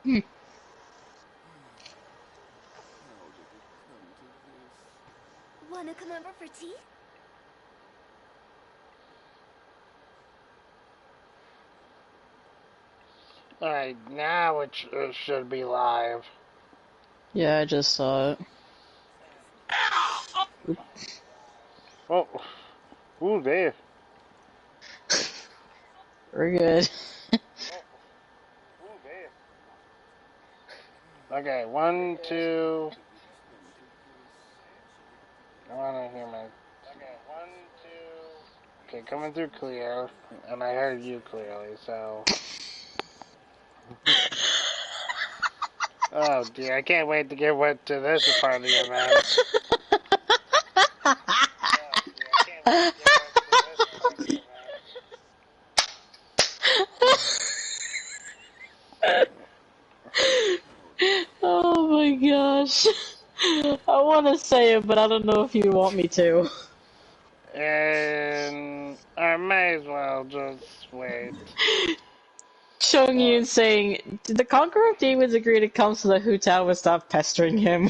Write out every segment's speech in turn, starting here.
Hmm. Wanna come over for tea? Alright, now it should be live. Yeah, I just saw it. Oh, ooh, there. We're good. Okay, 1, 2. I wanna hear my. Okay, 1, 2. Okay, coming through clear, and I heard you clearly, so. Oh dear, I can't wait to get to this part of the event. Oh my gosh. I want to say it, but I don't know if you want me to. And I may as well just wait. Chung Yun saying, did the Conqueror of Demons agree to come so that Hu Tao would stop pestering him?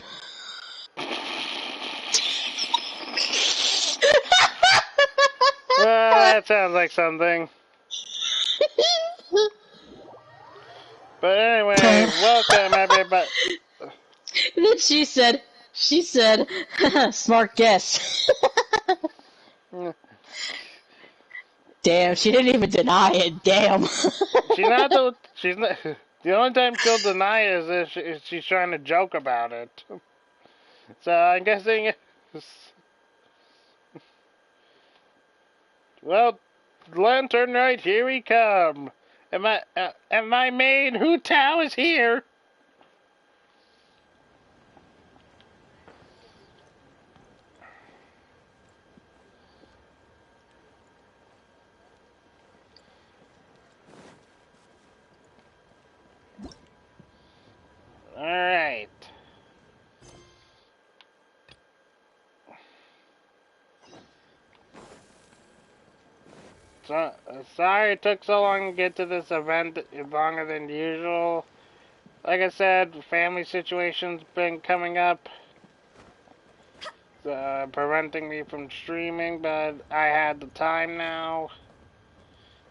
That sounds like something. But anyway, welcome everybody. Then she said, smart guess. Damn, she didn't even deny it. Damn. She's not. The only time she'll deny it is if she's trying to joke about it. So I'm guessing. Well, Lantern Knight, here we come. And my maid Hu Tao is here. All right. So, sorry it took so long to get to this event, longer than usual. Like I said, family situation's been coming up, preventing me from streaming, but I had the time now.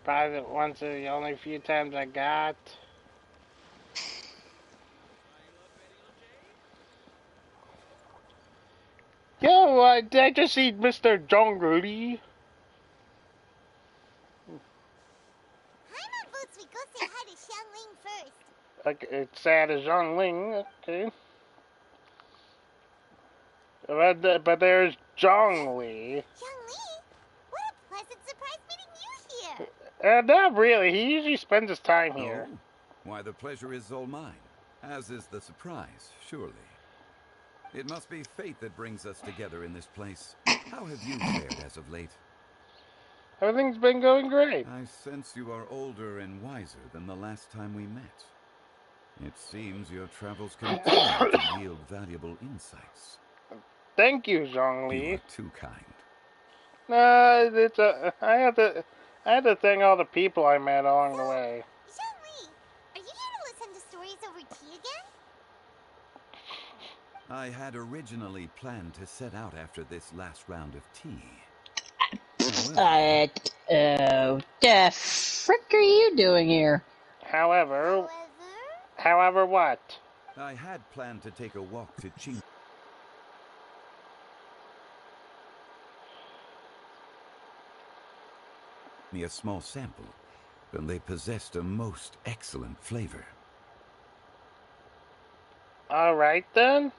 Probably once of the only few times I got. Yo, I just see Mr. Zhongli. Paimon votes we go say hi to Xiangling first. Okay, it's sad as Zhongling, okay. But there's Zhongli. Xiangling? What a pleasant surprise meeting you here. Not really, he usually spends his time here. Oh? Why, the pleasure is all mine, as is the surprise, surely. It must be fate that brings us together in this place. How have you fared as of late? Everything's been going great. I sense you are older and wiser than the last time we met. It seems your travels continue to yield valuable insights. Thank you, Zhongli. You are too kind. I had to thank all the people I met along the way. Xiangling, are you here to listen to stories over tea again? I had originally planned to set out after this last round of tea. The frick are you doing here? However what? I had planned to take a walk to Qing. Me a small sample, and they possessed a most excellent flavor. All right then.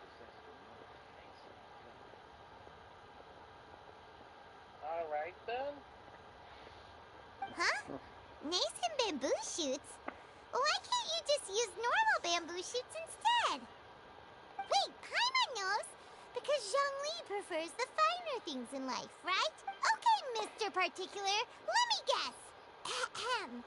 Huh? Nascent bamboo shoots? Why can't you just use normal bamboo shoots instead? Wait, Paimon knows! Because Zhongli prefers the finer things in life, right? Okay, Mr. Particular, let me guess. Ahem.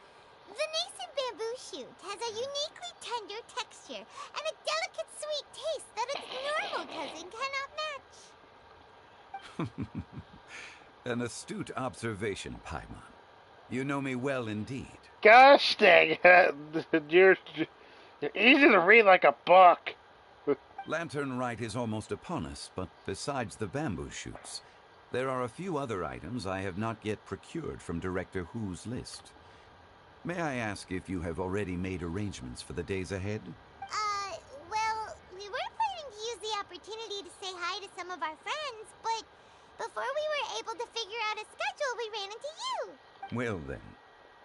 The nascent bamboo shoot has a uniquely tender texture and a delicate sweet taste that its normal cousin cannot match. An astute observation, Paimon. You know me well indeed. Gosh dang it. They're easy to read like a book. Lantern Rite is almost upon us, but besides the bamboo shoots, there are a few other items I have not yet procured from Director Who's list. May I ask if you have already made arrangements for the days ahead? Well, we were planning to use the opportunity to say hi to some of our friends, but before we were able to figure out a schedule, we ran into you. Well then,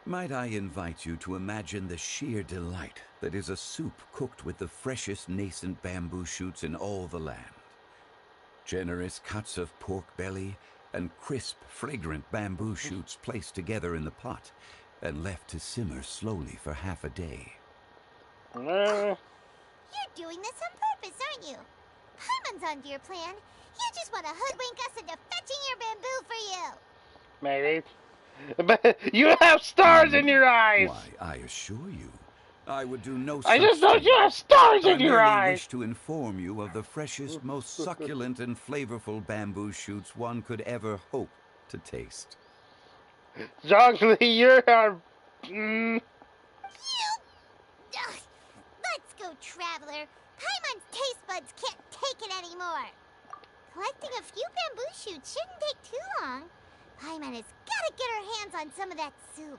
might I invite you to imagine the sheer delight that is a soup cooked with the freshest nascent bamboo shoots in all the land. Generous cuts of pork belly and crisp, fragrant bamboo shoots placed together in the pot and left to simmer slowly for half a day. You're doing this on purpose, aren't you? Paimon's onto your plan. You just want to hoodwink us into fetching your bamboo for you. Maybe. But you have stars in your eyes! Why, I assure you, I would do no I such just know thing. you have stars in I your merely eyes! wish to inform you of the freshest, most succulent and flavorful bamboo shoots one could ever hope to taste. Zhongli, you're our... You... Ugh. Let's go, Traveler. Paimon's taste buds can't take it anymore. Collecting a few bamboo shoots shouldn't take too long. Paimon has got to get her hands on some of that soup.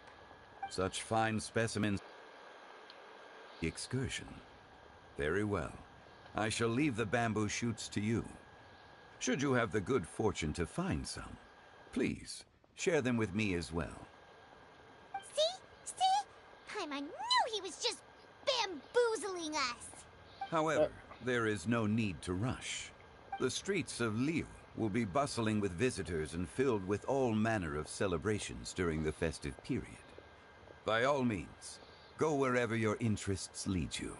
Such fine specimens. Excursion. Very well. I shall leave the bamboo shoots to you. Should you have the good fortune to find some, please share them with me as well. See? Paimon knew he was just bamboozling us. However, there is no need to rush. The streets of Liu will be bustling with visitors and filled with all manner of celebrations during the festive period. By all means, go wherever your interests lead you.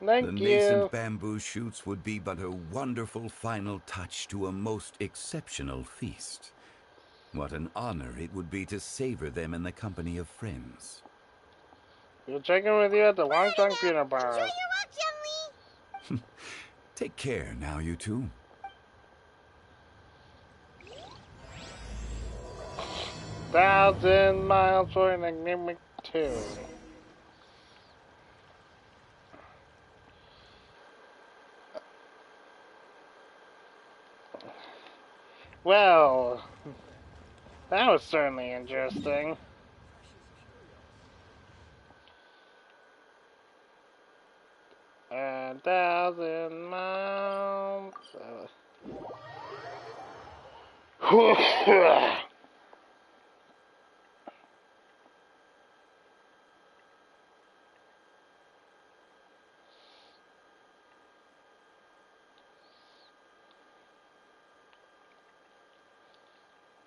Thank the you. nascent bamboo shoots would be but a wonderful final touch to a most exceptional feast. What an honor it would be to savor them in the company of friends. We'll check in with you at the Wangchang Peanut Bar. Enjoy your walk, Zhongli. Take care now, you two. 1,000 miles for an enigmatic tune. Well, that was certainly interesting. A 1,000 miles.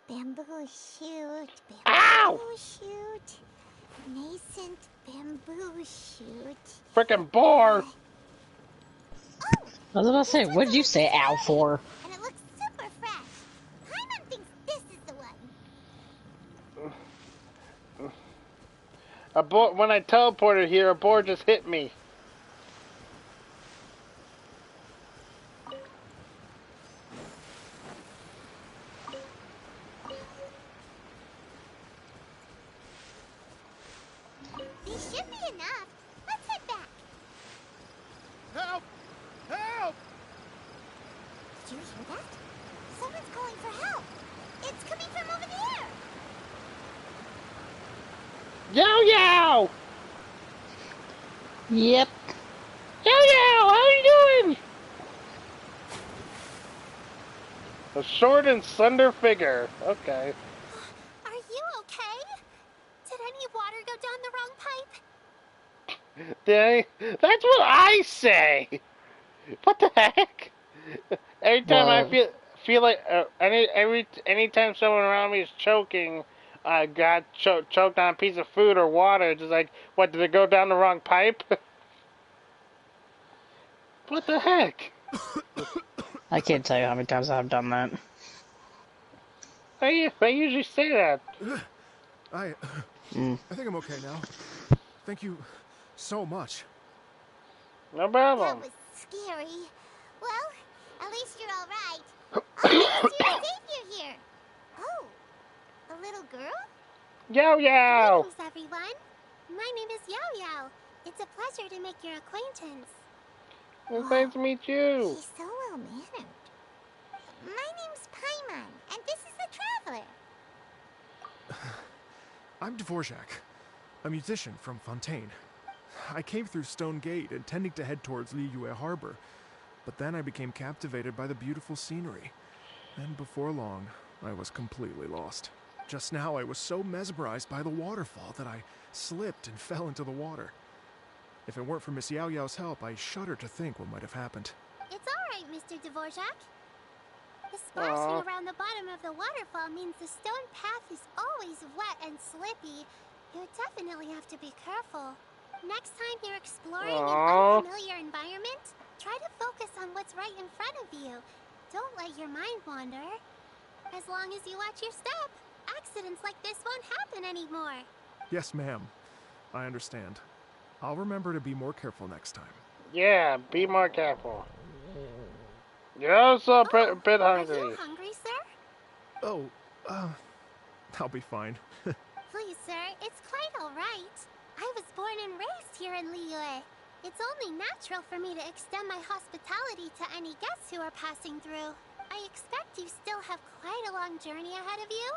Bamboo shoot, Ow! bamboo shoot, nascent bamboo shoot. Frickin' boar! Oh, I was about to say, what did you say ow for? and it looks super fresh. Paimon thinks this is the one. When I teleported here, a boar just hit me. These should be enough. Let's head back. Help! Help! Did you hear that? Someone's calling for help. It's coming from over there. Yow yow! Yep. Yow yow! How you doing? A short and slender figure. Okay. Are you okay? Did any water go down the wrong pipe? That's what I say. What the heck? Every time I Well, feel like anytime someone around me is choking, I got choked on a piece of food or water. It's just like, what? Did it go down the wrong pipe? What the heck? I can't tell you how many times I've done that. I usually say that. I think I'm okay now. Thank you so much. No That problem. was scary. Well, at least you're all right. I'll savior here. Oh, a little girl? Yow yow! Greetings, everyone. My name is Yao Yao. It's a pleasure to make your acquaintance. It's nice to meet you. He's so well-mannered. My name's Paimon, and this is the Traveler. I'm Dvorak, a musician from Fontaine. I came through Stone Gate intending to head towards Liyue Harbor, but then I became captivated by the beautiful scenery. And before long, I was completely lost. Just now, I was so mesmerized by the waterfall that I slipped and fell into the water. If it weren't for Miss Yao Yao's help, I shudder to think what might have happened. It's all right, Mr. Dvorak. The splashing around the bottom of the waterfall means the stone path is always wet and slippy. You definitely have to be careful. Next time you're exploring an unfamiliar environment, try to focus on what's right in front of you. Don't let your mind wander. As long as you watch your step, accidents like this won't happen anymore. Yes, ma'am. I understand. I'll remember to be more careful next time. Yeah, be more careful. You're also a bit hungry. Are you hungry, sir? Oh, I'll be fine. Please, sir, it's quite all right. I was born and raised here in Liyue. It's only natural for me to extend my hospitality to any guests who are passing through. I expect you still have quite a long journey ahead of you.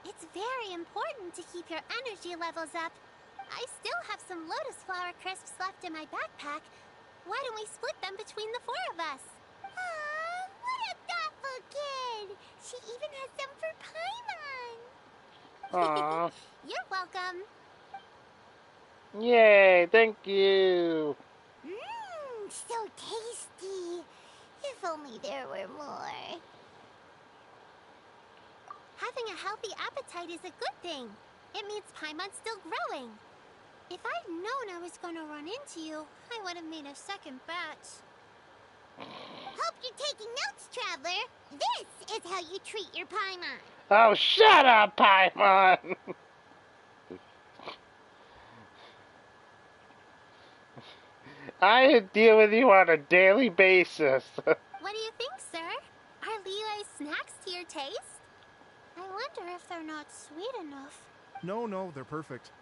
It's very important to keep your energy levels up. I still have some lotus flower crisps left in my backpack. Why don't we split them between the four of us? Aw, what a thoughtful kid! She even has some for Paimon! Aww. You're welcome. Yay, thank you. Mmm, so tasty. If only there were more. Having a healthy appetite is a good thing. It means Paimon's still growing. If I'd known I was gonna run into you, I would have made a second batch. Hope you're taking notes, Traveler. This is how you treat your Paimon. Oh, shut up, Paimon! I deal with you on a daily basis. What do you think, sir? Are Liyue's snacks to your taste? I wonder if they're not sweet enough. No, they're perfect.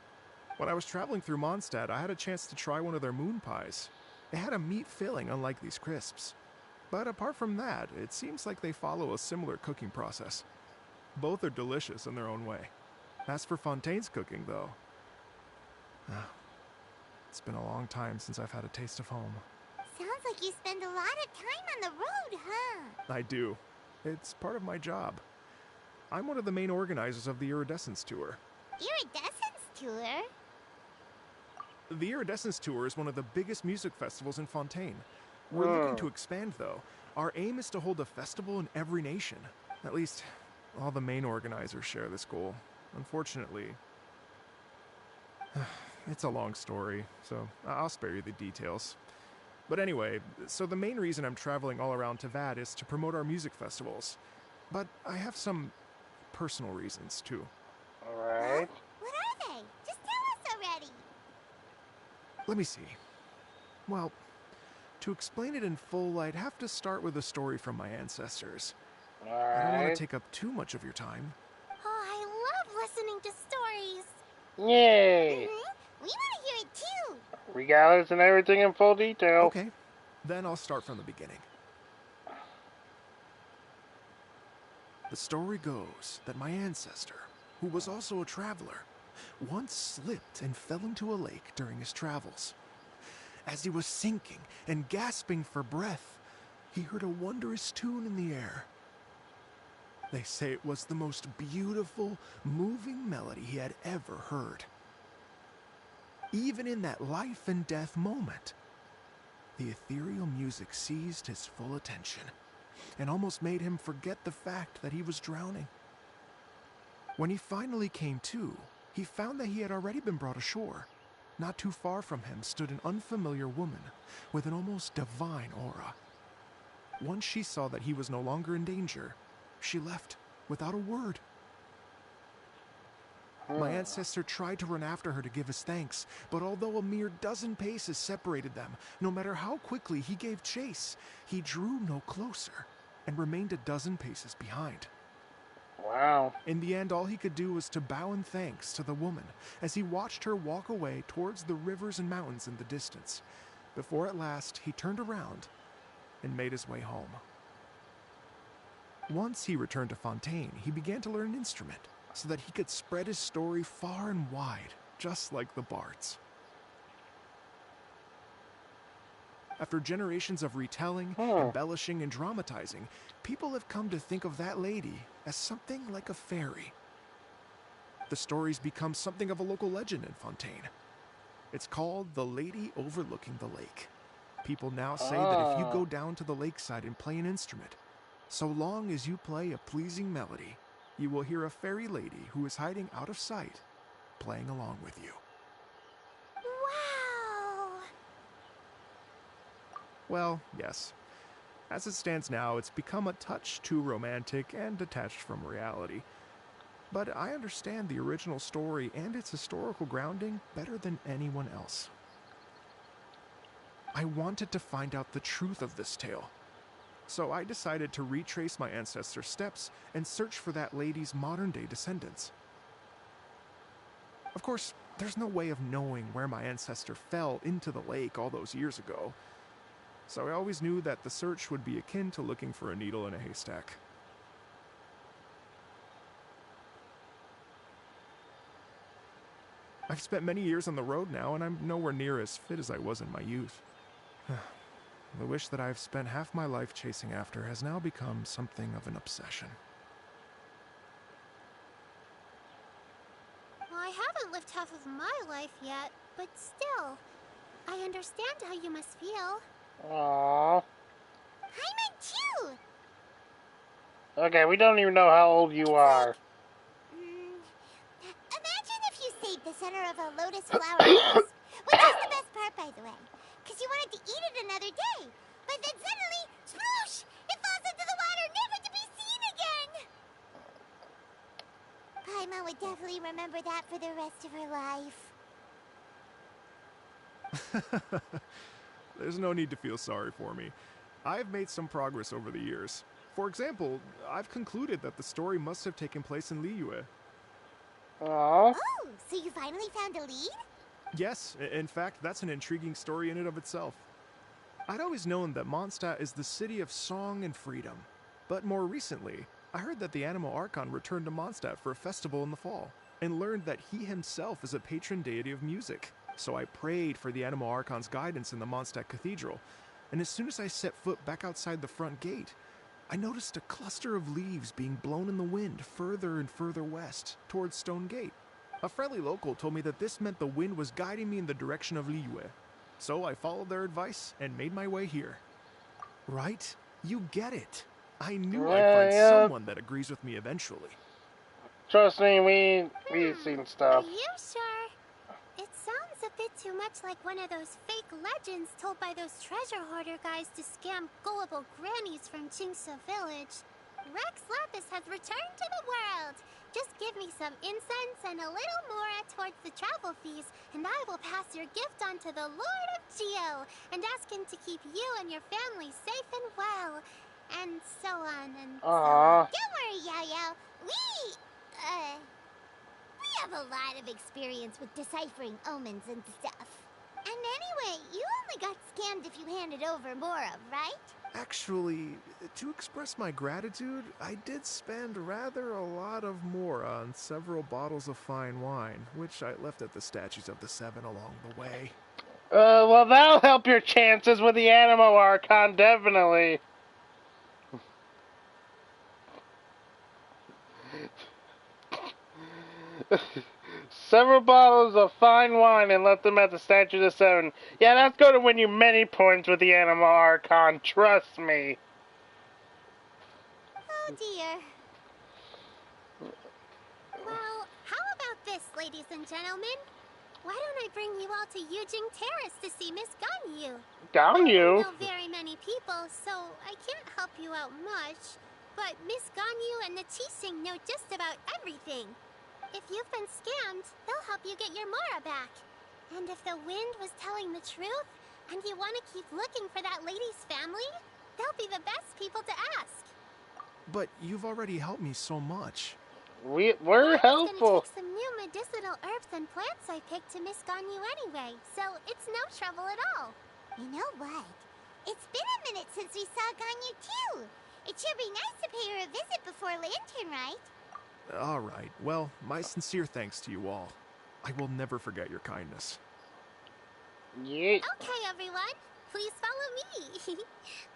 When I was traveling through Mondstadt, I had a chance to try one of their moon pies. It had a meat filling, unlike these crisps. But apart from that, it seems like they follow a similar cooking process. Both are delicious in their own way. As for Fontaine's cooking, though, it's been a long time since I've had a taste of home. Sounds like you spend a lot of time on the road, huh? I do. It's part of my job. I'm one of the main organizers of the Iridescence Tour. Iridescence Tour? The Iridescence Tour is one of the biggest music festivals in Fontaine. We're looking to expand, though. Our aim is to hold a festival in every nation. At least, all the main organizers share this goal. Unfortunately, it's a long story, so I'll spare you the details. But anyway, so the main reason I'm traveling all around Tavad is to promote our music festivals. But I have some personal reasons, too. Alright. What are they? Just tell us already. Let me see. Well, to explain it in full, I'd have to start with a story from my ancestors. I don't want Alright. to take up too much of your time. Oh, I love listening to stories. Yay! We want to hear it too. Regardless and everything in full detail. Okay, then I'll start from the beginning. The story goes that my ancestor, who was also a traveler, once slipped and fell into a lake during his travels. As he was sinking and gasping for breath, he heard a wondrous tune in the air. They say it was the most beautiful, moving melody he had ever heard. Even in that life and death moment, the ethereal music seized his full attention and almost made him forget the fact that he was drowning. When he finally came to, he found that he had already been brought ashore. Not too far from him stood an unfamiliar woman with an almost divine aura. Once she saw that he was no longer in danger, she left without a word. My ancestor tried to run after her to give his thanks, but although a mere dozen paces separated them, no matter how quickly he gave chase, he drew no closer and remained a dozen paces behind. Wow. In the end, all he could do was to bow in thanks to the woman as he watched her walk away towards the rivers and mountains in the distance, before at last he turned around and made his way home. Once he returned to Fontaine, he began to learn an instrument so that he could spread his story far and wide, just like the bards. After generations of retelling, embellishing, and dramatizing, people have come to think of that lady as something like a fairy. The story's become something of a local legend in Fontaine. It's called the Lady Overlooking the Lake. People now say that if you go down to the lakeside and play an instrument, so long as you play a pleasing melody, you will hear a fairy lady who is hiding out of sight, playing along with you. Wow! Well, yes. As it stands now, it's become a touch too romantic and detached from reality. But I understand the original story and its historical grounding better than anyone else. I wanted to find out the truth of this tale. So I decided to retrace my ancestors' steps and search for that lady's modern-day descendants. Of course, there's no way of knowing where my ancestor fell into the lake all those years ago. So I always knew that the search would be akin to looking for a needle in a haystack. I've spent many years on the road now, and I'm nowhere near as fit as I was in my youth. The wish that I've spent half my life chasing after has now become something of an obsession. Well, I haven't lived half of my life yet, but still, I understand how you must feel. Aww. Paimon too! Okay, we don't even know how old you are. Imagine if you saved the center of a lotus flower wisp, which is the best part, by the way, because you wanted to eat it another day. But then suddenly, sploosh! It falls into the water, never to be seen again! Paimon would definitely remember that for the rest of her life. There's no need to feel sorry for me. I've made some progress over the years. For example, I've concluded that the story must have taken place in Liyue. Aww. Oh, so you finally found a lead? Yes, in fact, that's an intriguing story in and of itself. I'd always known that Mondstadt is the city of song and freedom. But more recently, I heard that the Anemo Archon returned to Mondstadt for a festival in the fall, and learned that he himself is a patron deity of music. So I prayed for the Anemo Archon's guidance in the Mondstadt Cathedral, and as soon as I set foot back outside the front gate, I noticed a cluster of leaves being blown in the wind further and further west, towards Stone Gate. A friendly local told me that this meant the wind was guiding me in the direction of Liyue. So I followed their advice and made my way here. Right? You get it. I knew I'd find someone that agrees with me eventually. Trust me, we've seen stuff. Are you sure? It sounds a bit too much like one of those fake legends told by those treasure hoarder guys to scam gullible grannies from Chingsa Village. Rex Lapis has returned to the world. Just give me some incense and a little more towards the travel fees, and I will pass your gift on to the Lord of Geo and ask him to keep you and your family safe and well. And so on and so on. Don't worry, Yao-Yao. We have a lot of experience with deciphering omens and stuff. And anyway, you only got scammed if you handed over Mora, right? Actually, to express my gratitude, I did spend rather a lot of Mora on several bottles of fine wine, which I left at the Statues of the Seven along the way. Well, that'll help your chances with the Anemo Archon, definitely. Several bottles of fine wine and left them at the Statue of the Seven. Yeah, that's going to win you many points with the Anemo Archon, trust me. Oh dear. Well, how about this, ladies and gentlemen? Why don't I bring you all to Yujing Terrace to see Miss Ganyu? Ganyu? I don't know very many people, so I can't help you out much. But Miss Ganyu and the Qixing know just about everything. If you've been scammed, they'll help you get your Mora back. And if the wind was telling the truth, and you want to keep looking for that lady's family, they'll be the best people to ask. But you've already helped me so much. We're Gonna helpful. take some new medicinal herbs and plants I picked to Miss Ganyu anyway, so it's no trouble at all. You know what? It's been a minute since we saw Ganyu too. It should be nice to pay her a visit before Lantern, right? All right. Well, my sincere thanks to you all. I will never forget your kindness. Yeah. Okay, everyone. Please follow me.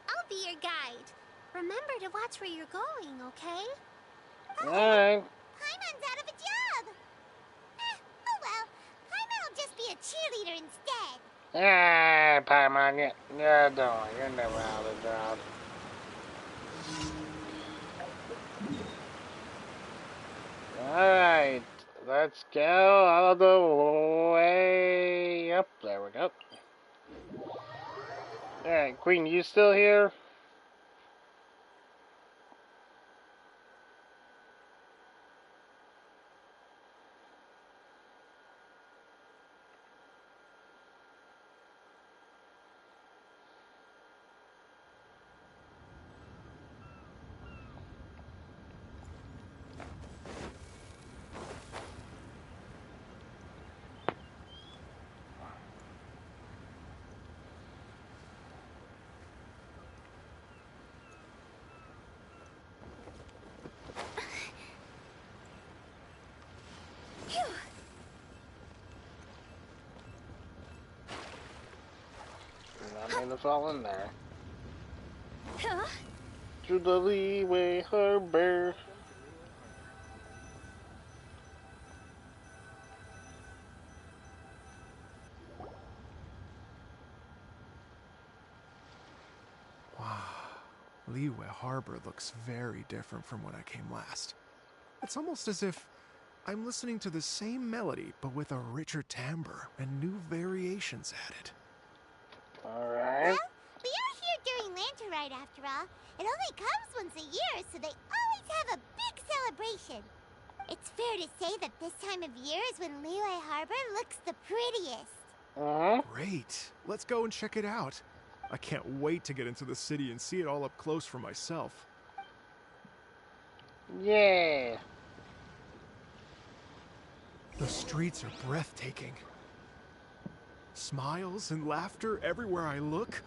I'll be your guide. Remember to watch where you're going, okay? Alright. Paimon's out of a job! Oh well, Paimon will just be a cheerleader instead. Ah, Paimon, yeah, don't. You're never out of the job. Alright. Let's go all the way up. There we go. Alright, Queen, you still here? I mean, it's all in there. To the leeway harbor. Wow. Liyue Harbor looks very different from when I came last. It's almost as if I'm listening to the same melody, but with a richer timbre and new variations added. Alright. Well, we are here during Lantern Rite after all. It only comes once a year, so they always have a big celebration. It's fair to say that this time of year is when Liyue Harbor looks the prettiest. Great. Let's go and check it out. I can't wait to get into the city and see it all up close for myself. Yeah. The streets are breathtaking. Smiles and laughter everywhere I look.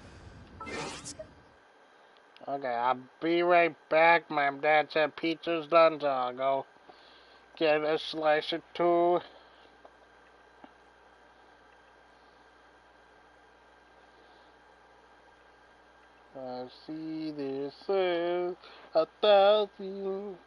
Okay, I'll be right back. My dad said pizza's done, so I'll go get a slice or two. I see this is 1,000.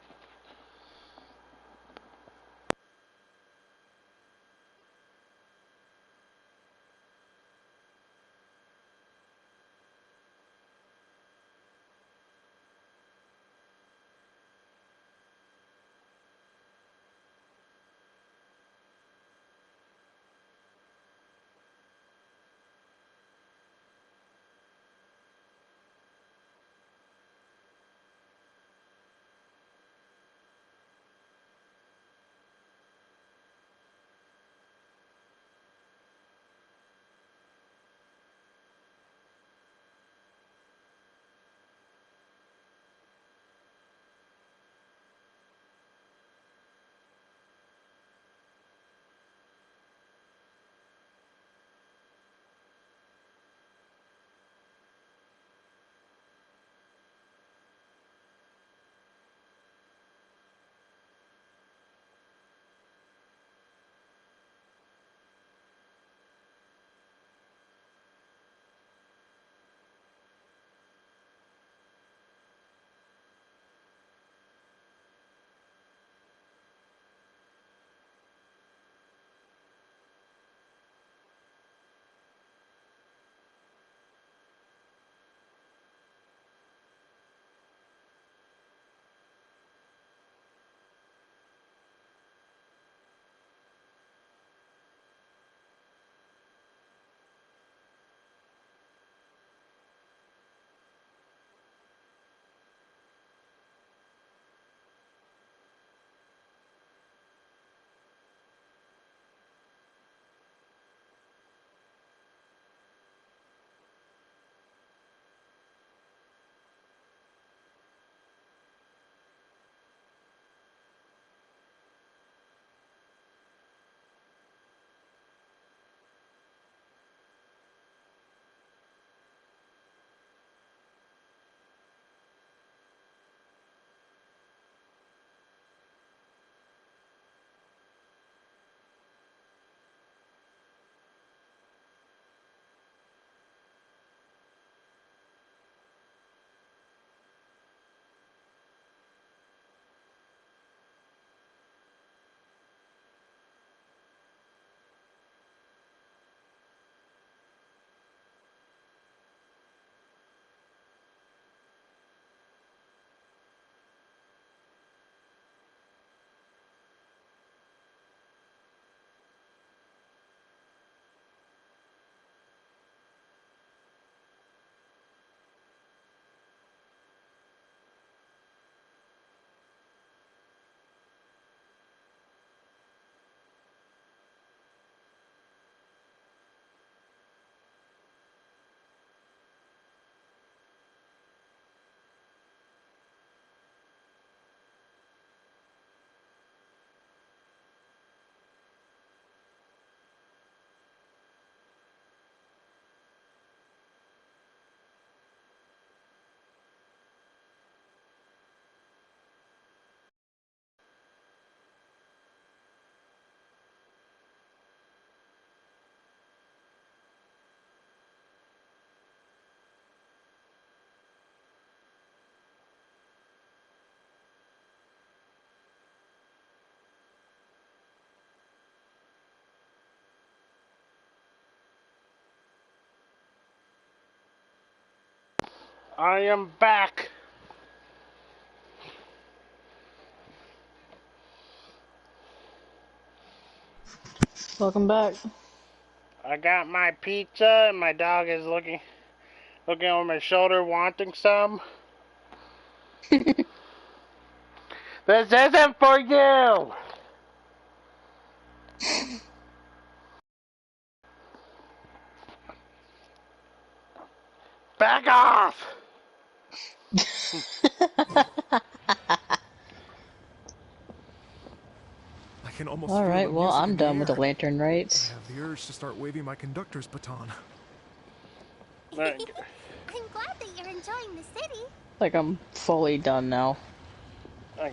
I am back. Welcome back. I got my pizza and my dog is looking over my shoulder wanting some. This isn't for you! Back off! I can almost feel Alright, the well, music I'm in the done with the air. lantern I rites. have the urge to start waving my conductor's baton. Right. I'm glad that you're enjoying the city. Like, I'm fully done now. Okay.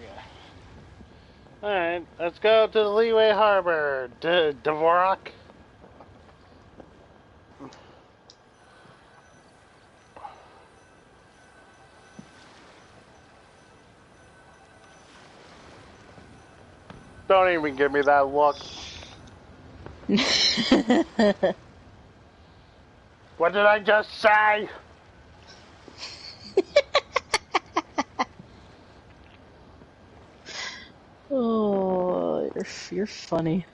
Alright, let's go to the Leeway Harbor. Dvorak. Don't even give me that look. What did I just say? Oh, you're funny.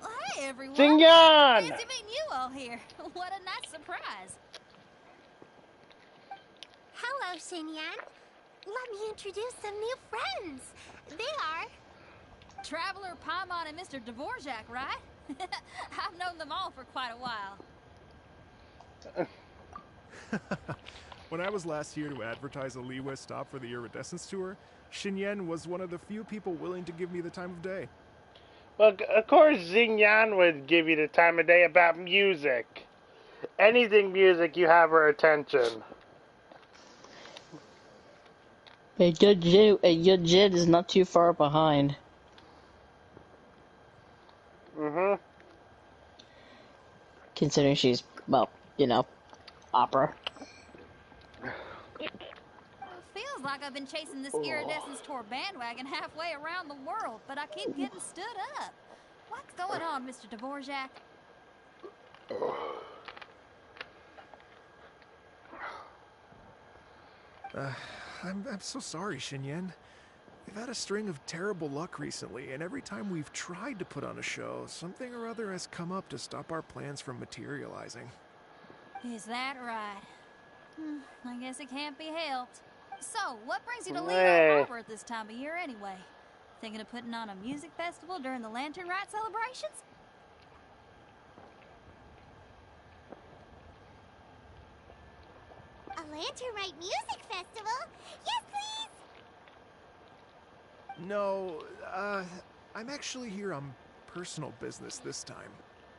Well, hey, everyone. Xingyan! Fancy meeting you all here. What a nice surprise. Hello, Xinyan. Let me introduce some new friends. They are... Traveler, Paimon, and Mr. Dvorak, right? I've known them all for quite a while. When I was last here to advertise a Liyue stop for the Iridescence Tour, Xinyan was one of the few people willing to give me the time of day. Well, of course Xingyan would give you the time of day about music. Anything music, you have her attention. A good Jid is not too far behind. Mm-hmm. Considering she's, well, you know, opera. Feels like I've been chasing this Iridescence Tour bandwagon halfway around the world, but I keep getting stood up. What's going on, Mr. Dvorak? I'm so sorry, Xinyan. We've had a string of terrible luck recently, and every time we've tried to put on a show, something or other has come up to stop our plans from materializing. Is that right? I guess it can't be helped. So, what brings you to Liyue Harbor at this time of year anyway? Thinking of putting on a music festival during the Lantern Rite celebrations? A Lantern Rite Music Festival? Yes, please! No, I'm actually here on personal business this time.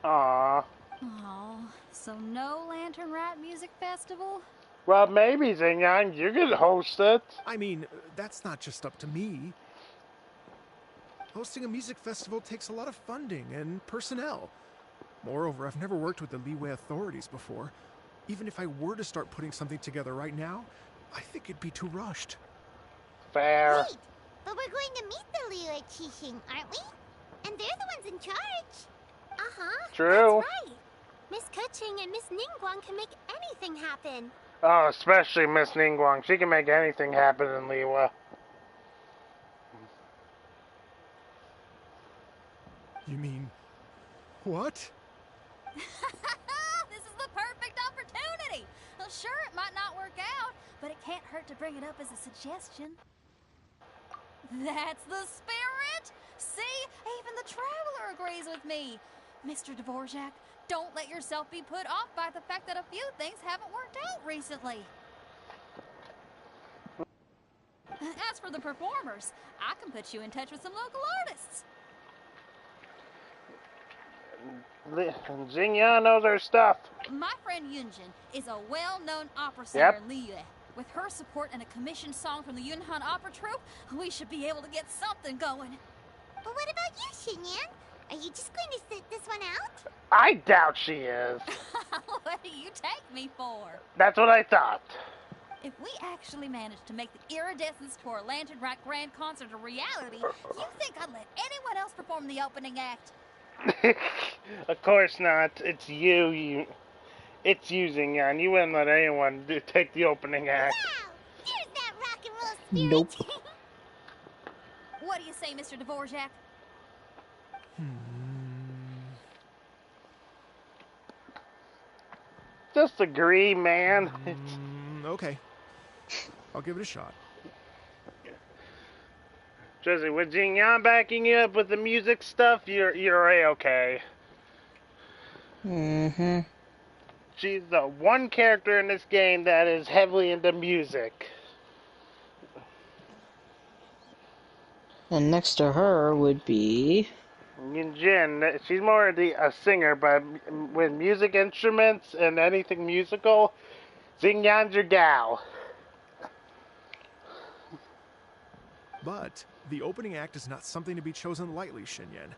Aww. Oh, so no Lantern Rite Music Festival? Well, maybe, Xingyan, you could host it. I mean, that's not just up to me. Hosting a music festival takes a lot of funding and personnel. Moreover, I've never worked with the Liyue authorities before. Even if I were to start putting something together right now, I think it'd be too rushed. Fair. Wait, but we're going to meet the Liyue Qixing, aren't we? And they're the ones in charge. Uh-huh. True. That's right. Miss Keqing and Miss Ningguang can make anything happen. Oh, especially Miss Ningguang. She can make anything happen in Liyue. You mean... what? This is the perfect opportunity! Well, sure, it might not work out, but it can't hurt to bring it up as a suggestion. That's the spirit! See? Even the Traveler agrees with me. Mr. Dvorak, don't let yourself be put off by the fact that a few things haven't worked out recently. As for the performers, I can put you in touch with some local artists. Xingyan knows her stuff. My friend Yunjin is a well-known opera singer in Liyue. With her support and a commissioned song from the Yunhan Opera Troupe, we should be able to get something going. But what about you, Xinyan? Are you just going to sit this one out? I doubt she is. What do you take me for? That's what I thought. If we actually manage to make the Iridescence Tour Lantern Rite Grand Concert a reality, you think I'd let anyone else perform the opening act? Of course not. It's you. It's you, Xingyan. You wouldn't let anyone take the opening act. Wow! There's that rock and roll spirit! Nope. What do you say, Mr. Dvorak? Just agree, man. Okay. I'll give it a shot. Jesse, with Xingyan backing you up with the music stuff, you're A-okay. Mm-hmm. She's the one character in this game that is heavily into music. And next to her would be... Jin, she's more a singer, but with music instruments and anything musical, Xingyan's your gal. But the opening act is not something to be chosen lightly, Xinyan.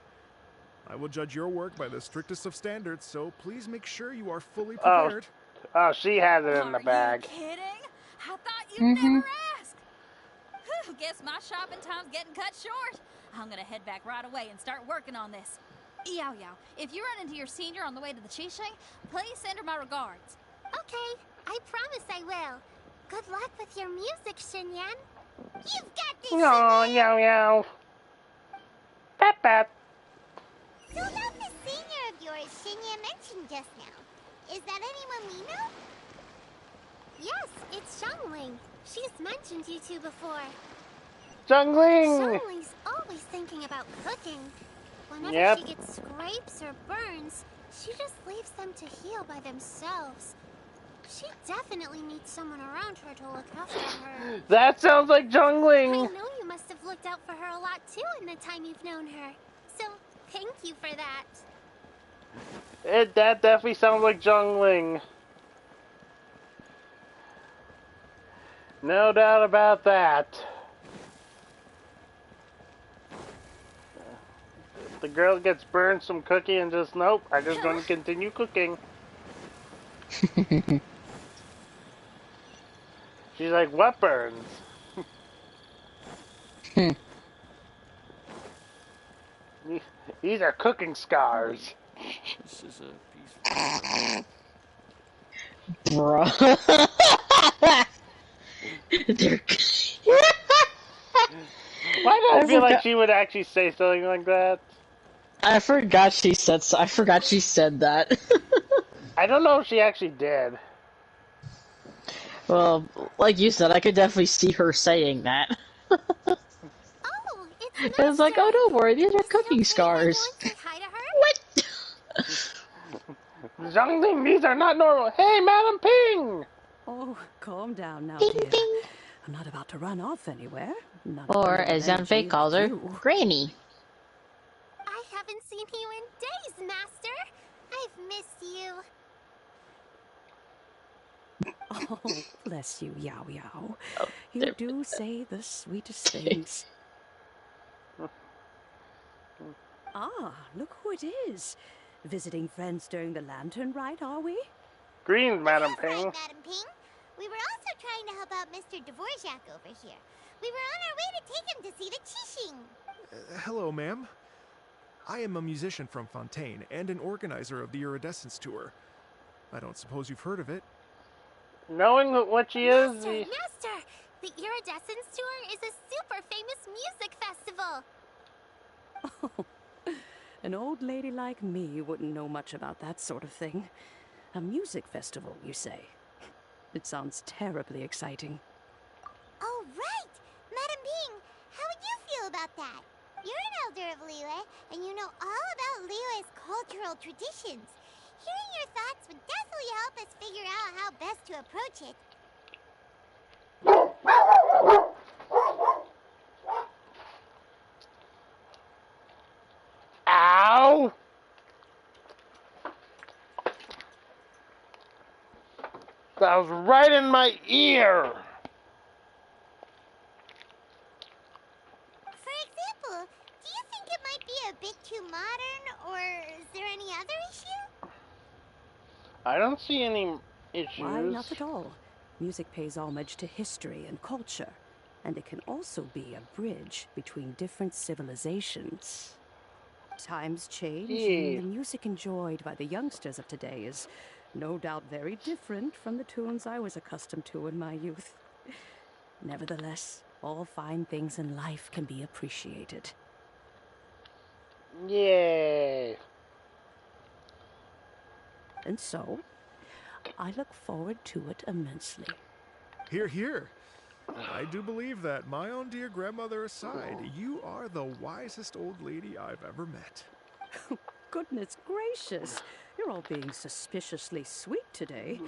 I will judge your work by the strictest of standards, so please make sure you are fully prepared. Oh, she has it in the bag. Are you kidding? I thought you'd never ask. Whew, guess my shopping time's getting cut short. I'm gonna head back right away and start working on this. Yao Yao, if you run into your senior on the way to the Qixing, please send her my regards. Okay, I promise I will. Good luck with your music, Xinyan. You've got this, Oh, Xinyan! yow yow. Pat pat. So about the senior of yours Xinyan mentioned just now. Is that anyone we know? Yes, it's Xiangling. She's mentioned you two before. Jungling! Xiangling's always thinking about cooking. Whenever Yep. she gets scrapes or burns, she just leaves them to heal by themselves. She definitely needs someone around her to look after her. That sounds like I Jungling! know you must have looked out for her a lot too in the time you've known her. So, thank you for that. That definitely sounds like Jungling. No doubt about that. The girl gets burned some cookie and just, nope, I'm just going to continue cooking. She's like, what burns? These are cooking scars. This is a piece. Bruh. They're... Why do I feel like forgot- she would actually say something like that? I forgot she said so. I forgot she said that. I don't know if she actually did. Well, like you said, I could definitely see her saying that. Oh, it's It was like, oh, Master. don't worry, these are Is it cooking okay if I scars. go and say hi to her? What? Zhongling, these are not normal. Hey, Madam Ping! Oh, calm down now, Ding dear. ding. I'm not about to run off anywhere. Not Or, under as energy Yanfei calls her, like you. Granny. I haven't seen you in days, Master. I've missed you. Oh, bless you, Yao Yao. Oh, You there- do say the sweetest things. Ah, look who it is. Visiting friends during the lantern rite, are we? Greens, Madam That's Ping. right, Madam Ping. We were also trying to help out Mr. Dvorak over here. We were on our way to take him to see the Qixing. Hello, ma'am. I am a musician from Fontaine and an organizer of the Iridescence Tour. I don't suppose you've heard of it. Knowing what she is, Master! The Iridescence Tour is a super famous music festival. Oh, an old lady like me wouldn't know much about that sort of thing. A music festival, you say? It sounds terribly exciting. Oh, right! Madam Ping, how would you feel about that? You're an elder of Liyue, and you know all about Liyue's cultural traditions. Hearing your thoughts would definitely help us figure out how best to approach it. ow! That was right in my ear. For example, do you think it might be a bit too modern, or is there any other issue? I don't see any issues. Why, not at all. Music pays homage to history and culture, and it can also be a bridge between different civilizations. Times change, Yeah. and the music enjoyed by the youngsters of today is No doubt very different from the tunes I was accustomed to in my youth. Nevertheless, all fine things in life can be appreciated. Yay! And so, I look forward to it immensely. Hear, hear. I do believe that, my own dear grandmother aside, you are the wisest old lady I've ever met. Goodness gracious, you're all being suspiciously sweet today.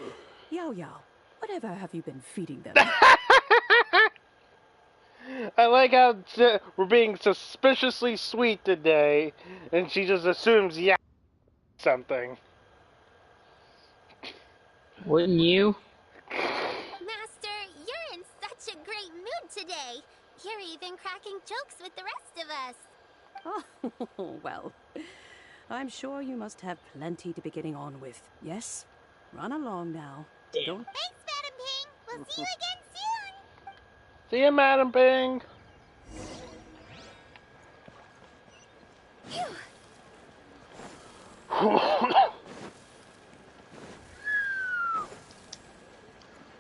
Yao Yao, whatever have you been feeding them? I like how we're being suspiciously sweet today, and she just assumes yeah something. Wouldn't you? Master, you're in such a great mood today. You're even cracking jokes with the rest of us. Oh, well, I'm sure you must have plenty to be getting on with, yes? Run along now. Damn. Don't... Thanks, Madam Ping. We'll see you again soon. See ya, Madam Ping.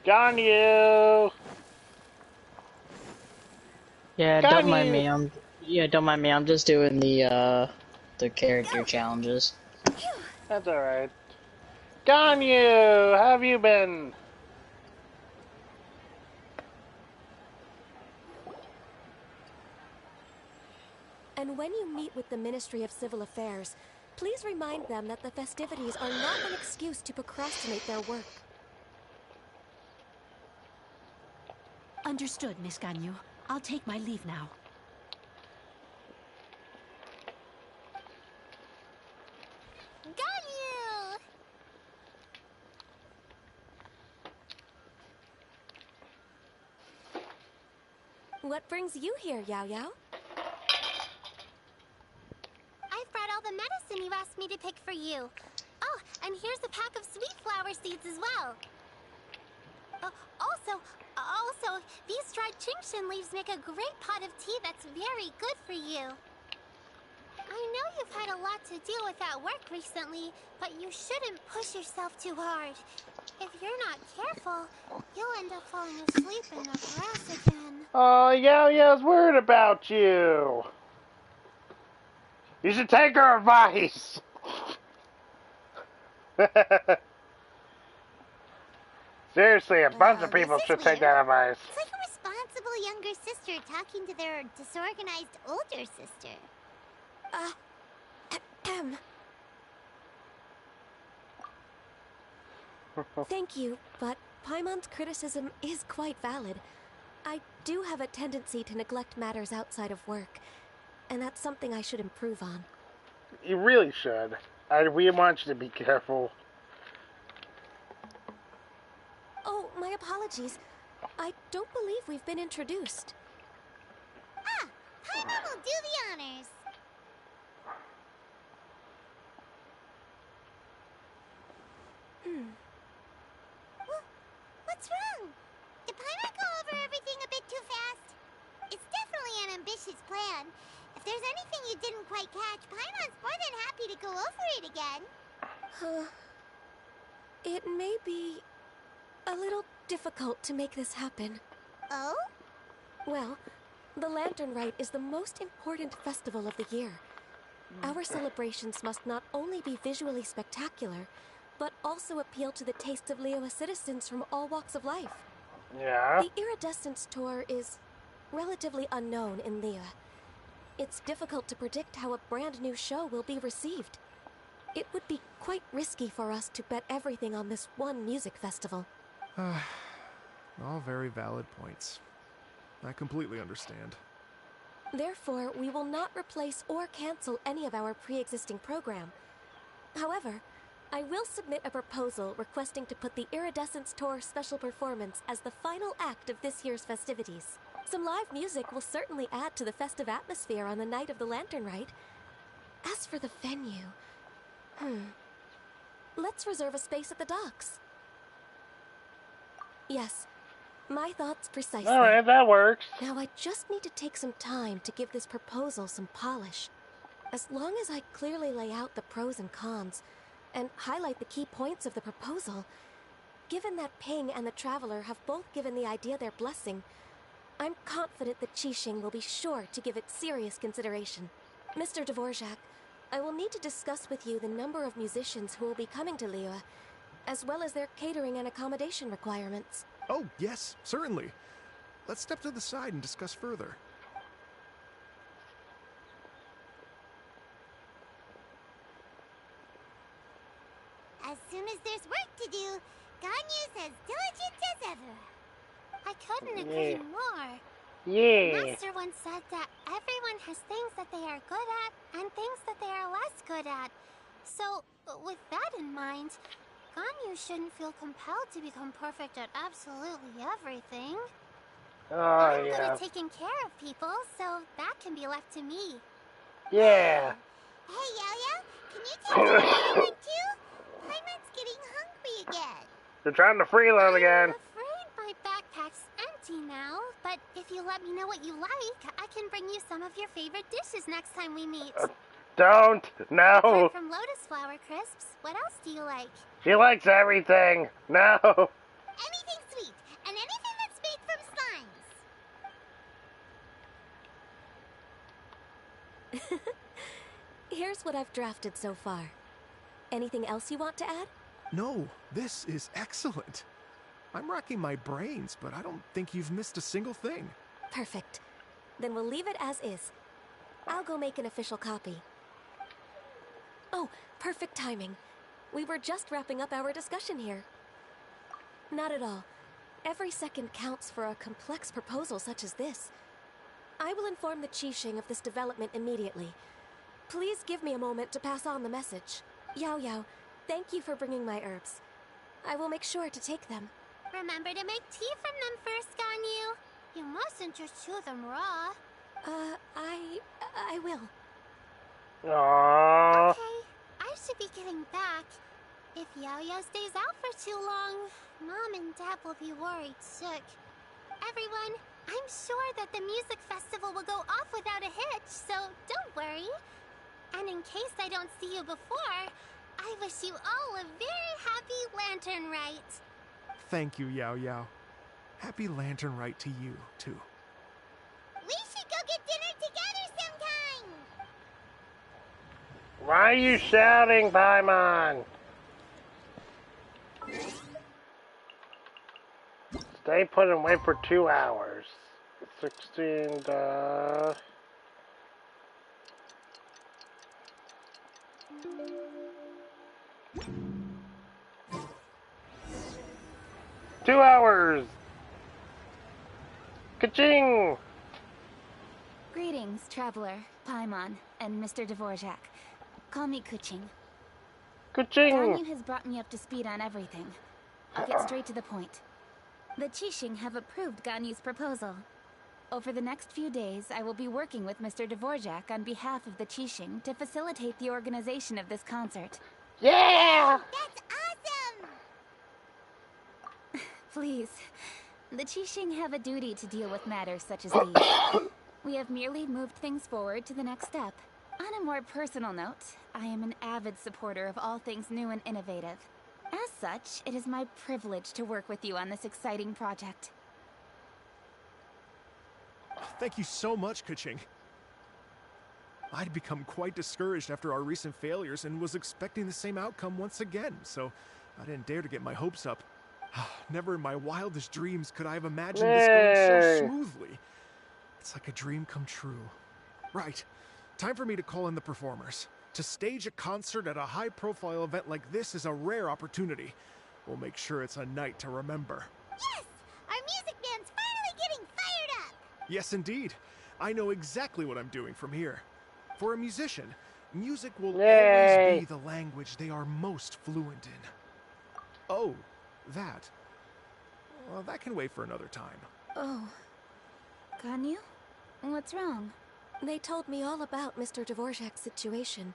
Got you. Yeah, Got don't mind you. me. Don't mind me. I'm just doing the character challenges. That's alright. Ganyu, how have you been? And when you meet with the Ministry of Civil Affairs, please remind them that the festivities are not an excuse to procrastinate their work. Understood, Miss Ganyu. I'll take my leave now. Ganyu! What brings you here, Yao Yao? I've brought all the medicine you asked me to pick for you. Oh, and here's a pack of sweet flower seeds as well. Also, these dried chingshin leaves make a great pot of tea that's very good for you. I know you've had a lot to deal with at work recently, but you shouldn't push yourself too hard. If you're not careful, you'll end up falling asleep in the grass again. Oh, Yao Yao's worried about you. You should take her advice. Seriously, a bunch of people should take that advice. It's like a responsible younger sister talking to their disorganized older sister. Thank you, but Paimon's criticism is quite valid. I do have a tendency to neglect matters outside of work, and that's something I should improve on. You really should. We want you to be careful. Oh, my apologies. I don't believe we've been introduced. Ah, Paimon will do the honors. What's wrong? Did Paimon go over everything a bit too fast? It's definitely an ambitious plan. If there's anything you didn't quite catch, Paimon's more than happy to go over it again. It may be a little difficult to make this happen. Oh? Well, the Lantern Rite is the most important festival of the year. Our celebrations must not only be visually spectacular, but also appeal to the tastes of Liyue citizens from all walks of life. Yeah? The Iridescence Tour is relatively unknown in Liyue. It's difficult to predict how a brand new show will be received. It would be quite risky for us to bet everything on this one music festival. All very valid points. I completely understand. Therefore, we will not replace or cancel any of our pre-existing program. However, I will submit a proposal requesting to put the Iridescence Tour special performance as the final act of this year's festivities. Some live music will certainly add to the festive atmosphere on the night of the Lantern Rite. As for the venue... Let's reserve a space at the docks. Yes, my thoughts precisely. Alright, that works. Now I just need to take some time to give this proposal some polish. As long as I clearly lay out the pros and cons, and highlight the key points of the proposal. Given that Ping and the Traveler have both given the idea their blessing, I'm confident that Qixing will be sure to give it serious consideration. Mr. Dvorak, I will need to discuss with you the number of musicians who will be coming to Liyue, as well as their catering and accommodation requirements. Oh, yes, certainly. Let's step to the side and discuss further. As soon as there's work to do, Ganyu's as diligent as ever. I couldn't agree more. Yeah. Master once said that everyone has things that they are good at and things that they are less good at. So, with that in mind, Ganyu shouldn't feel compelled to become perfect at absolutely everything. I'm good at taking care of people, so that can be left to me. Yeah. Hey, Yo-Yo, can you take care of Paimon too? Paimon's getting hungry again. They're trying to freeload again. I'm afraid my backpack's empty now, but if you let me know what you like, I can bring you some of your favorite dishes next time we meet. Don't. No. Apart from lotus flower crisps, what else do you like? She likes everything. No. Anything sweet, and anything that's made from slimes. Here's what I've drafted so far. Anything else you want to add? No, this is excellent. I'm racking my brains, but I don't think you've missed a single thing. Perfect. Then we'll leave it as is. I'll go make an official copy. Oh, perfect timing. We were just wrapping up our discussion here. Not at all. Every second counts for a complex proposal such as this. I will inform the Qixing of this development immediately. Please give me a moment to pass on the message. Yao Yao, thank you for bringing my herbs. I will make sure to take them. Remember to make tea from them first, Ganyu. You mustn't just chew them raw. I will. Aww. Okay, I should be getting back. If Yao-Yao stays out for too long, Mom and Dad will be worried sick. Everyone, I'm sure that the music festival will go off without a hitch, so don't worry. And in case I don't see you before, I wish you all a very happy Lantern Rite. Thank you, Yao Yao. Happy Lantern Rite to you, too. We should go get dinner together sometime! Why are you shouting, Paimon? Stay put and wait for 2 hours. 16, 2 hours! Ka-ching! Greetings, Traveler, Paimon, and Mr. Dvorak. Call me Kuching. Ka-ching! Ganyu has brought me up to speed on everything. I'll get straight to the point. The Qixing have approved Ganyu's proposal. Over the next few days, I will be working with Mr. Dvorak on behalf of the Qixing to facilitate the organization of this concert. Yeah! That's awesome! Please. The Qixing have a duty to deal with matters such as these. We have merely moved things forward to the next step. On a more personal note, I am an avid supporter of all things new and innovative. As such, it is my privilege to work with you on this exciting project. Thank you so much, Ka-ching. I'd become quite discouraged after our recent failures and was expecting the same outcome once again, so I didn't dare to get my hopes up. Never in my wildest dreams could I have imagined this going so smoothly. It's like a dream come true. Right. Time for me to call in the performers. To stage a concert at a high-profile event like this is a rare opportunity. We'll make sure it's a night to remember. Yes! Our music band's finally getting fired up! Yes, indeed. I know exactly what I'm doing from here. For a musician, music will always be the language they are most fluent in. Oh, that. Well, that can wait for another time. Oh. Ganyu? What's wrong? They told me all about Mr. Dvorak's situation,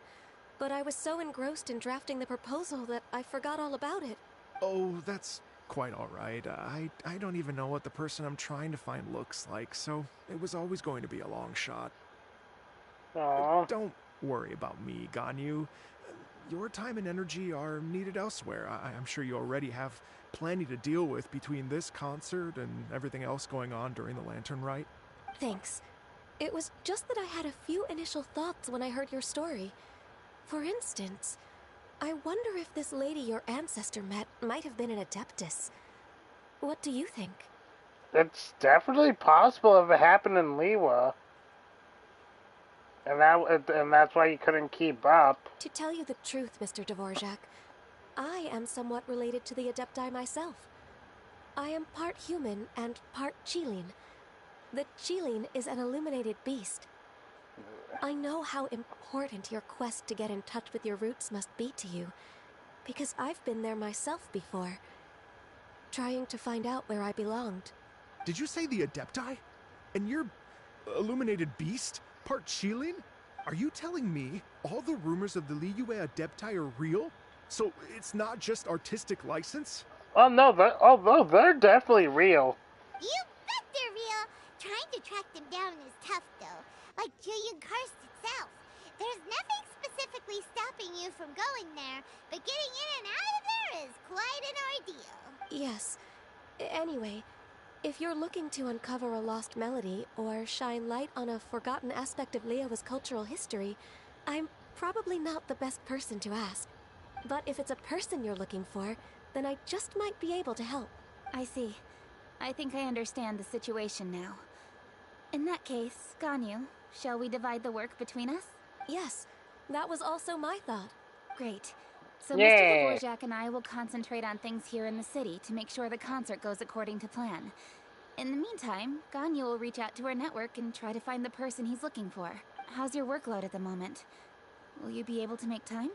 but I was so engrossed in drafting the proposal that I forgot all about it. Oh, that's quite all right. I don't even know what the person I'm trying to find looks like, so it was always going to be a long shot. Aww. Don't worry about me, Ganyu. your time and energy are needed elsewhere. I'm sure you already have plenty to deal with between this concert and everything else going on during the Lantern Rite. Thanks. It was just that I had a few initial thoughts when I heard your story. For instance, I wonder if this lady your ancestor met might have been an Adeptus. What do you think? It's definitely possible if it happened in Liwa. And that's why you couldn't keep up. To tell you the truth, Mr. Dvorak, I am somewhat related to the Adepti myself. I am part human and part Qilin. The Qilin is an illuminated beast. I know how important your quest to get in touch with your roots must be to you, because I've been there myself before, trying to find out where I belonged. Did you say the Adepti? And you're illuminated beast? Part Qilin? Are you telling me all the rumors of the Liyue Adepti are real? So it's not just artistic license? Oh no, they're definitely real. You bet they're real. Trying to track them down is tough, though. Like Julian Karst itself. There's nothing specifically stopping you from going there, but getting in and out of there is quite an ordeal. Yes. Anyway, if you're looking to uncover a lost melody or shine light on a forgotten aspect of Liyue's cultural history, I'm probably not the best person to ask. But if it's a person you're looking for, then I just might be able to help. I see. I think I understand the situation now. In that case, Ganyu, shall we divide the work between us? Yes, that was also my thought. Great. So Yeah. Mr. Dvorak and I will concentrate on things here in the city to make sure the concert goes according to plan. In the meantime, Ganyu will reach out to our network and try to find the person he's looking for. How's your workload at the moment? Will you be able to make time?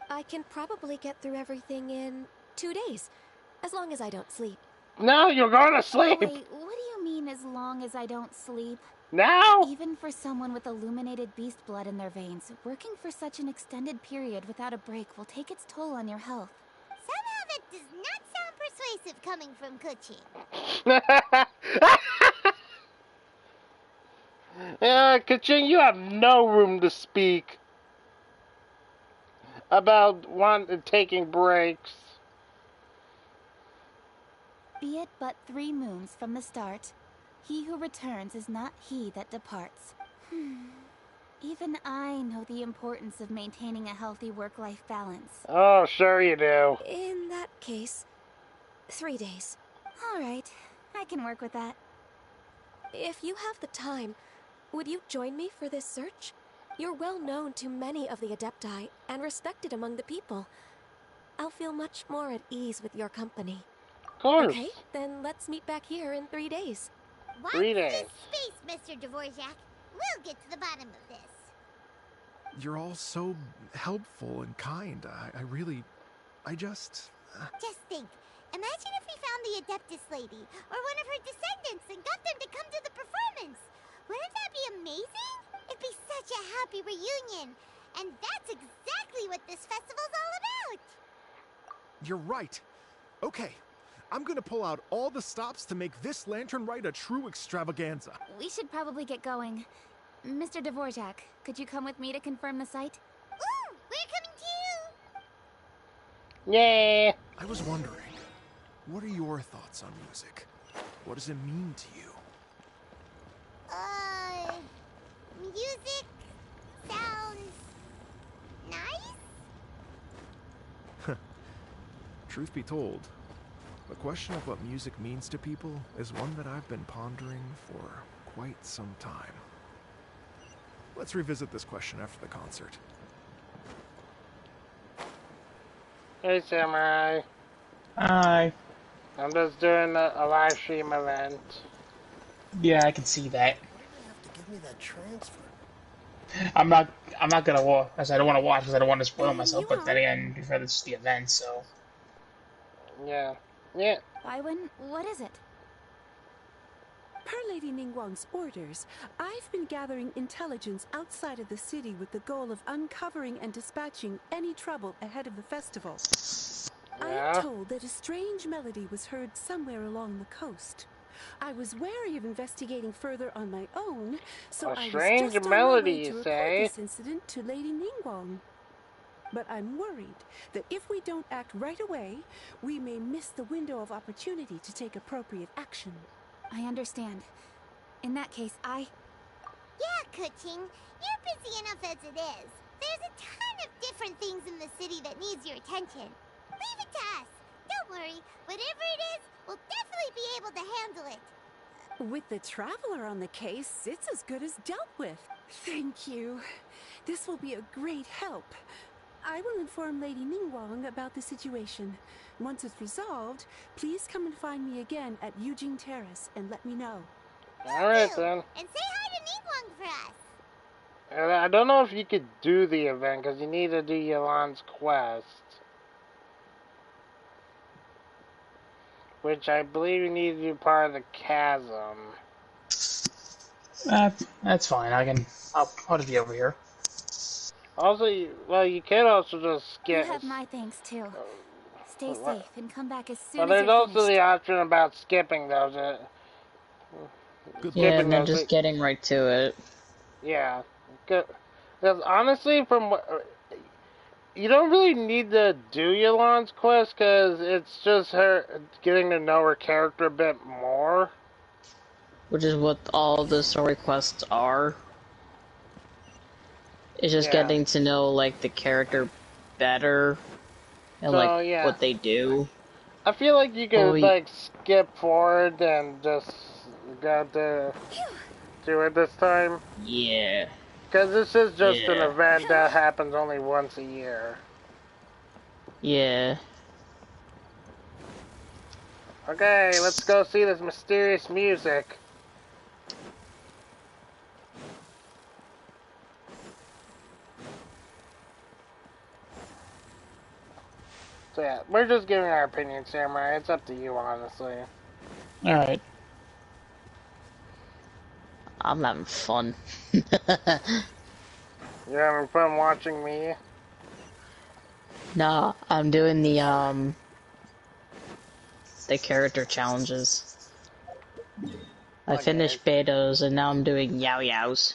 I can probably get through everything in 2 days, as long as I don't sleep. No, you're going to sleep. Wait, what do you mean as long as I don't sleep? Now? Even for someone with illuminated beast blood in their veins, working for such an extended period without a break will take its toll on your health. Somehow that does not sound persuasive coming from Kuchin. Kaching, you have no room to speak about taking breaks. Be it but 3 moons from the start, he who returns is not he that departs. Even I know the importance of maintaining a healthy work-life balance. Oh, sure you do. In that case, 3 days. All right, I can work with that. If you have the time, would you join me for this search? You're well known to many of the Adepti and respected among the people. I'll feel much more at ease with your company. Of course. Okay, then let's meet back here in 3 days. Watch 3 this days. space, Mr. Dvorak. We'll get to the bottom of this. You're all so helpful and kind. I just... Just think. Imagine if we found the Adeptus lady, or one of her descendants, and got them to come to the performance. Wouldn't that be amazing? It'd be such a happy reunion. And that's exactly what this festival's all about. You're right. Okay, I'm gonna pull out all the stops to make this Lantern Rite a true extravaganza. We should probably get going. Mr. Dvorak, could you come with me to confirm the site? Ooh, we're coming too! Yeah. I was wondering, what are your thoughts on music? What does it mean to you? Music sounds nice? Truth be told, the question of what music means to people is one that I've been pondering for quite some time. Let's revisit this question after the concert. Hey, Samurai. Hi. I'm just doing a live stream event. Yeah, I can see that. Have to give me that transfer. I'm not gonna watch, because I don't want to watch, because I don't want to spoil myself. But then again, before this is the event, so. Yeah. Yeah. Baiwen, what is it? Per Lady Ningguang's orders, I've been gathering intelligence outside of the city with the goal of uncovering and dispatching any trouble ahead of the festival. I am told that a strange melody was heard somewhere along the coast. I was wary of investigating further on my own, so I was just on my way to report this incident to Lady Ningguang. But I'm worried that if we don't act right away, we may miss the window of opportunity to take appropriate action. I understand. In that case, Yeah, Kuching, you're busy enough as it is. There's a ton of different things in the city that needs your attention. Leave it to us. Don't worry, whatever it is, we'll definitely be able to handle it. With the Traveler on the case, it's as good as dealt with. Thank you. This will be a great help. I will inform Lady Ningguang about the situation. Once it's resolved, please come and find me again at Eugene Terrace and let me know. Alright then. And say hi to Ningguang for us. And I don't know if you could do the event because you need to do Yolan's quest. Which I believe you need to do part of the chasm. That's fine. I'll just be over here. Also, you could also just skip. you have my thanks too. Stay safe and come back as soon Well, as there's you're also finished. the option about skipping those. Yeah, and then just getting right to it. Yeah. Because honestly, from what... You don't really need to do Yolan's quest because it's just her getting to know her character a bit more. Which is what all the story quests are. It's just getting to know, like, the character better. And, So, like, yeah. what they do. I feel like you could, like, skip forward and just go to do it this time. Yeah. Because this is just an event that happens only once a year. Yeah. Okay, let's go see this mysterious music. So yeah, we're just giving our opinion, Samurai. It's up to you, honestly. Alright. I'm having fun. You're having fun watching me? Nah, I'm doing the character challenges. I finished Betos and now I'm doing Yao Yaos.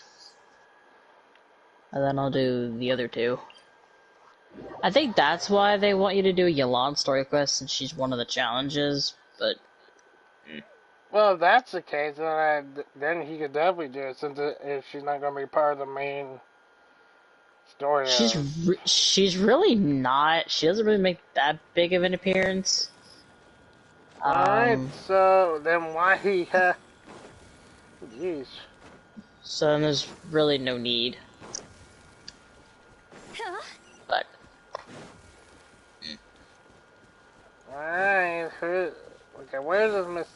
And then I'll do the other two. I think that's why they want you to do a Yolan story quest since she's one of the challenges, but... Well, if that's the case, then he could definitely do it since if she's not going to be part of the main story. She's really not. She doesn't really make that big of an appearance. Alright, so then why he... Jeez. So then there's really no need. But... Alright, okay, where's this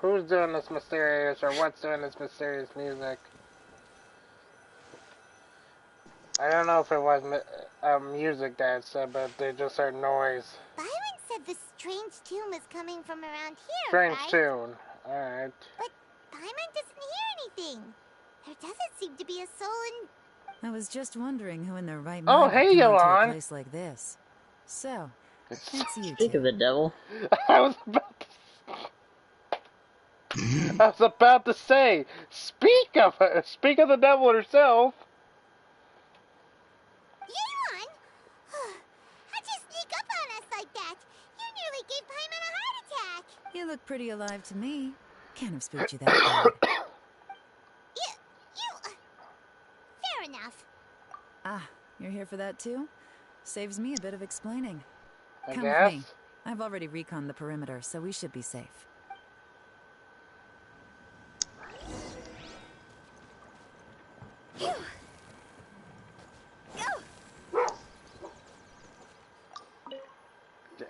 who's doing this mysterious, or what's doing this mysterious music? I don't know if it was music that it said, but they just heard noise. Byron said the strange tune was coming from around here, Strange right? tune. Alright. But Byron doesn't hear anything. There doesn't seem to be a soul in... I was just wondering who in their right Oh, mind hey, would come into a Yolan. place like this. So, thanks you Speak of the devil. I was about to say, speak of her, speak of the devil herself. Yolan! How'd you sneak up on us like that? You nearly gave Paimon a heart attack. You look pretty alive to me. Can't have spooked you that bad. Fair enough. Ah, you're here for that too? Saves me a bit of explaining. I Come guess. with me. I've already reconned the perimeter, so we should be safe.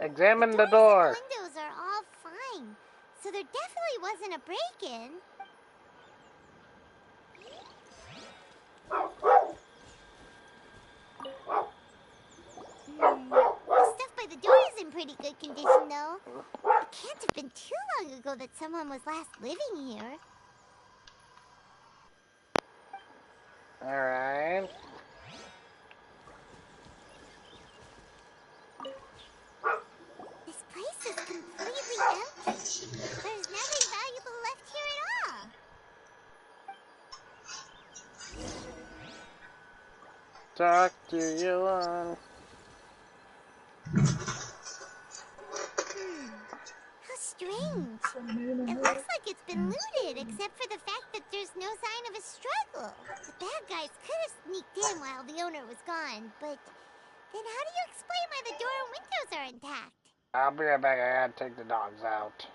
Examine the door. The windows are all fine, so there definitely wasn't a break-in. The stuff by the door is in pretty good condition, though. It can't have been too long ago that someone was last living here. Alright. This place is completely empty. There's nothing valuable left here at all. Talk to Yolan. strange. It looks like it's been looted, except for the fact that there's no sign of a struggle. The bad guys could have sneaked in while the owner was gone, but then how do you explain why the door and windows are intact? I'll be right back. I gotta take the dogs out.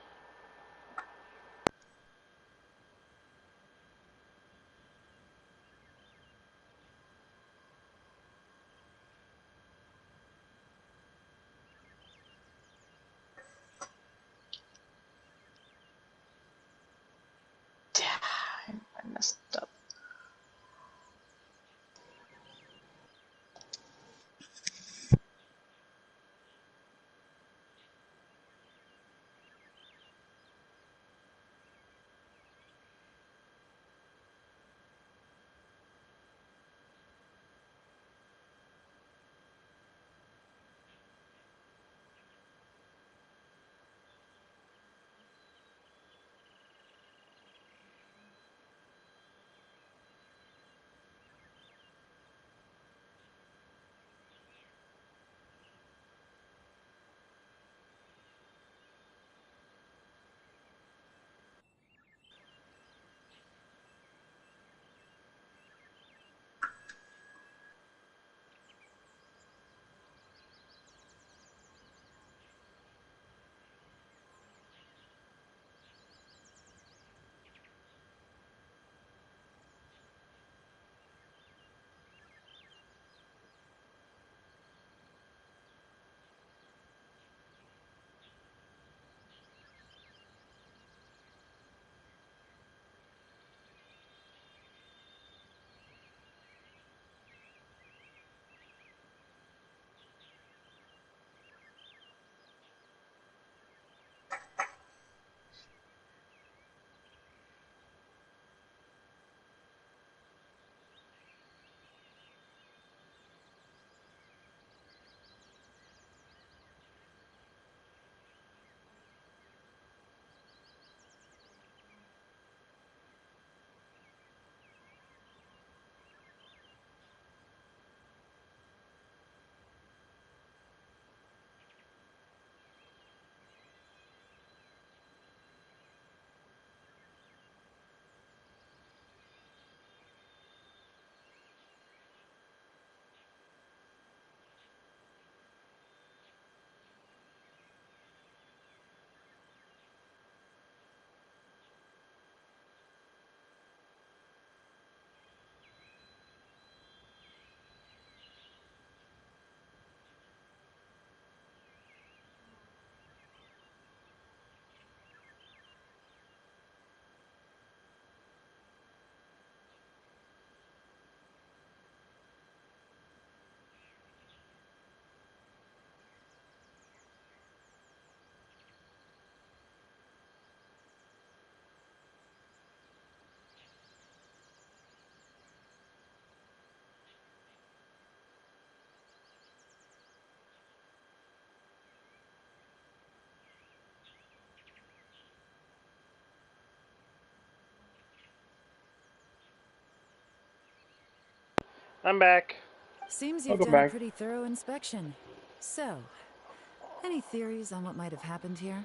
Damn, I messed up. I'm back. Seems I'll you've go done a back. pretty thorough inspection. So, any theories on what might have happened here?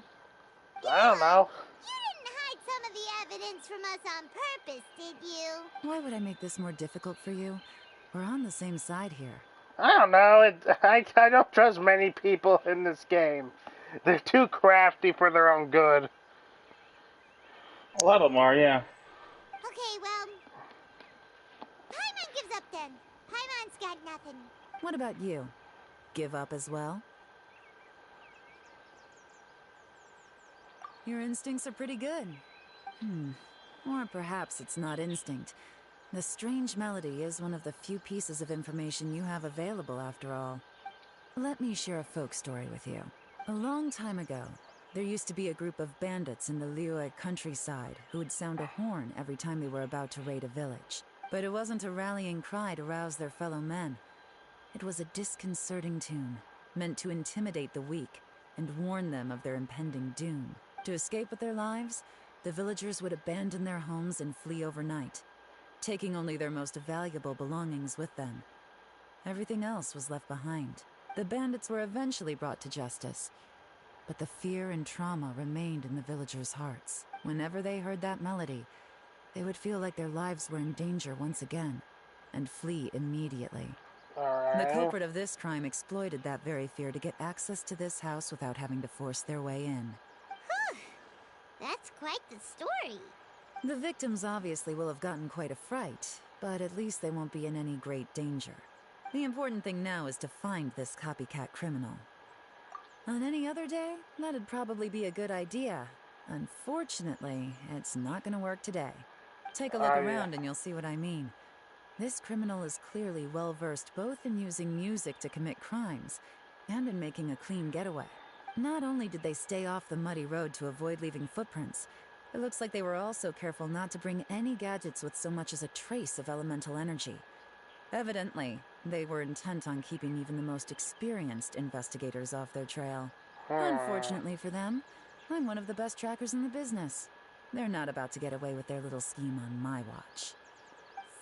I don't know. You didn't hide some of the evidence from us on purpose, did you? Why would I make this more difficult for you? We're on the same side here. I don't know. I don't trust many people in this game. They're too crafty for their own good. A lot of them are, yeah. Okay, well, Paimon gives up then. Paimon's got nothing. What about you? Give up as well? Your instincts are pretty good. Or perhaps it's not instinct. The strange melody is one of the few pieces of information you have available, after all. Let me share a folk story with you. A long time ago, there used to be a group of bandits in the Liyue countryside who would sound a horn every time they were about to raid a village. But it wasn't a rallying cry to rouse their fellow men. It was a disconcerting tune, meant to intimidate the weak and warn them of their impending doom. To escape with their lives, the villagers would abandon their homes and flee overnight, taking only their most valuable belongings with them. Everything else was left behind. The bandits were eventually brought to justice, but the fear and trauma remained in the villagers' hearts. Whenever they heard that melody, they would feel like their lives were in danger once again, and flee immediately. The culprit of this crime exploited that very fear to get access to this house without having to force their way in. That's quite the story. The victims obviously will have gotten quite a fright, but at least they won't be in any great danger. The important thing now is to find this copycat criminal. On any other day, that'd probably be a good idea. Unfortunately, it's not going to work today. Take a look around and you'll see what I mean. This criminal is clearly well-versed both in using music to commit crimes and in making a clean getaway. Not only did they stay off the muddy road to avoid leaving footprints, it looks like they were also careful not to bring any gadgets with so much as a trace of elemental energy. Evidently, they were intent on keeping even the most experienced investigators off their trail. Unfortunately for them, I'm one of the best trackers in the business. They're not about to get away with their little scheme on my watch.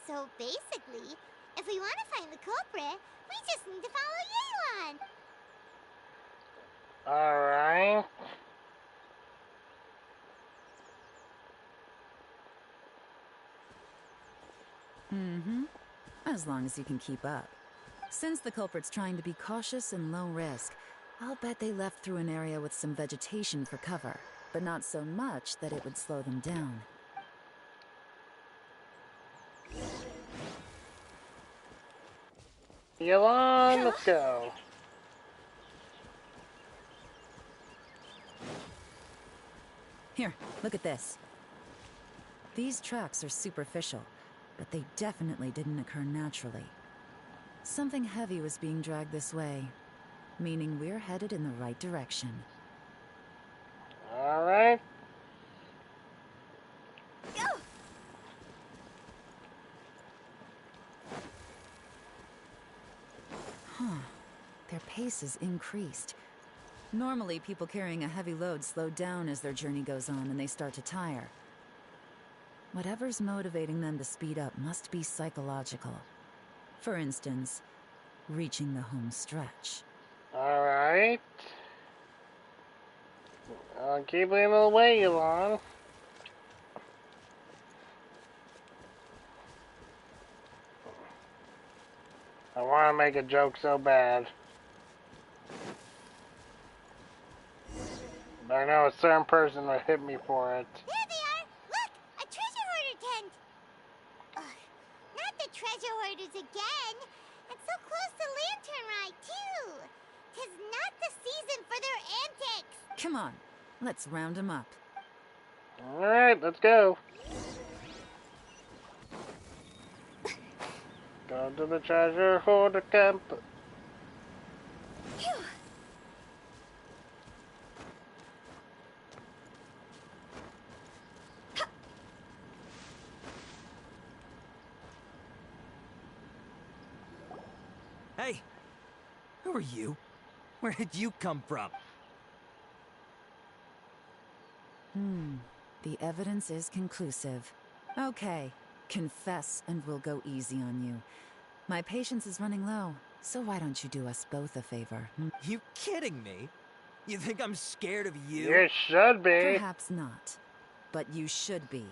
So basically, if we want to find the culprit, we just need to follow Yelan. Alright. As long as you can keep up. Since the culprit's trying to be cautious and low risk, I'll bet they left through an area with some vegetation for cover, but not so much that it would slow them down. Yelan, let's go. Here, look at this. These tracks are superficial, but they definitely didn't occur naturally. Something heavy was being dragged this way, meaning we're headed in the right direction. Alright. Go! Their pace has increased. Normally, people carrying a heavy load slow down as their journey goes on and they start to tire. Whatever's motivating them to speed up must be psychological. For instance, reaching the home stretch. Alright. Keep leading the way, Yelan. I want to make a joke so bad. But I know a certain person would hit me for it. There they are! Look! A treasure hoarder tent! Ugh, not the treasure hoarders again! And so close to Lantern Ride, too! 'Tis not the season for their antics! Come on, let's round them up. Alright, let's go. Go to the treasure hoarder camp. Phew. Hey, who are you? Where did you come from? The evidence is conclusive. Okay, confess and we'll go easy on you. My patience is running low, so why don't you do us both a favor? You kidding me? You think I'm scared of you? You should be. Perhaps not, but you should be.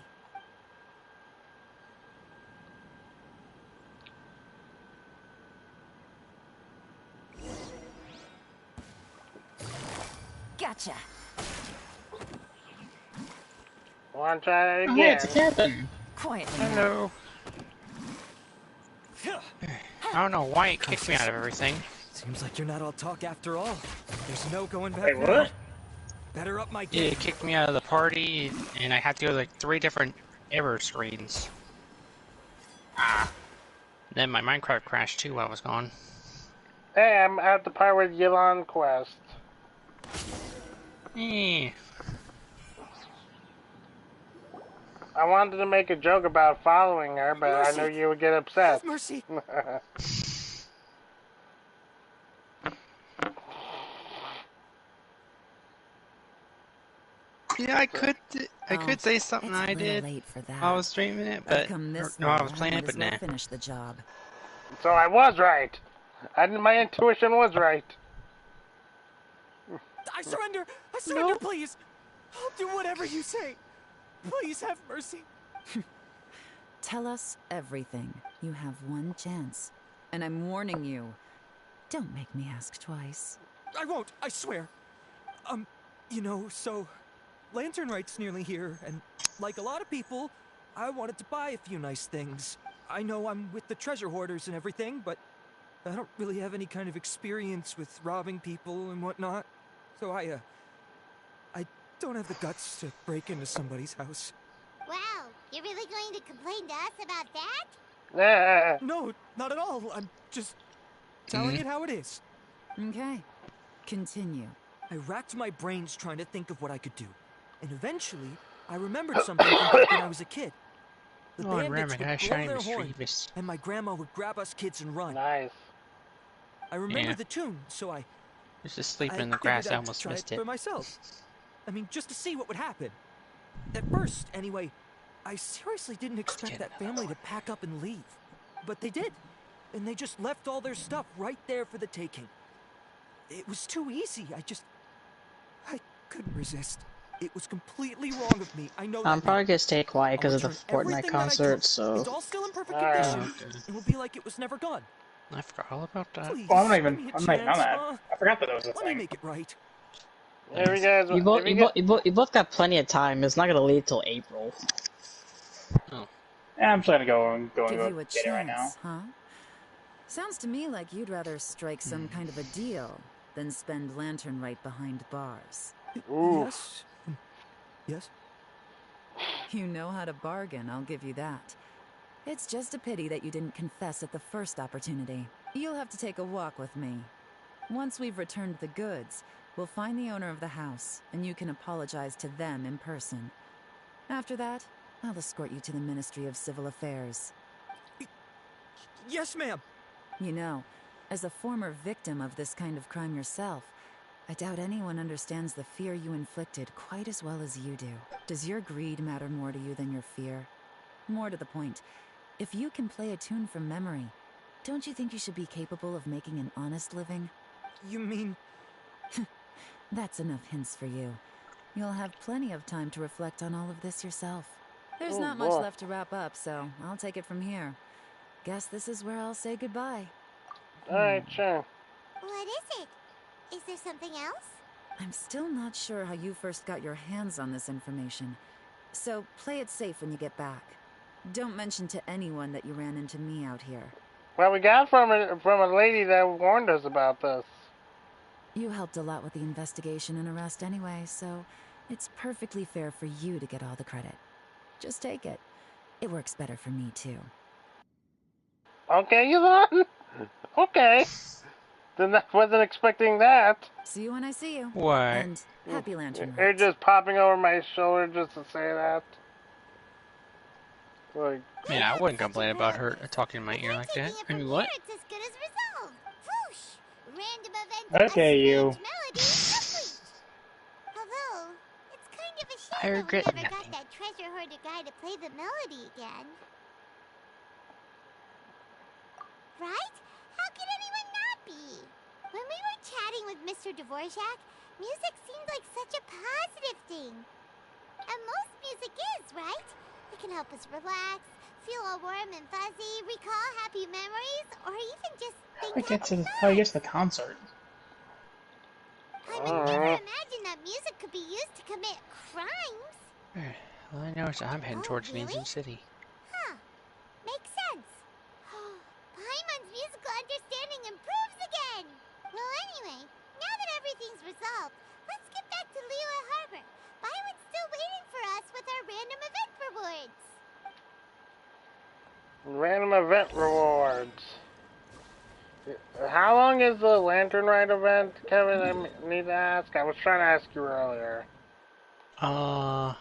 Gotcha. Want to try it again? Oh, hey, it's a captain. Quietly. Hello. I don't know why it kicked me out of everything. Seems like you're not all talk after all. There's no going back. Wait, what? now. Better up my Yeah, game. it kicked me out of the party, and I had to go to like 3 different error screens. Then my Minecraft crashed too while I was gone. Hey, I'm at the part with Yelan quest. I wanted to make a joke about following her, but Mercy. I knew you would get upset. Have mercy. Yeah, I could say something I did Late for that. while I was streaming it, but no, I was playing it, but nah. Finish the job. So I was right. My intuition was right. I surrender! I surrender, please! I'll do whatever you say. Please have mercy. Tell us everything. You have one chance. And I'm warning you. Don't make me ask twice. I won't, I swear. You know, so... Lantern Right's nearly here, and like a lot of people, I wanted to buy a few nice things. I know I'm with the treasure hoarders and everything, but I don't really have any kind of experience with robbing people and whatnot. So I don't have the guts to break into somebody's house. Wow, you're really going to complain to us about that? No, not at all. I'm just telling it how it is. Okay. Continue. I racked my brains trying to think of what I could do. And eventually, I remembered something from back when I was a kid. The bandits would blow their horn, and my grandma would grab us kids and run. Nice. I remember the tune, so I... Just sleeping in the grass, I almost missed it. For myself. I mean, just to see what would happen. At first, anyway, I seriously didn't expect that family to pack up and leave. But they did. And they just left all their stuff right there for the taking. It was too easy. I couldn't resist. It was completely wrong of me. I know that. I'm probably gonna stay quiet because of the Fortnite concert, so... It's all still in perfect condition. It will be like it was never gone. I forgot all about that. Please, I'm not even on that. I forgot that was a Let me make it right. There we go. You both got plenty of time. It's not gonna leave till April. Oh. Yeah, I'm just gonna go and Give you a get chance, it right now. huh? Sounds to me like you'd rather strike some kind of a deal than spend Lantern Right behind bars. Yes. Yes? You know how to bargain, I'll give you that. It's just a pity that you didn't confess at the first opportunity. You'll have to take a walk with me. Once we've returned the goods, we'll find the owner of the house, and you can apologize to them in person. After that, I'll escort you to the Ministry of Civil Affairs. Yes, ma'am. You know, as a former victim of this kind of crime yourself, I doubt anyone understands the fear you inflicted quite as well as you do. Does your greed matter more to you than your fear? More to the point, if you can play a tune from memory, don't you think you should be capable of making an honest living? You mean... That's enough hints for you. You'll have plenty of time to reflect on all of this yourself. There's not much left to wrap up, so I'll take it from here. Guess this is where I'll say goodbye. Alright, sure. What is it? Is there something else? I'm still not sure how you first got your hands on this information, so play it safe when you get back. Don't mention to anyone that you ran into me out here. Well, we got from a lady that warned us about this. You helped a lot with the investigation and arrest anyway, so it's perfectly fair for you to get all the credit. Just take it. It works better for me, too. Okay, Yvonne. Okay. Then I wasn't expecting that. See you when I see you. What? And happy Lantern Night. You're just popping over my shoulder just to say that. Like, Man, I wouldn't complain about her talking in my ear like that. I mean, what? It's as good as resolved. Whoosh! Random events. Okay, you. Although, it's kind of a I shame regret that we never nothing. got that treasure hoarder guy to play the melody again. Right? How could anyone not be? When we were chatting with Mr. Dvorak, music seemed like such a positive thing. And most music is, right? It can help us relax, feel all warm and fuzzy, recall happy memories, or even just think How he gets to the concert. I would never imagine that music could be used to commit crimes. All I know is I'm heading towards Mansion City. Huh. Makes sense. Paimon's musical understanding improves again. Well, anyway, now that everything's resolved, let's get back to Liyue Harbor. Byron's still waiting for us with our random event rewards. random event rewards. How long is the Lantern Ride event, Kevin? I need to ask. I was trying to ask you earlier. I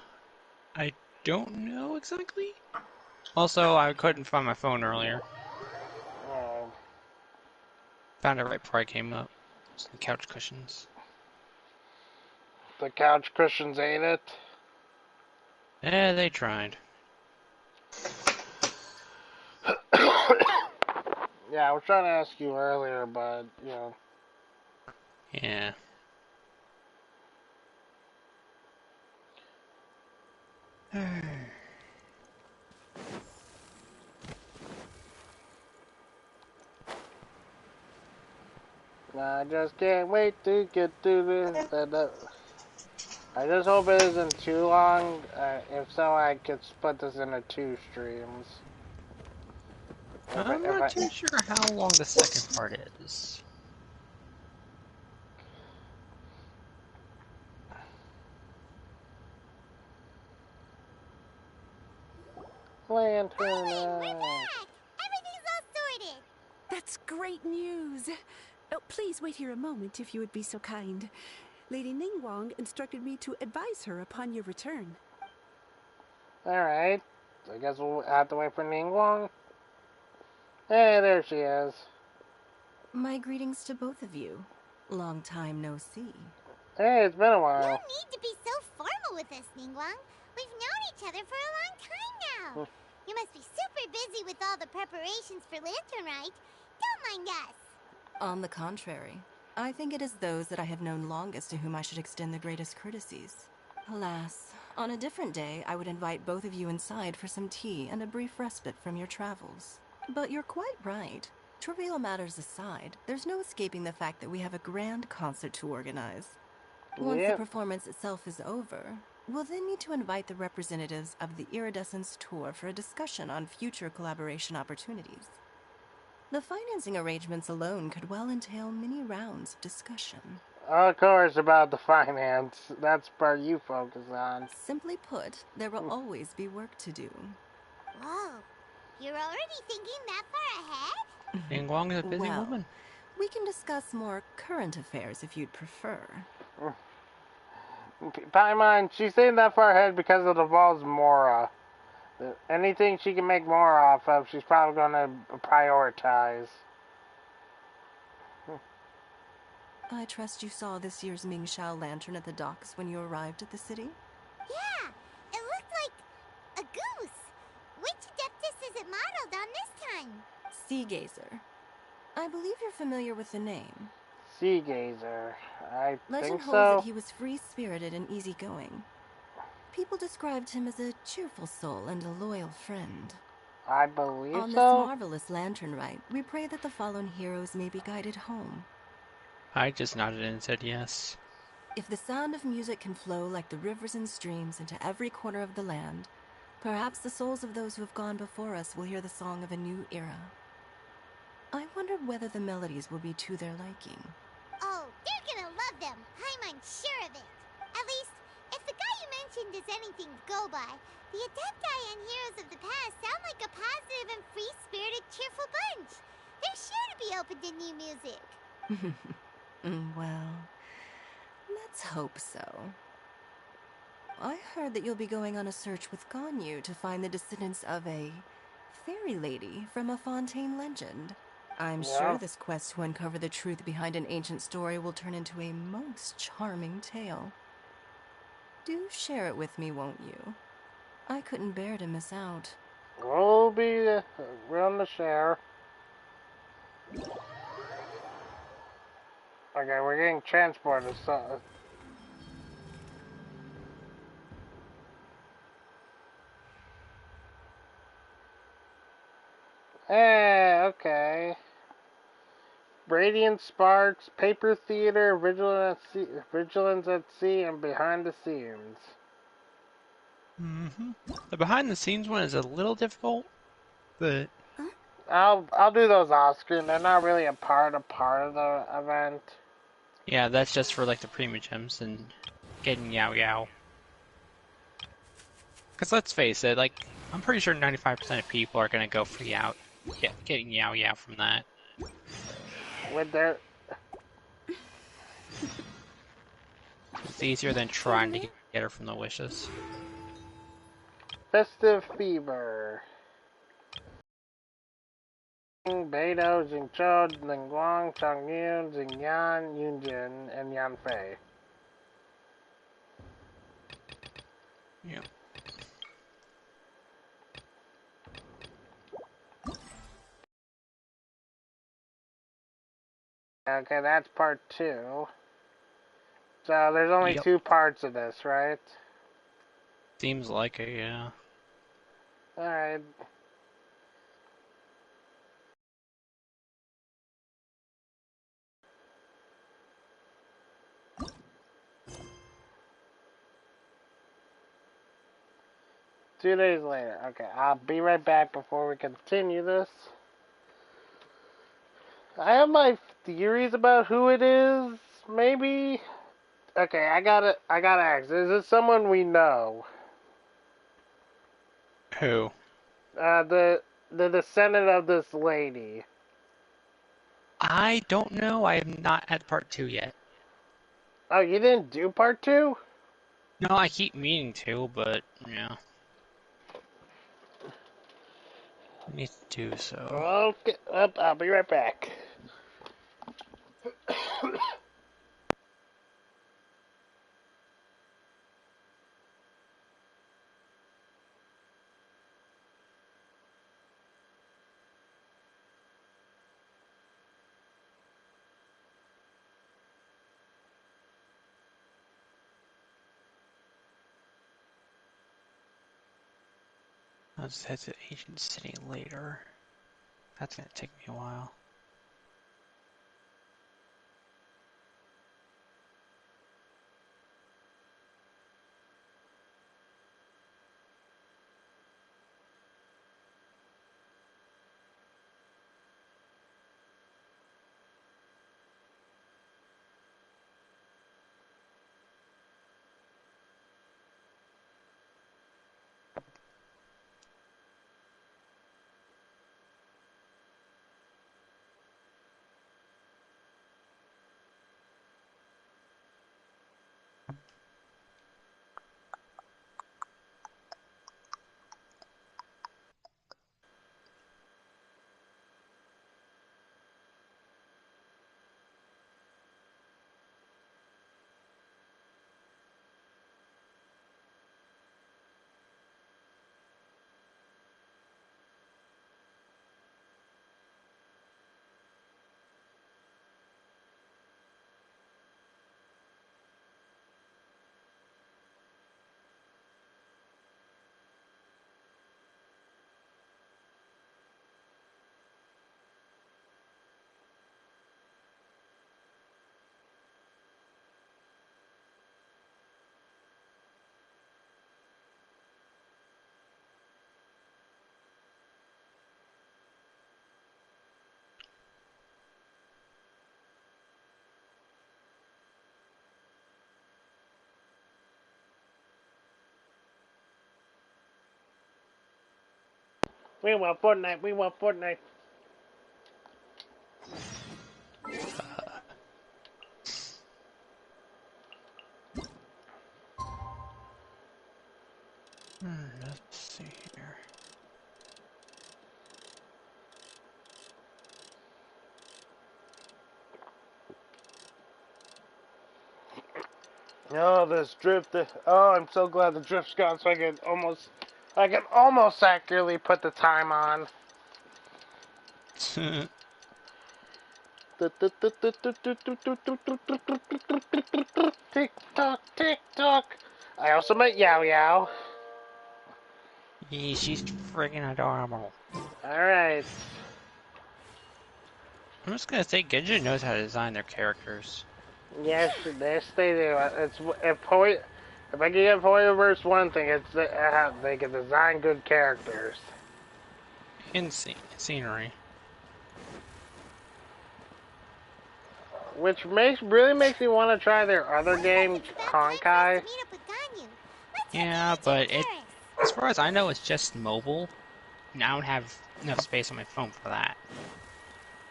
don't know exactly. Also, I couldn't find my phone earlier. Oh. Found it right before I came up. It's the couch cushions. The couch cushions ate it? Yeah, they tried. Yeah, I was trying to ask you earlier, but, you know. Yeah. I just can't wait to get through this. I just hope it isn't too long. If so, I could split this into 2 streams. I'm not too sure how long the second part is. Lantern. We're back! Everything's all sorted! That's great news. Oh, please wait here a moment if you would be so kind. Lady Ningguang instructed me to advise her upon your return. Alright. I guess we'll have to wait for Ningguang. Hey, there she is. My greetings to both of you. Long time no see. Hey, it's been a while. No need to be so formal with us, Ningguang. We've known each other for a long time now. You must be super busy with all the preparations for Lantern Rite. Don't mind us. On the contrary, I think it is those that I have known longest to whom I should extend the greatest courtesies. Alas, on a different day, I would invite both of you inside for some tea and a brief respite from your travels. But you're quite right. Trivial matters aside, there's no escaping the fact that we have a grand concert to organize. Once the performance itself is over, we'll then need to invite the representatives of the Iridescence Tour for a discussion on future collaboration opportunities. The financing arrangements alone could well entail many rounds of discussion. Of course, about the finance. That's part you focus on. Simply put, there will always be work to do. Whoa, you're already thinking that far ahead? Ningguang is a busy woman. We can discuss more current affairs if you'd prefer. Paimon, she's saying that far ahead because it involves Mora. Anything she can make more off of, she's probably going to prioritize. I trust you saw this year's Mingxiao lantern at the docks when you arrived at the city? Yeah, it looked like a goose. Which Adeptus is it modeled on this time? Sea Gazer. I believe you're familiar with the name. Sea Gazer. I Legend think holds so. that he was free-spirited and easygoing. People described him as a cheerful soul and a loyal friend. I believe so. On this marvelous lantern rite, we pray that the fallen heroes may be guided home. I just nodded and said yes. If the sound of music can flow like the rivers and streams into every corner of the land, perhaps the souls of those who have gone before us will hear the song of a new era. I wondered whether the melodies will be to their liking. Oh, they're gonna love them. I'm sure of it. At least, if the guy you mentioned is anything to go by, the Adepti and heroes of the past sound like a positive and free-spirited, cheerful bunch. They're sure to be open to new music. Well, let's hope so. I heard that you'll be going on a search with Ganyu to find the descendants of a fairy lady from a Fontaine legend. I'm sure this quest to uncover the truth behind an ancient story will turn into a most charming tale. Do share it with me, won't you? I couldn't bear to miss out. We're on the share. Okay, we're getting transported, so... Hey, okay. Radiant Sparks, Paper Theater, Vigilance at Sea, and Behind the Scenes. The behind the scenes one is a little difficult, but I'll do those off screen. They're not really a part of the event. yeah, that's just for like the premium gems and getting Yao Yao. Because let's face it, like I'm pretty sure 95% of people are gonna go for getting Yao Yao from that. With their... It's easier than trying to get her from the wishes. Festive Fever. Beidou, Jingzhou, Ningguang, Changyun, Xingyan, Yunjin, and Yanfei. Yeah. Okay, that's part 2. So there's only 2 parts of this, right? Seems like it, yeah. Alright. Two days later. Okay, I'll be right back before we continue this. I have my theories about who it is, maybe? Okay, I gotta ask. Is it someone we know? Who? The descendant of this lady. I don't know. I am not at part 2 yet. Oh, you didn't do part 2? No, I keep meaning to, but, yeah. I need to do so. Okay, I'll be right back. I'll just head to Ancient City later. That's gonna take me a while. We want Fortnite, we want Fortnite. Let's see here. Oh, this drift. Oh, I'm so glad the drift's gone so I can almost accurately put the time on. Tick tock, tick tock. I also met Yao Yao. Yeah, she's freaking adorable. Alright. I'm just gonna say Genja knows how to design their characters. Yes, they do. If I can give Hoyoverse one thing, it's that they can design good characters. Insane scenery. Which really makes me want to try their other game, Honkai. Yeah, but as far as I know, it's just mobile, and I don't have enough space on my phone for that.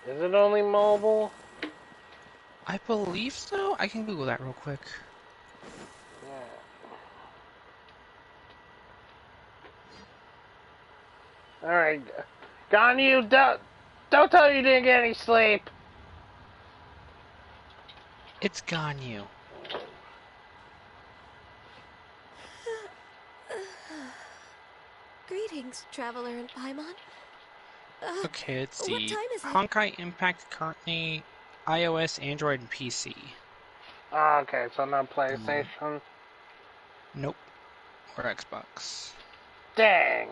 Is it only mobile? I believe so. I can Google that real quick. Yeah. Alright. Ganyu, don't tell me you didn't get any sleep. It's Ganyu. Greetings, Traveler and Paimon. Okay, let's see. What time is it? Honkai Impact currently iOS, Android, and PC. Oh, okay, so not PlayStation. Nope. or Xbox. Dang.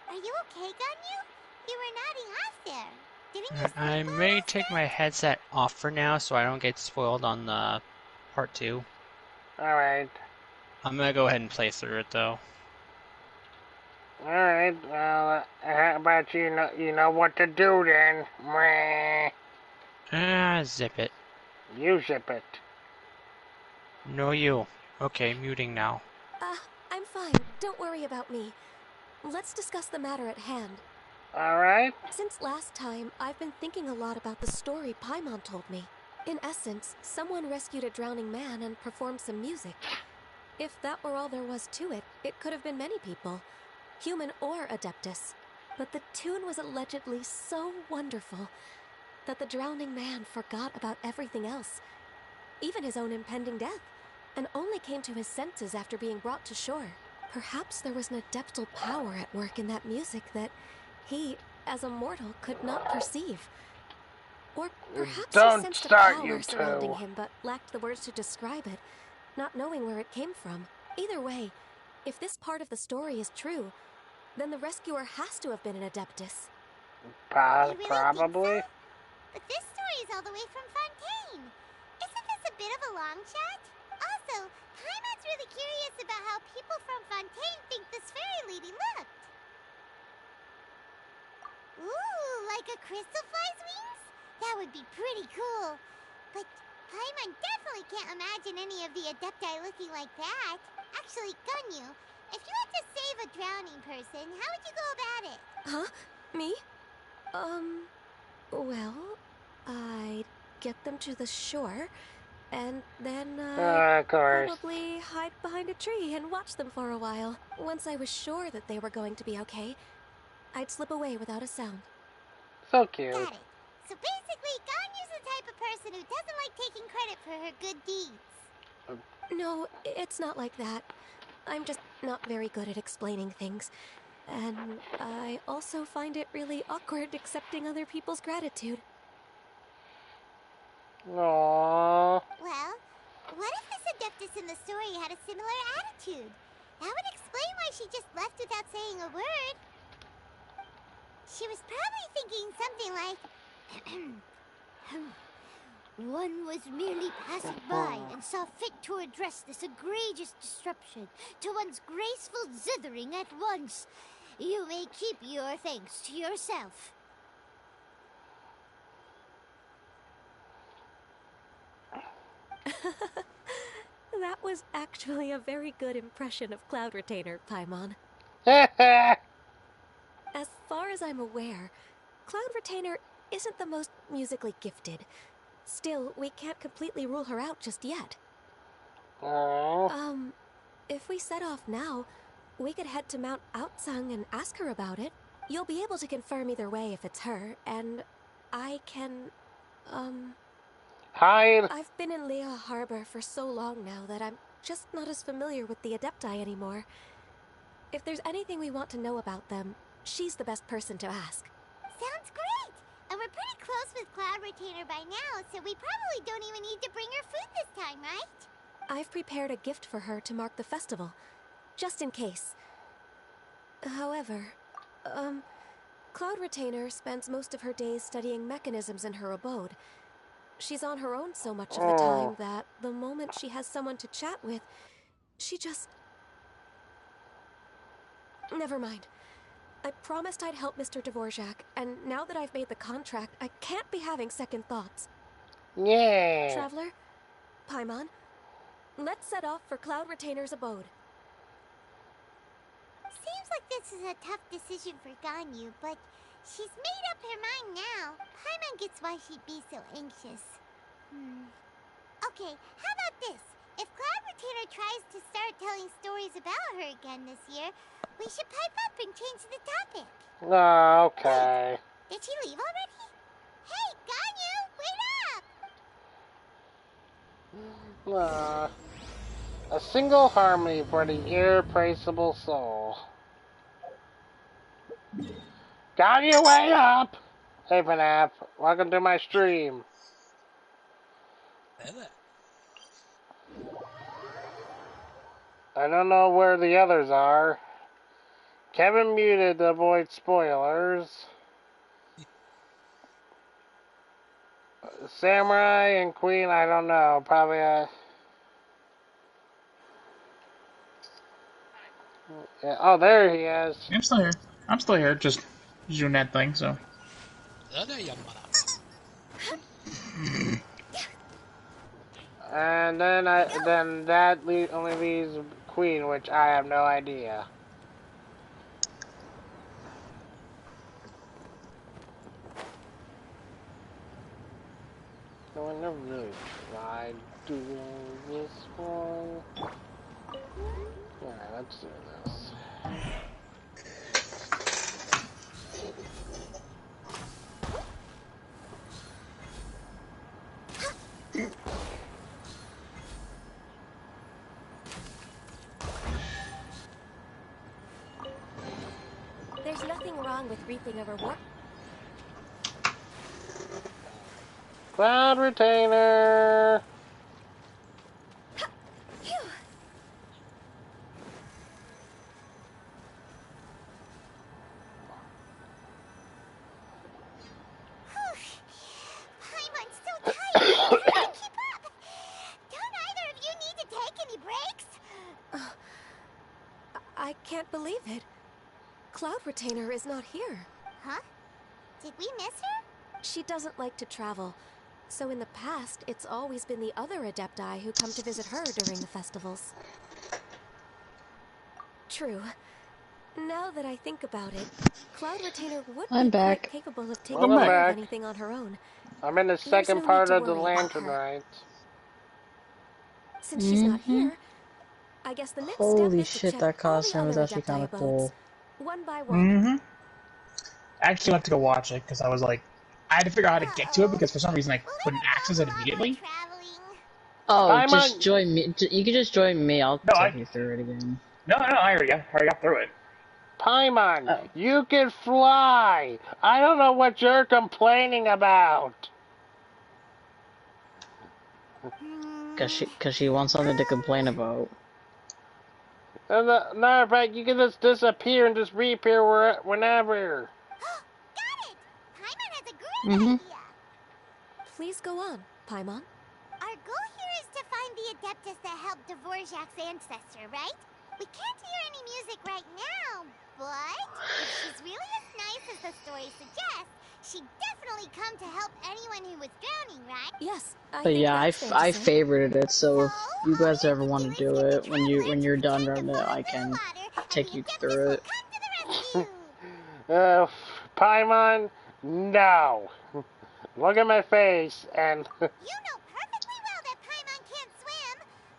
Are you okay, Ganyu? You were nodding off there. Didn't you I may take my headset off for now so I don't get spoiled on the part 2. Alright. I'm gonna go ahead and play through it though. Alright, well, how about you know what to do then? Meh. Zip it. You zip it. No you. Okay, muting now. I'm fine. Don't worry about me. Let's discuss the matter at hand. Alright. Since last time, I've been thinking a lot about the story Paimon told me. In essence, someone rescued a drowning man and performed some music. If that were all there was to it, it could have been many people, human or Adeptus. But the tune was allegedly so wonderful that the drowning man forgot about everything else, even his own impending death, and only came to his senses after being brought to shore. Perhaps there was an adeptal power at work in that music that he, as a mortal, could not perceive. Or perhaps he sensed a power surrounding him but lacked the words to describe it, not knowing where it came from. Either way, if this part of the story is true, then the rescuer has to have been an Adeptus. Probably. But this story is all the way from Fontaine. Isn't this a bit of a long shot? Also, Paimon's really curious about how people from Fontaine think this fairy lady looked. Ooh, like a crystal fly's wings? That would be pretty cool. But Paimon definitely can't imagine any of the Adepti looking like that. Actually, Ganyu, if you had to save a drowning person, how would you go about it? Huh? Me? Well, I'd get them to the shore, and then, of course. probably hide behind a tree and watch them for a while. Once I was sure that they were going to be okay, I'd slip away without a sound. So cute. Got it. So basically, Ganyu's the type of person who doesn't like taking credit for her good deeds. No, it's not like that. I'm just not very good at explaining things. And I also find it really awkward accepting other people's gratitude. Aww. Well, what if this Adeptus in the story had a similar attitude? That would explain why she just left without saying a word. She was probably thinking something like, one was merely passing by and saw fit to address this egregious disruption to one's graceful zithering at once. You may keep your thanks to yourself. That was actually a very good impression of Cloud Retainer, Paimon. As far as I'm aware, Cloud Retainer isn't the most musically gifted. Still, we can't completely rule her out just yet. If we set off now, we could head to Mount Outsung and ask her about it. You'll be able to confirm either way if it's her, and I can, Hide. I've been in Lea Harbor for so long now that I'm just not as familiar with the Adepti anymore. If there's anything we want to know about them, she's the best person to ask. Sounds great! And we're pretty close with Cloud Retainer by now, so we probably don't even need to bring her food this time, right? I've prepared a gift for her to mark the festival, just in case. However, Cloud Retainer spends most of her days studying mechanisms in her abode. She's on her own so much of the time that the moment she has someone to chat with, she just... Never mind. I promised I'd help Mr. Dvorak, and now that I've made the contract, I can't be having second thoughts. Yeah. Traveler, Paimon, let's set off for Cloud Retainer's abode. Seems like this is a tough decision for Ganyu, but she's made up her mind now. Paimon gets why she'd be so anxious. Okay, how about this? If Cloud Retainer tries to start telling stories about her again this year, we should pipe up and change the topic. Okay. Wait, did she leave already? Hey, Ganyu, wait up! A single harmony for the irreplaceable soul. Got your way up! Hey, Panap. Welcome to my stream. I don't know where the others are. Kevin muted to avoid spoilers. Samurai and Queen, I don't know. Probably, yeah. Oh, there he is. I'm still here. I'm still here, just doing that thing, so. And then that only leaves Queen, which I have no idea. No, I never really tried doing this one. Alright, let's do this. There's nothing wrong with reaping a reward. Cloud Retainer! Paimon's so tight. I can't keep up. Don't either of you need to take any breaks? I can't believe it. Cloud Retainer is not here. Huh? Did we miss her? She doesn't like to travel, so in the past, it's always been the other Adepti who come to visit her during the festivals. True. Now that I think about it, Cloud Retainer would be quite capable of taking care of anything on her own. I'm in the second part of the Lantern Rite. Since she's not here, I guess the next step Holy is to shit, check that all the costume is other actually Adepti kind of abodes, cool. one by one. I actually went to go watch it because I was like, I had to figure out how to get to it because for some reason I couldn't access it immediately. Oh, just join me. You can just join me. I'll take you through it again. No, I already got through it. Paimon, you can fly! I don't know what you're complaining about! Cause she wants something to complain about. As a matter of fact, you can just disappear and just reappear whenever. Got it! Paimon has a great idea! Please go on, Paimon. Our goal here is to find the Adeptus that helped Dvorak's ancestor, right? We can't hear any music right now, but if she's really as nice as the story suggests, she'd definitely come to help anyone who was drowning, right? Yes, But yeah, I favorited it, so if you guys ever want to do it, when you're done running it, I can take you through it. Paimon, no. Look at my face and... You know perfectly well that Paimon can't swim.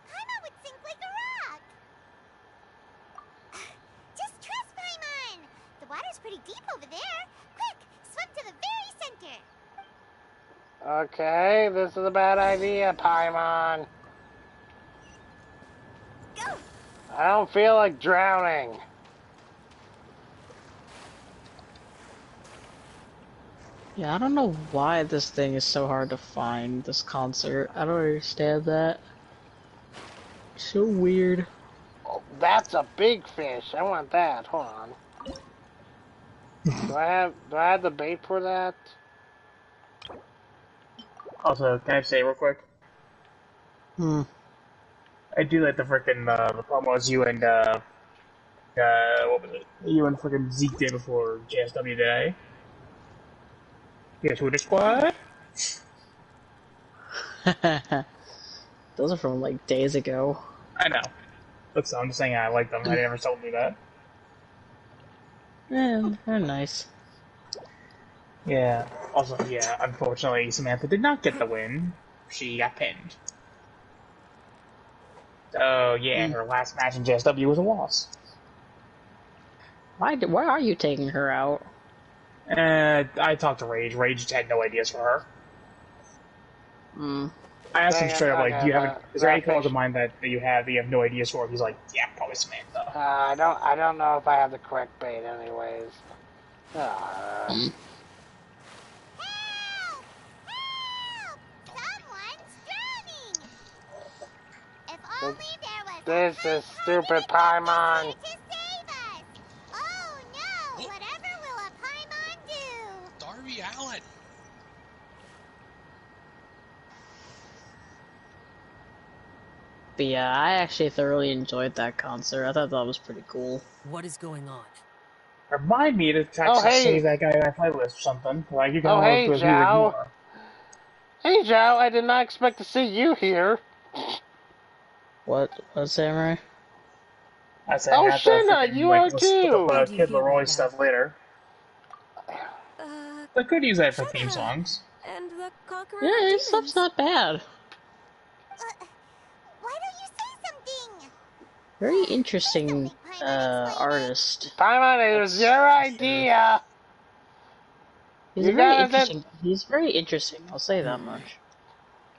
Paimon would sink like a rock. Just trust Paimon. The water's pretty deep over there. Quick, swim to the very center. Okay, this is a bad idea, Paimon. Go. I don't feel like drowning. Yeah, I don't know why this thing is so hard to find, this concert. I don't understand that. So weird. Oh, that's a big fish. I want that. Hold on. Do I have the bait for that? Also, can I say real quick? I do like the frickin' the promos you and what was it? You and frickin' Zeke did before JSW Day. Yeah, Twitter Squad. Those are from like days ago. I know. But so I'm just saying I like them. I never told me that. Yeah, they're nice. Yeah. Also, yeah, unfortunately, Samantha did not get the win. She got pinned. So, yeah, her last match in JSW was a loss. Why are you taking her out? I talked to Rage. Rage had no ideas for her. I asked him straight up, like, do you have is there any cause of mine that you have no ideas for? He's like, yeah, probably Samantha. I don't know if I have the correct bait anyways. Help! Help! Someone's drowning! This is stupid Paimon. To save us. Oh no! Whatever will a Paimon do? Darby Allen. But yeah, I actually thoroughly enjoyed that concert. I thought that was pretty cool. What is going on? Remind me to text Oh, hey. save that guy in my playlist or something. Like, you can Oh, hey, to his music Zhao. more. Hey, Zhao, I did not expect to see you here. What Samurai? I said, Oh, have to Shinna, you are look up too. Kid Leroy stuff later. I could use that for theme Shinna, songs. And the Conqueror Yeah, of his stuff's not bad. Why don't you say something? Very interesting artist. Paimon, it was your idea. He's You very gotta interesting. He's very interesting. I'll say that much.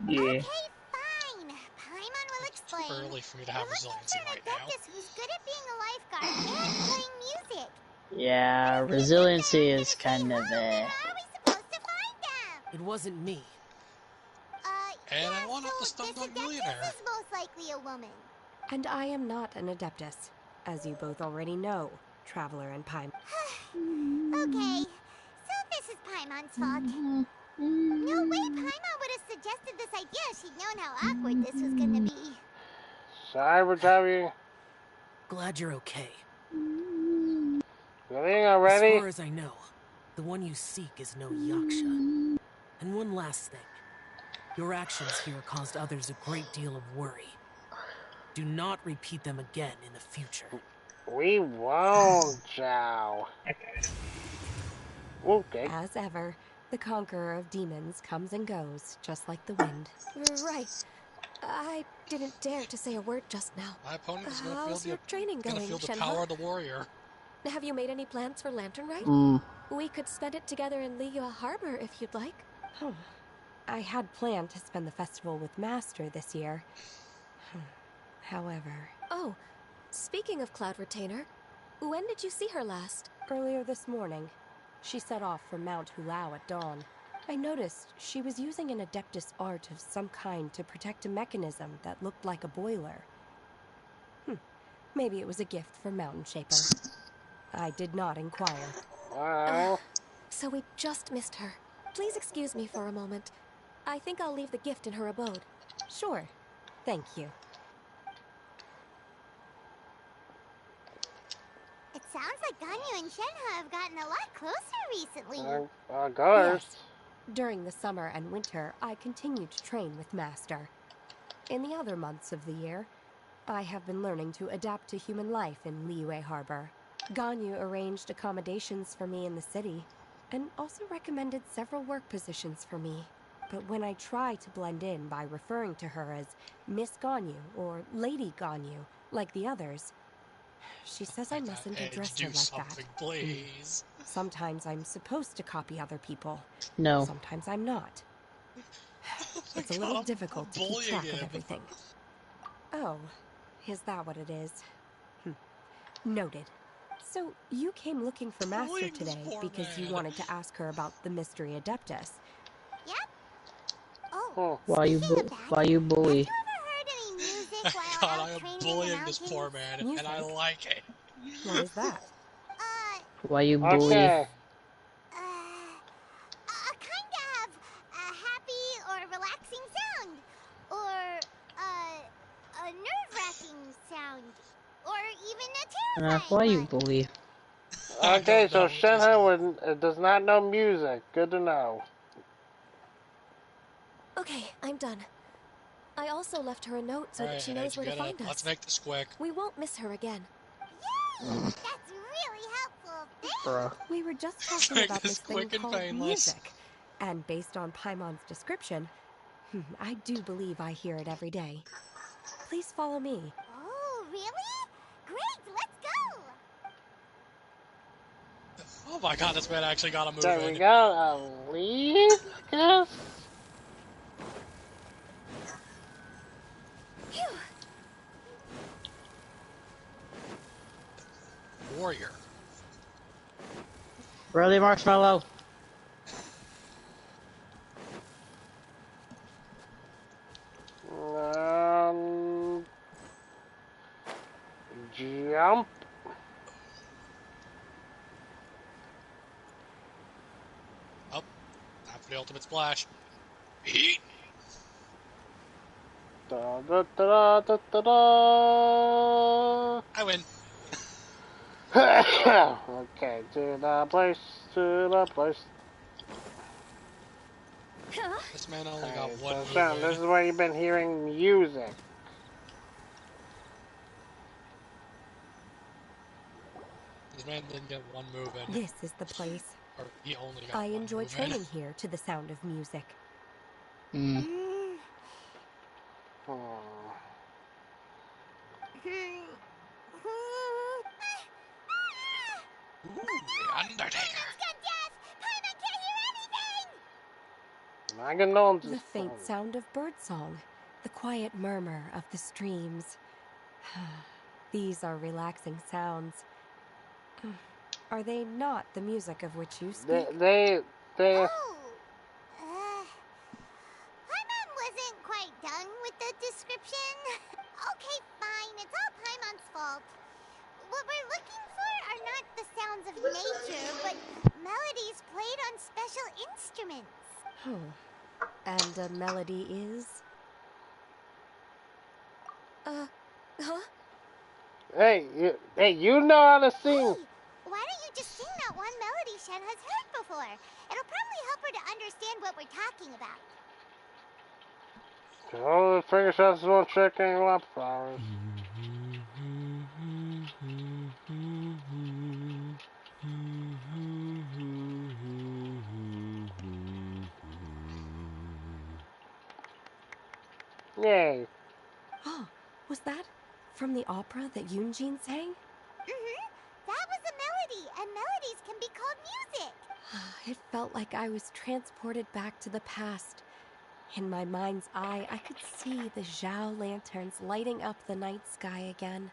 Yeah. Okay, fine. Paimon will explain. Too early for me to have resiliency right now. Who's good at being a lifeguard and playing music. Yeah, resiliency is kind of It wasn't me. And I want up the Stone Dog Millionaire. This is most likely a woman. And I am not an Adeptus, as you both already know, Traveler and Paimon. Okay, so this is Paimon's fault. No way Paimon would have suggested this idea if she'd known how awkward this was gonna be. Sorry for driving. Glad you're okay. Getting already? As far as I know, the one you seek is no Yaksha. And one last thing. Your actions here caused others a great deal of worry. Do not repeat them again in the future. We won't, Zhao. Okay. As ever, the Conqueror of Demons comes and goes, just like the wind. Right. I didn't dare to say a word just now. My opponent is going How's your training to going, feel the Shenhe? power of the warrior. Have you made any plans for Lantern Rite? We could spend it together in Liyue Harbor if you'd like. Oh, I had planned to spend the festival with Master this year. However... Oh, speaking of Cloud Retainer, when did you see her last? Earlier this morning. She set off for Mount Hulao at dawn. I noticed she was using an Adeptus art of some kind to protect a mechanism that looked like a boiler. Maybe it was a gift from Mountain Shaper. I did not inquire. Wow. So we just missed her. Please excuse me for a moment. I think I'll leave the gift in her abode. Sure. Thank you. It sounds like Ganyu and Shenhe have gotten a lot closer recently. Yes. During the summer and winter, I continued to train with Master. In the other months of the year, I have been learning to adapt to human life in Liyue Harbor. Ganyu arranged accommodations for me in the city, and also recommended several work positions for me. But when I try to blend in by referring to her as Miss Ganyu or Lady Ganyu, like the others, she says I mustn't address her like that. Please. Sometimes I'm supposed to copy other people. No. Sometimes I'm not. It's a little difficult to keep track of everything. Oh, is that what it is? Noted. So, you came looking for Master today because you wanted to ask her about the Mystery Adeptus. Yep. Oh, Why you bully? God, I am bullying this poor man, and I like it. What is that? Why you bully? A kind of a happy or relaxing sound, or a nerve-wracking sound, or even a terrifying Why you bully? Okay, so Shenhe does not know music. Good to know. Okay, I'm done. I also left her a note so that she knows where to find us. Let's make this quick. We won't miss her again. Yay! That's really helpful. Bruh. We were just talking about this thing called music. And based on Paimon's description, I do believe I hear it every day. Please follow me. Oh, really? Great, let's go! Oh my god, this man actually got a move There in. we go. Leave, I guess? Warrior. Brother Marshmallow. Yum. Oh, time for the ultimate splash. Eat. Da, da, da, da, da, da. I win. Okay, to the place. This man only got Okay, one so move Sean, in. this is where you've been hearing music. This man didn't get one move in. This is the place. Or he only got I one enjoy move training here to the sound of music. Mm. Ooh, the Undertaker. My condolences. The faint sound of birdsong, the quiet murmur of the streams. These are relaxing sounds. Are they not the music of which you speak? They. Paimon wasn't quite done with the description. Okay, fine. It's all Paimon's fault. What we're looking for are not the sounds of nature, but melodies played on special instruments. Oh. And a melody is? Huh? Hey, you know how to sing. Hey, why don't you just sing that one melody Shen has heard before? It'll probably help her to understand what we're talking about. Oh, the finger shots won't check any lap flowers. Yay. Oh, was that from the opera that Yunjin sang? That was a melody, and melodies can be called music. It felt like I was transported back to the past. In my mind's eye, I could see the Zhao lanterns lighting up the night sky again.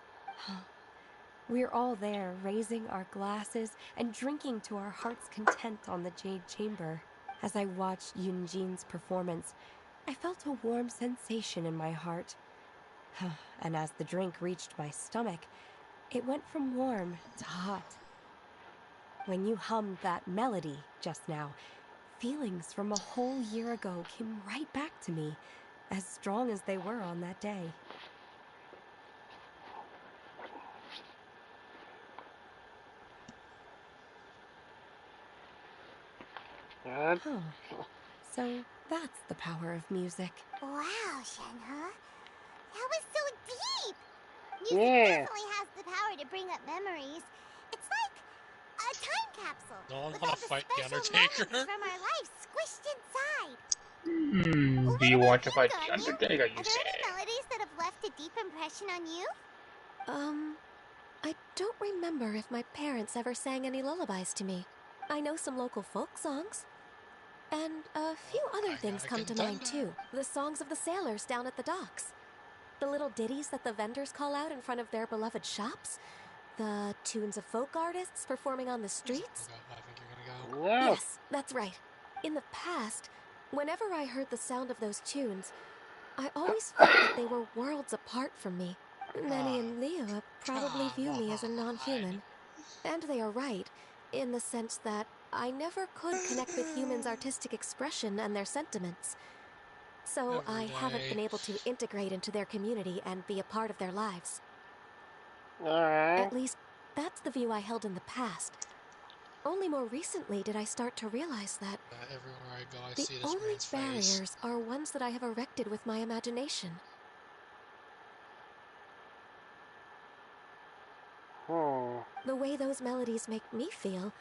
We're all there, raising our glasses and drinking to our heart's content on the Jade Chamber. As I watched Yunjin's performance, I felt a warm sensation in my heart. And as the drink reached my stomach, it went from warm to hot. When you hummed that melody just now, feelings from a whole year ago came right back to me, as strong as they were on that day. Oh, so that's the power of music. Wow, Shenhe. That was so deep! Music definitely has the power to bring up memories. It's like a time capsule. No one with want all to the fight the special Undertaker? moments from our lives squished inside. Do you want to fight the Ganyu? Undertaker, you Are there say? any melodies that have left a deep impression on you? I don't remember if my parents ever sang any lullabies to me. I know some local folk songs. And a few other things come to mind, too. The songs of the sailors down at the docks. The little ditties that the vendors call out in front of their beloved shops. The tunes of folk artists performing on the streets. Yes, that's right. In the past, whenever I heard the sound of those tunes, I always felt that they were worlds apart from me. Manny and Leo probably view me as a non-human. And they are right, in the sense that I never could connect with humans' artistic expression and their sentiments. So I haven't been able to integrate into their community and be a part of their lives. Alright. At least, that's the view I held in the past. Only more recently did I start to realize that Everywhere I go, I the see this only man's face. barriers are ones that I have erected with my imagination. The way those melodies make me feel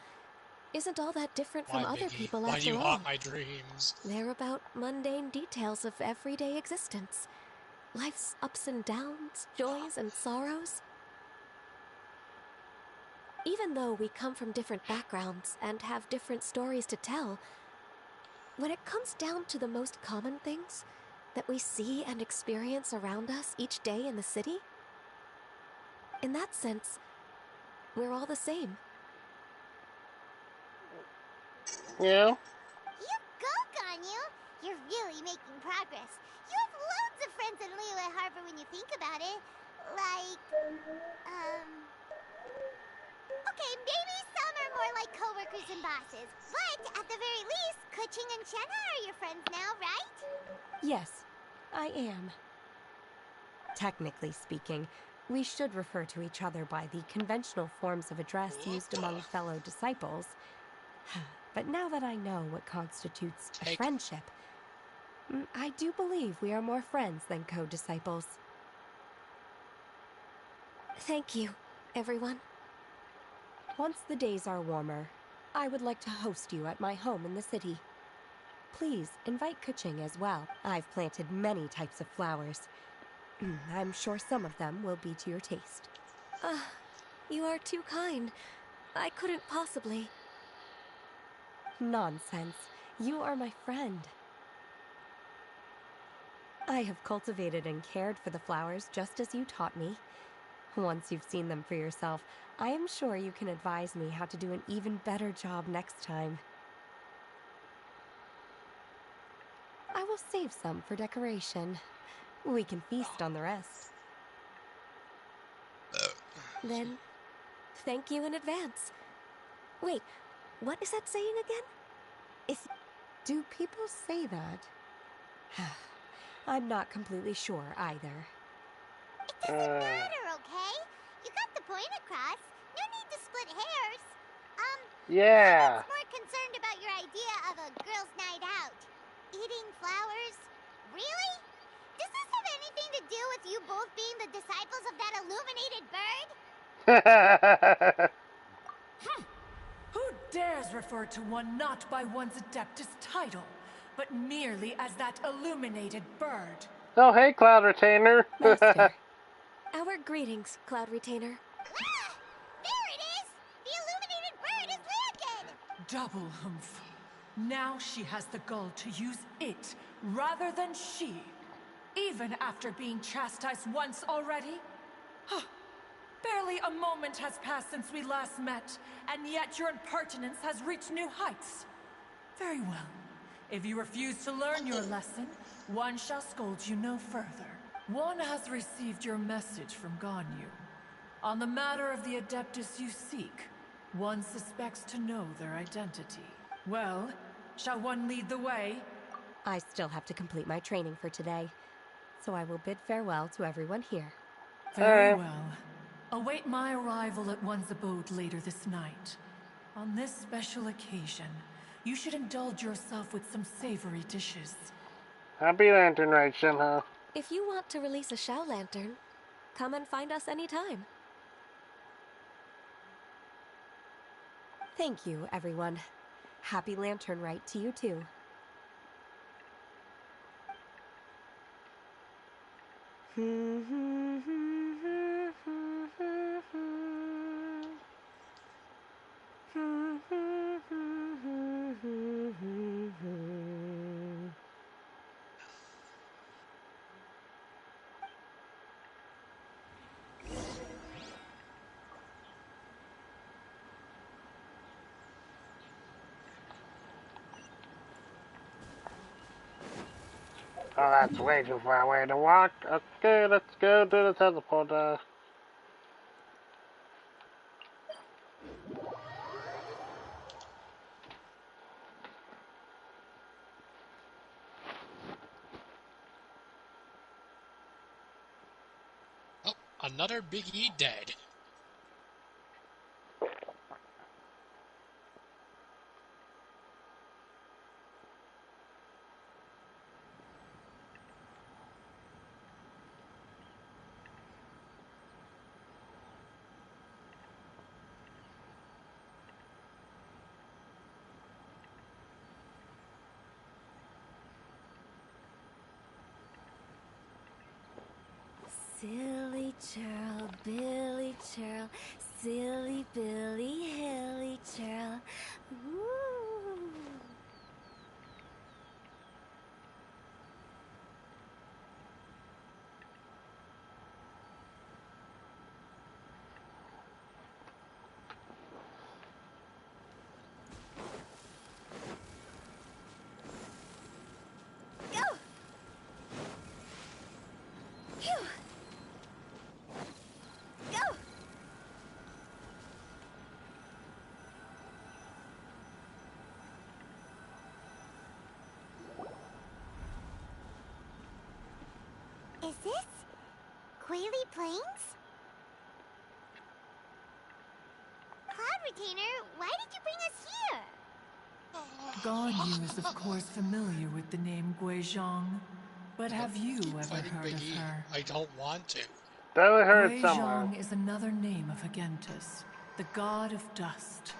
isn't all that different from other people Why after do you all. haunt my dreams? They're about mundane details of everyday existence. Life's ups and downs, joys and sorrows. Even though we come from different backgrounds and have different stories to tell, when it comes down to the most common things that we see and experience around us each day in the city, in that sense, we're all the same. Yeah? You go, Ganyu! You're really making progress. You have loads of friends in Liyue Harbor when you think about it. Like, Okay, maybe some are more like coworkers and bosses, but at the very least, Kuching and Shenna are your friends now, right? Yes, I am. Technically speaking, we should refer to each other by the conventional forms of address used among fellow disciples. But now that I know what constitutes a friendship, I do believe we are more friends than co-disciples. Thank you, everyone. Once the days are warmer, I would like to host you at my home in the city. Please invite Kuching as well. I've planted many types of flowers. I'm sure some of them will be to your taste. You are too kind. I couldn't possibly. Nonsense. You are my friend. I have cultivated and cared for the flowers just as you taught me. Once you've seen them for yourself, I am sure you can advise me how to do an even better job next time. I will save some for decoration. We can feast on the rest. Then, thank you in advance. Wait, what is that saying again? Do people say that? I'm not completely sure either. It doesn't matter, okay? You got the point across. No need to split hairs. Yeah. I was more concerned about your idea of a girls' night out. Eating flowers? Really? Does this have anything to do with you both being the disciples of that illuminated bird? Who dares refer to one not by one's Adeptus title, but merely as that illuminated bird? Oh, hey, Cloud Retainer. Master, our greetings, Cloud Retainer. There it is! The illuminated bird is landed! Double humph. Now she has the gall to use it rather than she. Even after being chastised once already? Barely a moment has passed since we last met, and yet your impertinence has reached new heights. Very well. If you refuse to learn your lesson, one shall scold you no further. One has received your message from Ganyu. On the matter of the Adeptus you seek, one suspects to know their identity. Well, shall one lead the way? I still have to complete my training for today, so I will bid farewell to everyone here. Very well. Await my arrival at one's abode later this night. On this special occasion, you should indulge yourself with some savory dishes. Happy Lantern Rite, Shenhe. If you want to release a Shao Lantern, come and find us anytime. Thank you, everyone. Happy Lantern Rite to you too. Oh, that's way too far away to walk. Okay, let's go to the teleporter. Oh, another Big E dead. Silly churl, Billy churl, silly Billy, hilly churl. Ooh. Go! Phew! Go! Is this Quaily Plains? Cloud Retainer, why did you bring us here? Ganyu is of course familiar with the name Guizhong, but have you ever heard of her? I don't want to. Definitely heard somewhere. Guizhong is another name of Agentis, the god of dust.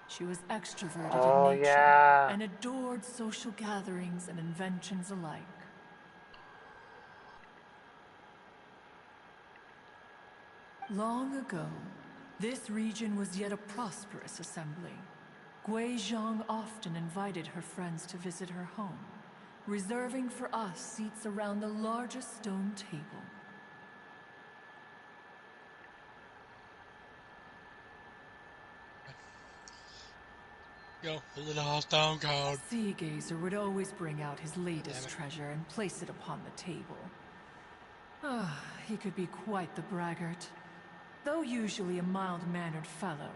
She was extroverted in nature and adored social gatherings and inventions alike. Long ago, this region was yet a prosperous assembly. Guizhong often invited her friends to visit her home, reserving for us seats around the largest stone table. Yo, a little house down code. Sea Gazer would always bring out his latest treasure and place it upon the table. He could be quite the braggart. Though usually a mild-mannered fellow,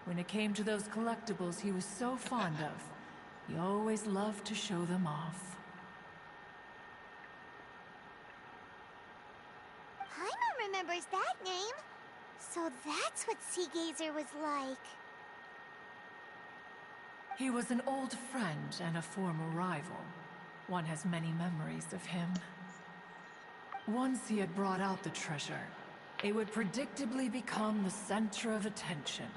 when it came to those collectibles he was so fond of, he always loved to show them off. Paimon remembers that name. So that's what Sea Gazer was like. He was an old friend and a former rival. One has many memories of him. Once he had brought out the treasure, it would predictably become the center of attention.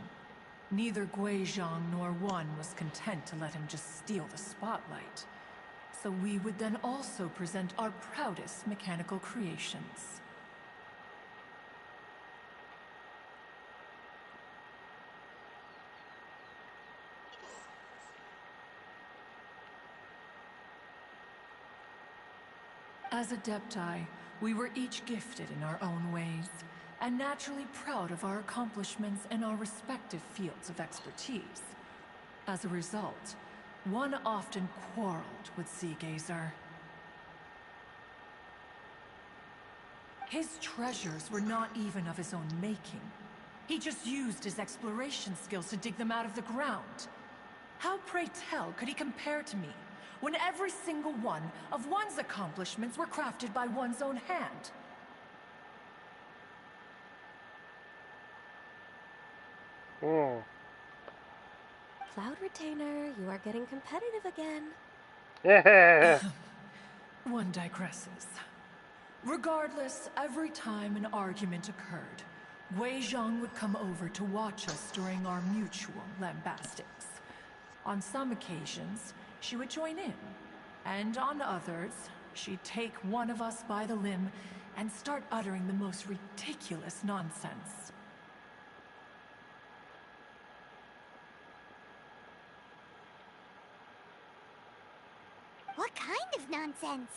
Neither Guizhong nor one was content to let him just steal the spotlight. So we would then also present our proudest mechanical creations. As Adepti, we were each gifted in our own ways, and naturally proud of our accomplishments in our respective fields of expertise. As a result, one often quarreled with Sea Gazer. His treasures were not even of his own making. He just used his exploration skills to dig them out of the ground. How, pray tell, could he compare to me, when every single one of one's accomplishments were crafted by one's own hand? Cloud Retainer, you are getting competitive again. Yeah. One digresses. Regardless, every time an argument occurred, Guizhong would come over to watch us during our mutual lambastics. On some occasions, she would join in, and on others, she'd take one of us by the limb and start uttering the most ridiculous nonsense. What kind of nonsense?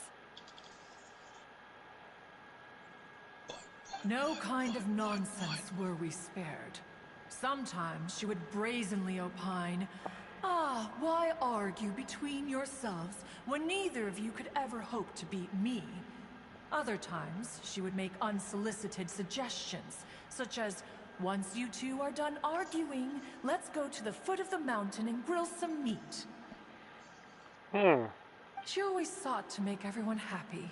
No kind of nonsense were we spared. Sometimes she would brazenly opine, why argue between yourselves when neither of you could ever hope to beat me? Other times, she would make unsolicited suggestions, such as, once you two are done arguing, let's go to the foot of the mountain and grill some meat. She always sought to make everyone happy,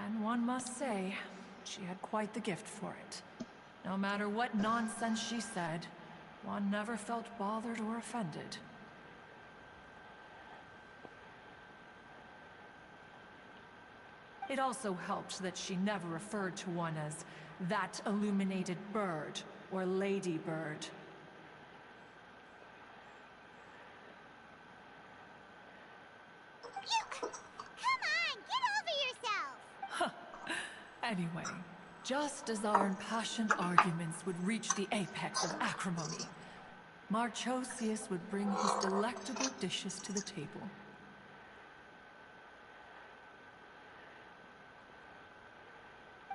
and one must say, she had quite the gift for it. No matter what nonsense she said, one never felt bothered or offended. It also helped that she never referred to one as that illuminated bird or lady bird. Come on, get over yourself! Anyway, just as our impassioned arguments would reach the apex of acrimony, Marchosius would bring his delectable dishes to the table.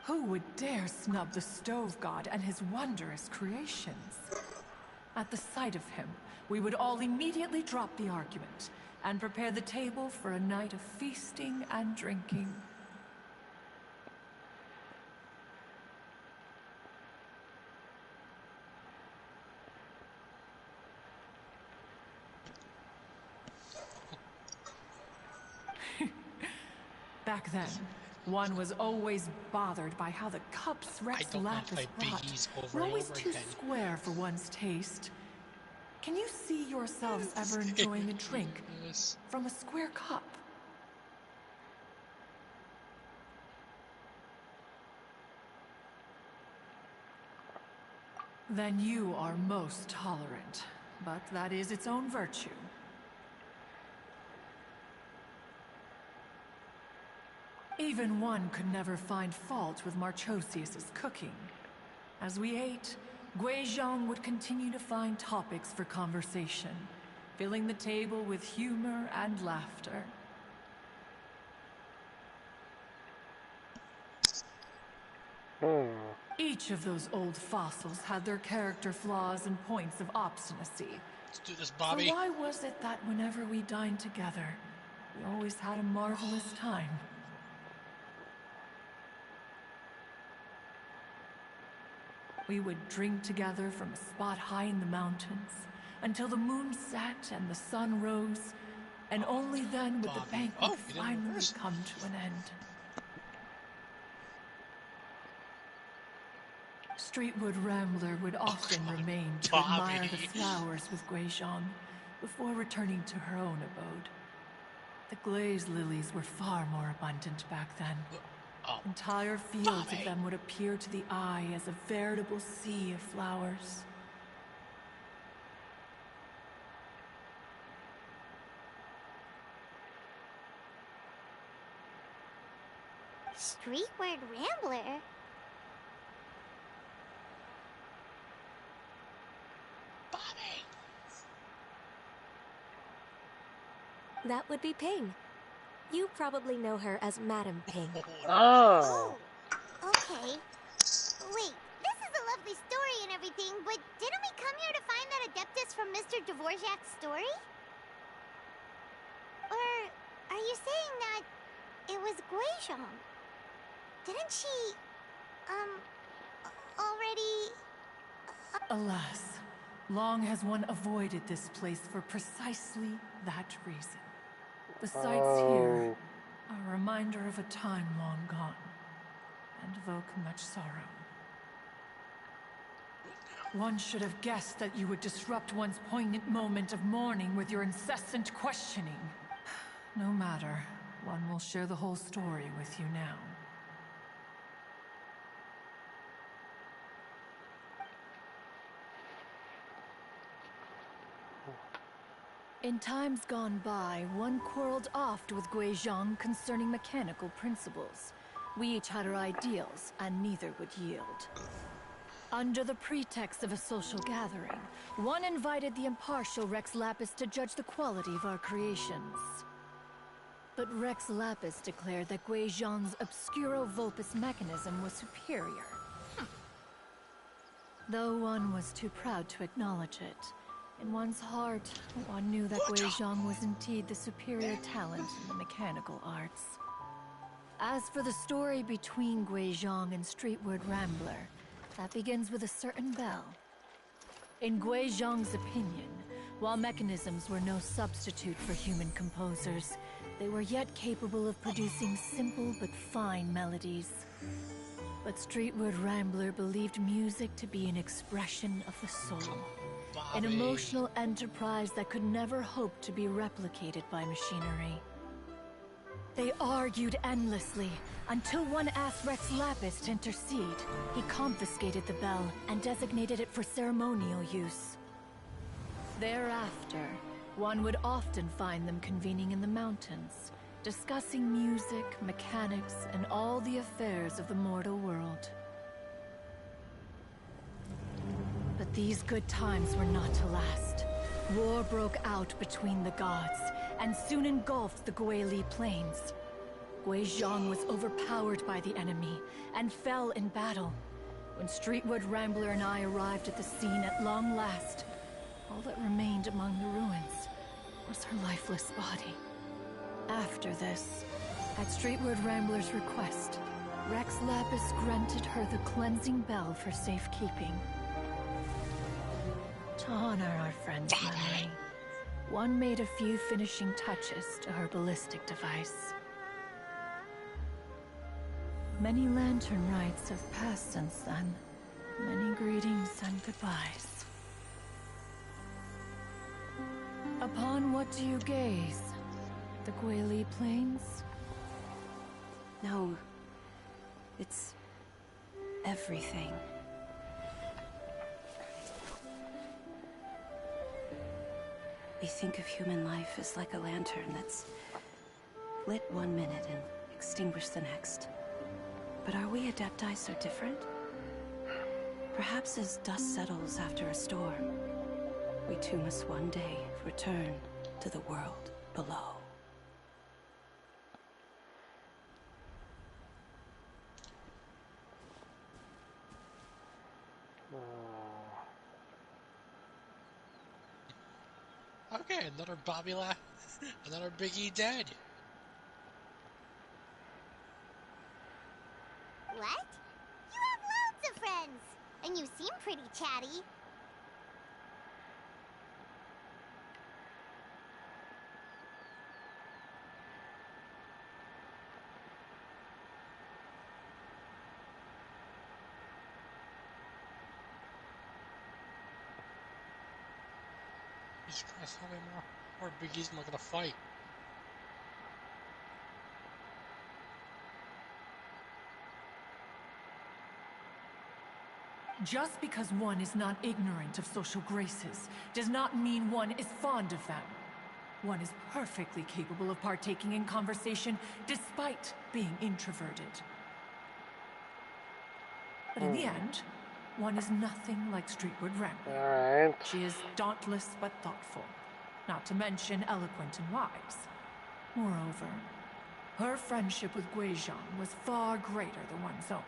Who would dare snub the stove god and his wondrous creations? At the sight of him, we would all immediately drop the argument and prepare the table for a night of feasting and drinking. Back then, One was always bothered by how the cups Rex Lapis brought were always too square for one's taste. Can you see yourselves ever enjoying a drink from a square cup? Then you are most tolerant, but that is its own virtue. Even one could never find fault with Marchosius's cooking. As we ate, Guizhong would continue to find topics for conversation, filling the table with humor and laughter. Each of those old fossils had their character flaws and points of obstinacy. Let's do this, Bobby. So why was it that whenever we dined together, we always had a marvelous time? We would drink together from a spot high in the mountains until the moon set and the sun rose, and only then would the banquet finally come to an end. Streetwood Rambler would often remain to admire the flowers with Guizhong before returning to her own abode. The glazed lilies were far more abundant back then. Entire fields of them would appear to the eye as a veritable sea of flowers. Streetward Rambler? Bobby! That would be Ping. You probably know her as Madam Ping. Oh, okay. Wait, this is a lovely story and everything, but didn't we come here to find that Adeptus from Mr. Dvorak's story? Or are you saying that it was Guizhong? Didn't she, already... Alas, long has one avoided this place for precisely that reason. The sights here are a reminder of a time long gone, and evoke much sorrow. One should have guessed that you would disrupt one's poignant moment of mourning with your incessant questioning. No matter, one will share the whole story with you now. In times gone by, one quarreled oft with Guizhong concerning mechanical principles. We each had our ideals, and neither would yield. Under the pretext of a social gathering, one invited the impartial Rex Lapis to judge the quality of our creations. But Rex Lapis declared that Guizhong's Obscuro Vulpus mechanism was superior. Though one was too proud to acknowledge it, in one's heart, one knew that Guizhong was indeed the superior talent in the mechanical arts. As for the story between Guizhong and Streetward Rambler, that begins with a certain bell. In Guizhong's opinion, while mechanisms were no substitute for human composers, they were yet capable of producing simple but fine melodies. But Streetward Rambler believed music to be an expression of the soul. An emotional enterprise that could never hope to be replicated by machinery. They argued endlessly, until one asked Rex Lapis to intercede. He confiscated the bell and designated it for ceremonial use. Thereafter, one would often find them convening in the mountains, discussing music, mechanics, and all the affairs of the mortal world. But these good times were not to last. War broke out between the gods, and soon engulfed the Guili plains. Guizhong was overpowered by the enemy, and fell in battle. When Streetwood Rambler and I arrived at the scene at long last, all that remained among the ruins was her lifeless body. After this, at Streetwood Rambler's request, Rex Lapis granted her the cleansing bell for safekeeping. To honor our friend's memory, one made a few finishing touches to her ballistic device. Many lantern rites have passed since then. Many greetings and goodbyes. Upon what do you gaze? The Guili Plains? No. It's everything. We think of human life as like a lantern that's lit one minute and extinguished the next. But are we Adepti so different? Perhaps as dust settles after a storm, we too must one day return to the world below. Okay, another Bobby another Big E dead. What? You have loads of friends, and you seem pretty chatty. Jesus Christ, how many more Big E's am I gonna fight? Just because one is not ignorant of social graces does not mean one is fond of them. One is perfectly capable of partaking in conversation despite being introverted. But in the end, one is nothing like Streetward Rambler. Alright. She is dauntless but thoughtful, not to mention eloquent and wise. Moreover, her friendship with Guizhong was far greater than one's own.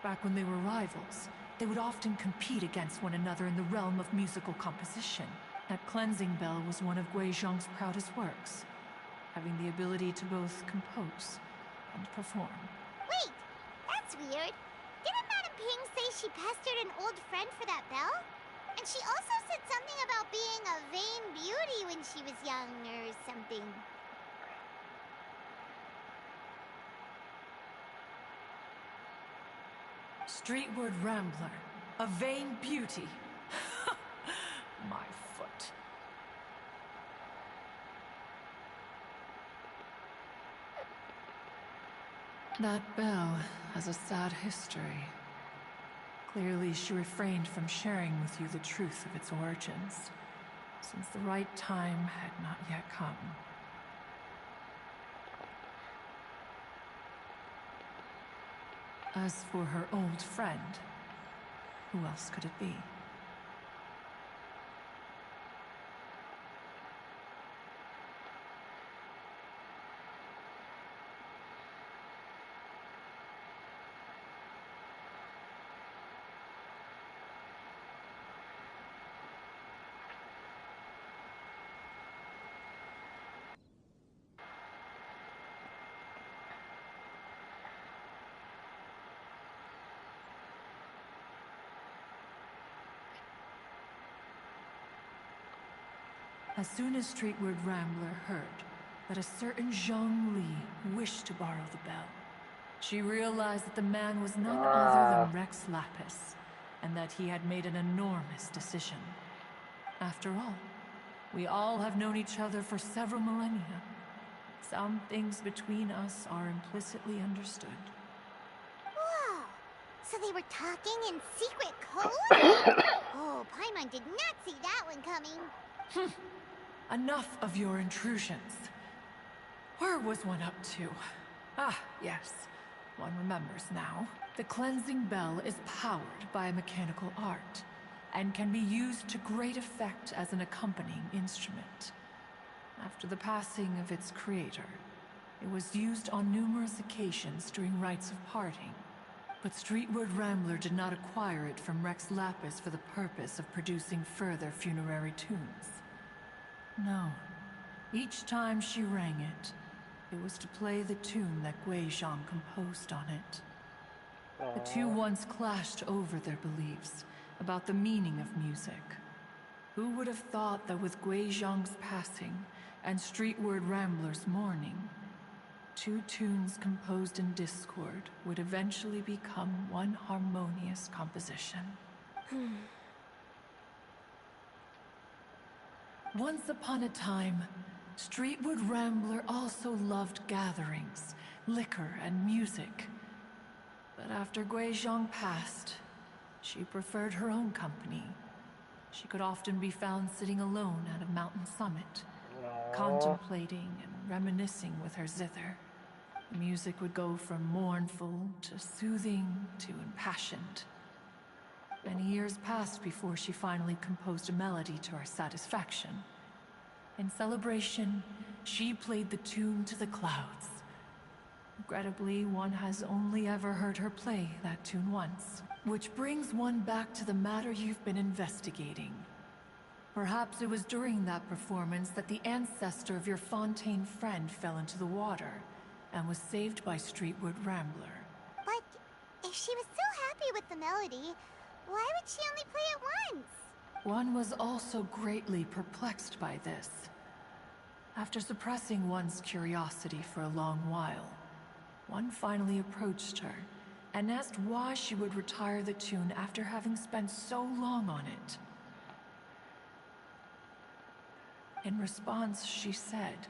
Back when they were rivals, they would often compete against one another in the realm of musical composition. That cleansing bell was one of Guizhong's proudest works, having the ability to both compose and perform. Wait, that's weird. Didn't Madame Ping say she pestered an old friend for that bell? And she also said something about being a vain beauty when she was young or something. Streetward Rambler, a vain beauty. My foot. That bell has a sad history. Clearly, she refrained from sharing with you the truth of its origins, since the right time had not yet come. As for her old friend, who else could it be? As soon as Streetward Rambler heard that a certain Zhang Li wished to borrow the bell, she realized that the man was none other than Rex Lapis, and that he had made an enormous decision. After all, we all have known each other for several millennia. Some things between us are implicitly understood. Whoa! So they were talking in secret code? Oh, Paimon did not see that one coming. Enough of your intrusions. Where was one up to? Ah, yes. One remembers now. The cleansing bell is powered by a mechanical art, and can be used to great effect as an accompanying instrument. After the passing of its creator, it was used on numerous occasions during rites of parting. But Streetward Rambler did not acquire it from Rex Lapis for the purpose of producing further funerary tunes. No. Each time she rang it, it was to play the tune that Guizhong composed on it. The two once clashed over their beliefs about the meaning of music. Who would have thought that with Guizhong's passing and Streetward Rambler's mourning, two tunes composed in discord would eventually become one harmonious composition. Once upon a time, Streetwood Rambler also loved gatherings, liquor, and music. But after Guizhong passed, she preferred her own company. She could often be found sitting alone at a mountain summit, contemplating and reminiscing with her zither. The music would go from mournful to soothing to impassioned. Many years passed before she finally composed a melody to her satisfaction. In celebration, she played the tune to the clouds. Regrettably, one has only ever heard her play that tune once. Which brings one back to the matter you've been investigating. Perhaps it was during that performance that the ancestor of your Fontaine friend fell into the water and was saved by Streetwood Rambler. But if she was so happy with the melody, why would she only play it once? One was also greatly perplexed by this. After suppressing one's curiosity for a long while, one finally approached her and asked why she would retire the tune after having spent so long on it. In response, she said,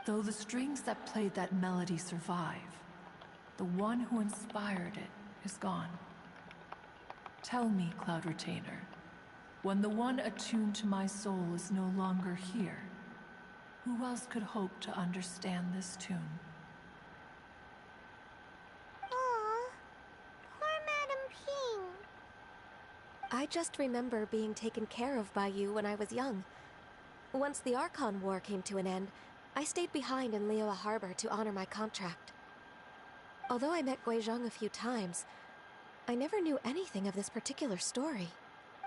"Though the strings that played that melody survive, the one who inspired it is gone. Tell me, Cloud Retainer, when the one attuned to my soul is no longer here, who else could hope to understand this tune?" I just remember being taken care of by you when I was young. Once the Archon War came to an end, I stayed behind in Liyue Harbor to honor my contract. Although I met Guizhong a few times, I never knew anything of this particular story.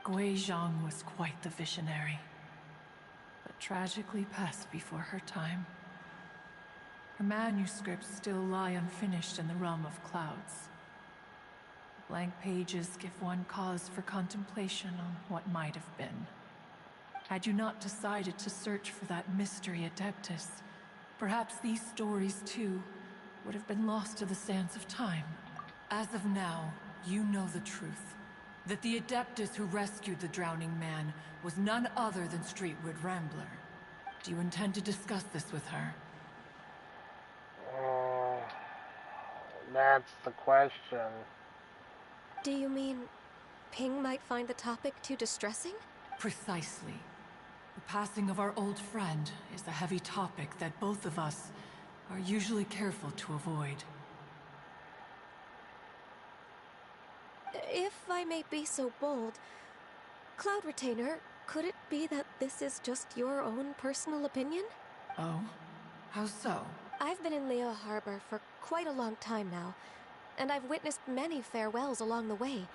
Guizhong was quite the visionary, but tragically passed before her time. Her manuscripts still lie unfinished in the realm of clouds. Blank pages give one cause for contemplation on what might have been. Had you not decided to search for that mystery Adeptus, perhaps these stories too would have been lost to the sands of time. As of now, you know the truth. That the Adeptus who rescued the drowning man was none other than Streetwood Rambler. Do you intend to discuss this with her? That's the question. Do you mean Ping might find the topic too distressing? Precisely. The passing of our old friend is a heavy topic that both of us are usually careful to avoid. If I may be so bold, Cloud Retainer, could it be that this is just your own personal opinion? Oh? How so? I've been in Liyue Harbor for quite a long time now, and I've witnessed many farewells along the way.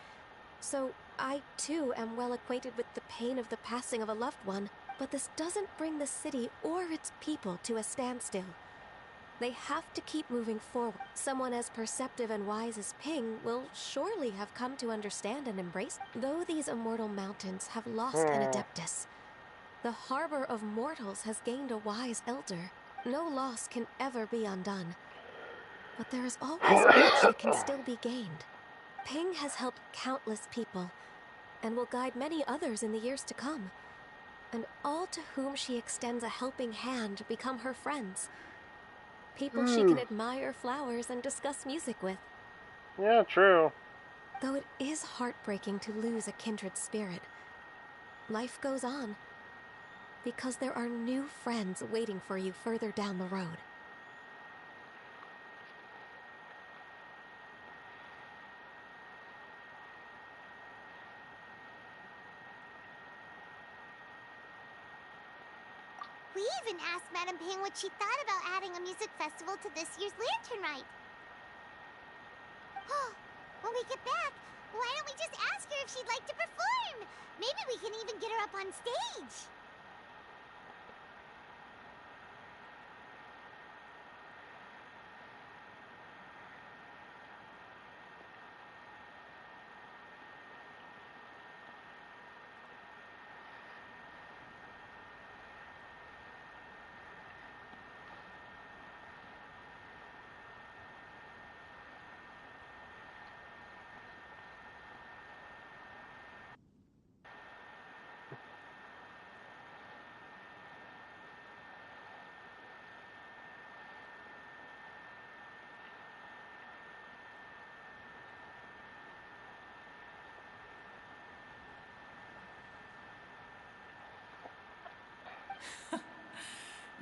So I, too, am well acquainted with the pain of the passing of a loved one, but this doesn't bring the city or its people to a standstill. They have to keep moving forward. Someone as perceptive and wise as Ping will surely have come to understand and embrace. Though these immortal mountains have lost an Adeptus, the harbor of mortals has gained a wise elder. No loss can ever be undone. But there is always much that can still be gained. Ping has helped countless people, and will guide many others in the years to come. And all to whom she extends a helping hand become her friends. People she can admire flowers and discuss music with. Yeah, true. Though it is heartbreaking to lose a kindred spirit, life goes on. Because there are new friends waiting for you further down the road. We even asked Madame Ping what she thought about adding a music festival to this year's Lantern Rite. When we get back, why don't we just ask her if she'd like to perform? Maybe we can even get her up on stage.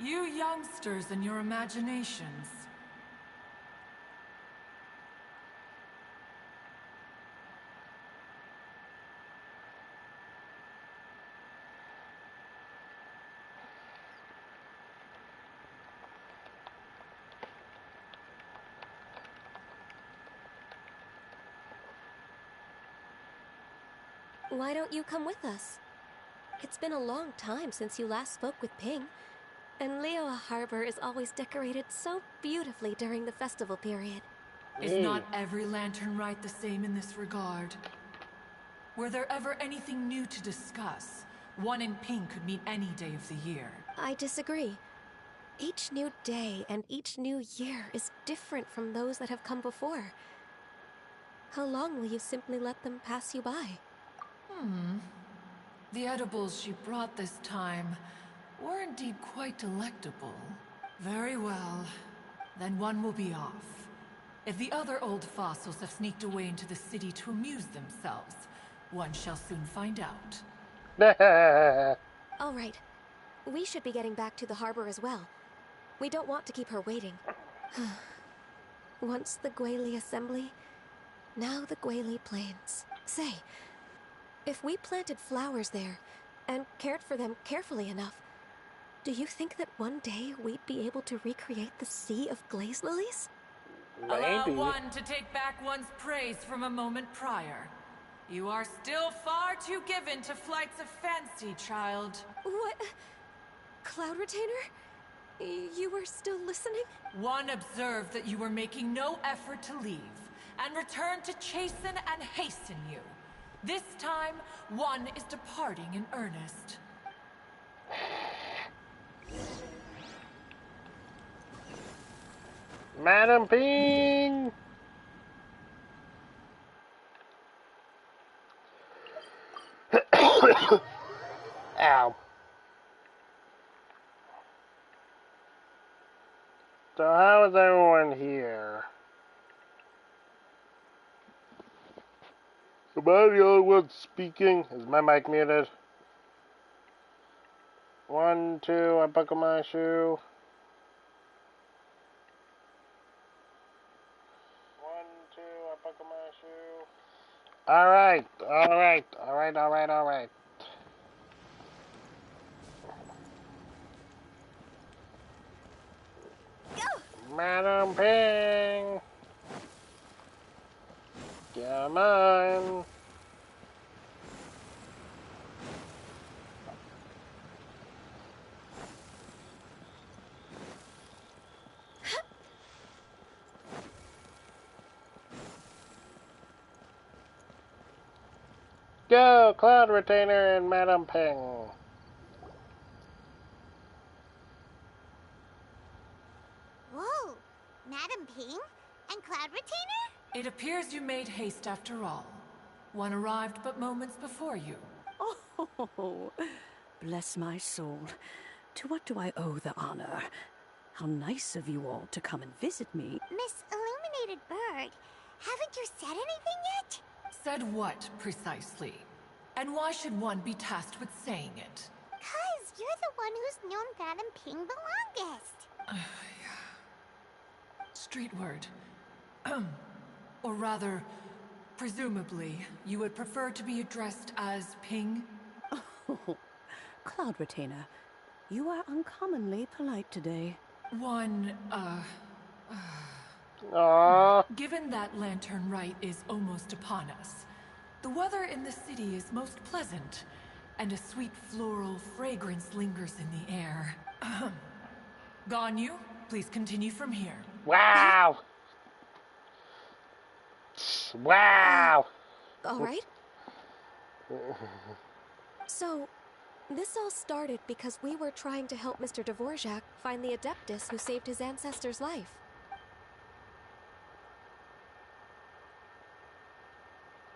You youngsters and your imaginations. Why don't you come with us? It's been a long time since you last spoke with Ping, and Liyue Harbor is always decorated so beautifully during the festival period. Is not every lantern rite the same in this regard? Were there ever anything new to discuss? One in Ping could mean any day of the year. I disagree. Each new day and each new year is different from those that have come before. How long will you simply let them pass you by? The edibles she brought this time were indeed quite delectable. Very well. Then one will be off. If the other old fossils have sneaked away into the city to amuse themselves, one shall soon find out. All right. We should be getting back to the harbor as well. We don't want to keep her waiting. Once the Guili Assembly, now the Guili Plains. Say, if we planted flowers there and cared for them carefully enough, do you think that one day we'd be able to recreate the sea of glaze lilies? Maybe. Allow one to take back one's praise from a moment prior. You are still far too given to flights of fancy, child. What? Cloud Retainer? You were still listening? One observed that you were making no effort to leave, and returned to chasten and hasten you. This time, one is departing in earnest. Madam Ping! Ow. So how is everyone here? Am I the only one speaking? Is my mic muted? 1, 2, I buckle my shoe. 1, 2, I buckle my shoe. Alright. Go! Madam Ping! Come on! Go, Cloud Retainer and Madam Ping. Whoa, Madam Ping and Cloud Retainer? It appears you made haste after all. One arrived but moments before you. Oh, bless my soul. To what do I owe the honor? How nice of you all to come and visit me. Miss Illuminated Bird, haven't you said anything yet? Said what, precisely? And why should one be tasked with saying it? 'Cause you're the one who's known Madam Ping the longest. Street word. Or rather, presumably, you would prefer to be addressed as Ping? Oh, Cloud Retainer, you are uncommonly polite today. Given that Lantern Rite is almost upon us, the weather in the city is most pleasant, and a sweet floral fragrance lingers in the air. Ganyu, please continue from here. Wow! Wow! All right. So, this all started because we were trying to help Mr. Dvorak find the Adeptus who saved his ancestor's life.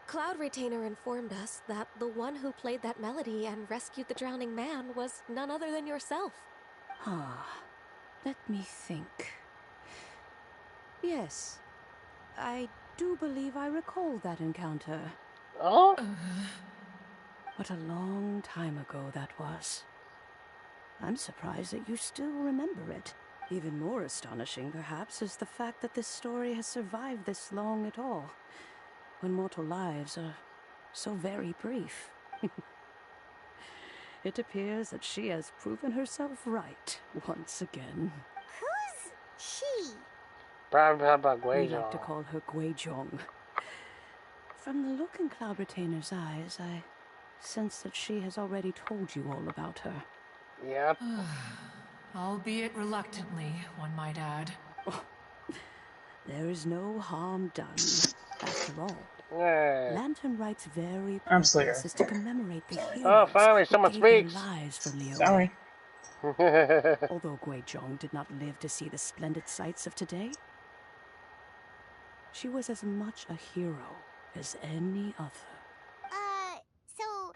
Cloud Retainer informed us that the one who played that melody and rescued the drowning man was none other than yourself. Let me think. Yes, I do believe I recall that encounter. Oh? What a long time ago that was. I'm surprised that you still remember it. Even more astonishing, perhaps, is the fact that this story has survived this long at all, when mortal lives are so very brief. It appears that she has proven herself right once again. Who's she? We like to call her Guizhong. From the look in Cloud Retainer's eyes, I sense that she has already told you all about her. Yep. Albeit reluctantly, one might add. There is no harm done. After all, Yay. Lantern Right's very I'm purpose Slayer. is to commemorate the heroes Oh, finally, someone who gave speaks. their lives for Liyue. Sorry. Although Guizhong did not live to see the splendid sights of today, she was as much a hero as any other. So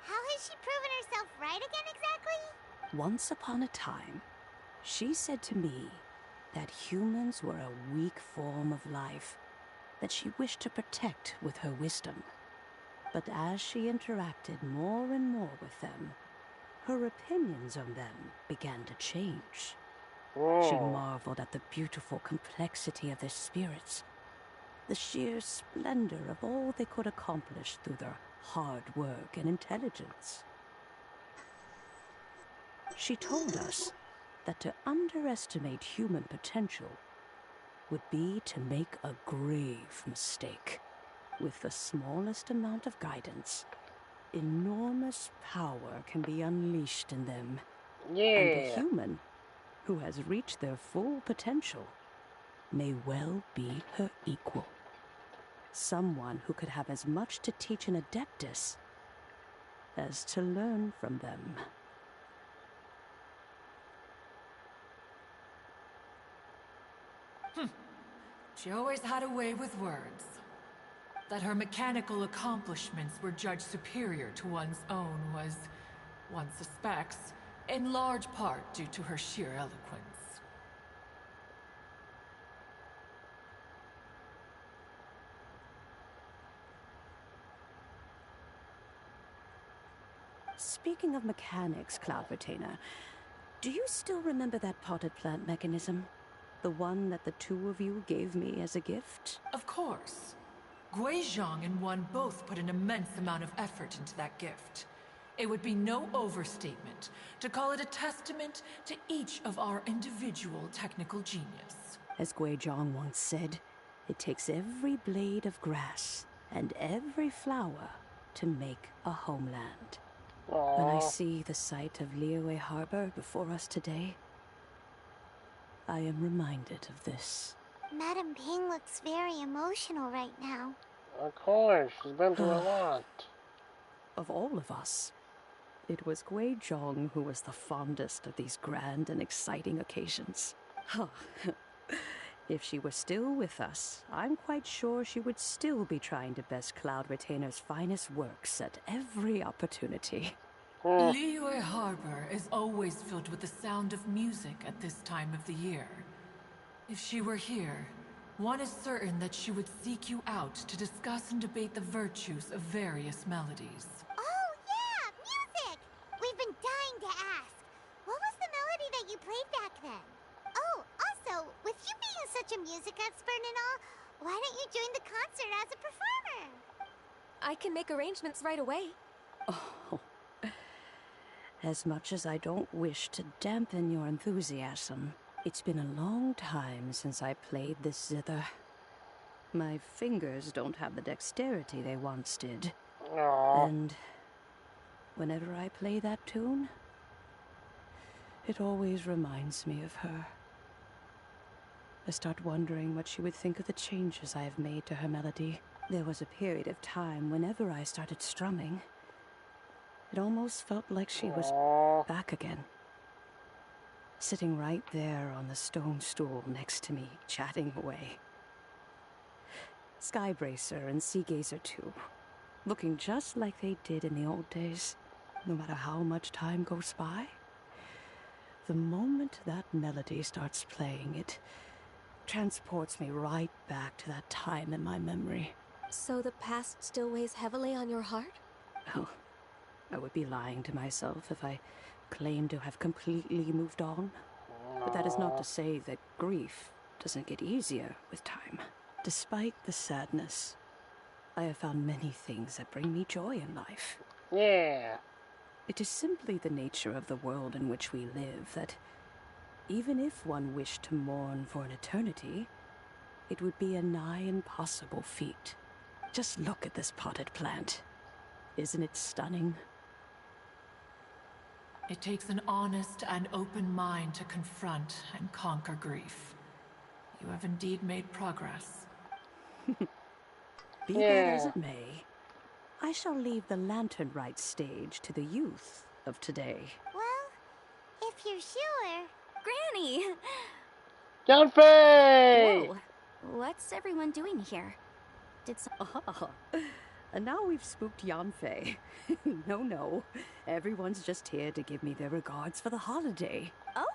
how has she proven herself right again exactly? Once upon a time, she said to me that humans were a weak form of life that she wished to protect with her wisdom. But as she interacted more and more with them, her opinions on them began to change. Whoa. She marveled at the beautiful complexity of their spirits, the sheer splendor of all they could accomplish through their hard work and intelligence. She told us that to underestimate human potential would be to make a grave mistake. With the smallest amount of guidance, enormous power can be unleashed in them. Yeah. And a human who has reached their full potential may well be her equal. Someone who could have as much to teach an adeptus as to learn from them. She always had a way with words. That her mechanical accomplishments were judged superior to one's own was, one suspects, in large part due to her sheer eloquence. Speaking of mechanics, Cloud Retainer, do you still remember that potted plant mechanism? The one that the two of you gave me as a gift? Of course. Guizhong and one both put an immense amount of effort into that gift. It would be no overstatement to call it a testament to each of our individual technical genius. As Guizhong once said, it takes every blade of grass and every flower to make a homeland. Aww. When I see the sight of Liyue Harbor before us today, I am reminded of this. Madame Ping looks very emotional right now. Of course, she's been through a lot. Of all of us, it was Guizhong who was the fondest of these grand and exciting occasions. If she were still with us, I'm quite sure she would still be trying to best Cloud Retainer's finest works at every opportunity. Liyue Harbor is always filled with the sound of music at this time of the year. If she were here, one is certain that she would seek you out to discuss and debate the virtues of various melodies. Oh, yeah! Music! We've been dying to ask. What was the melody that you played back then? Oh, also, with you being such a music expert and all, why don't you join the concert as a performer? I can make arrangements right away. Oh, as much as I don't wish to dampen your enthusiasm, it's been a long time since I played this zither. My fingers don't have the dexterity they once did. Aww. And whenever I play that tune, it always reminds me of her. I start wondering what she would think of the changes I have made to her melody. There was a period of time whenever I started strumming, it almost felt like she was back again. Sitting right there on the stone stool next to me, chatting away. Skybracer and Seagazer too, looking just like they did in the old days, no matter how much time goes by. The moment that melody starts playing, it transports me right back to that time in my memory. So the past still weighs heavily on your heart? Well, I would be lying to myself if I claim to have completely moved on. But that is not to say that grief doesn't get easier with time. Despite the sadness, I have found many things that bring me joy in life. Yeah. It is simply the nature of the world in which we live that even if one wished to mourn for an eternity, it would be a nigh impossible feat. Just look at this potted plant. Isn't it stunning? It takes an honest and open mind to confront and conquer grief. You have indeed made progress. Be that as it may, I shall leave the lantern rite stage to the youth of today. Well, if you're sure. Granny! Yanfei! Whoa. What's everyone doing here? Did some... And now we've spooked Yanfei. No. Everyone's just here to give me their regards for the holiday. Oh,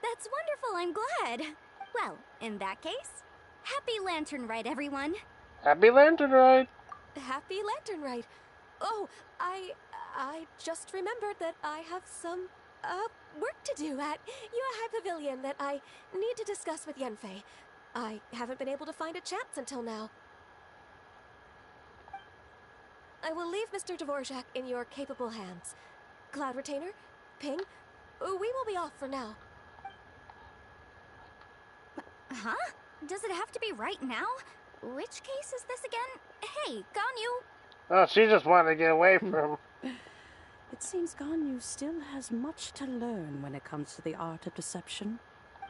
that's wonderful. I'm glad. Well, in that case, happy Lantern Rite, everyone. Happy Lantern Rite. Happy Lantern Rite. Oh, I just remembered that I have some work to do at Yuehai Pavilion that I need to discuss with Yanfei. I haven't been able to find a chance until now. I will leave Mr. Dvorak in your capable hands. Cloud Retainer, Ping, we will be off for now. Huh? Does it have to be right now? Which case is this again? Hey, Ganyu! Oh, she just wanted to get away from... It seems Ganyu still has much to learn when it comes to the art of deception.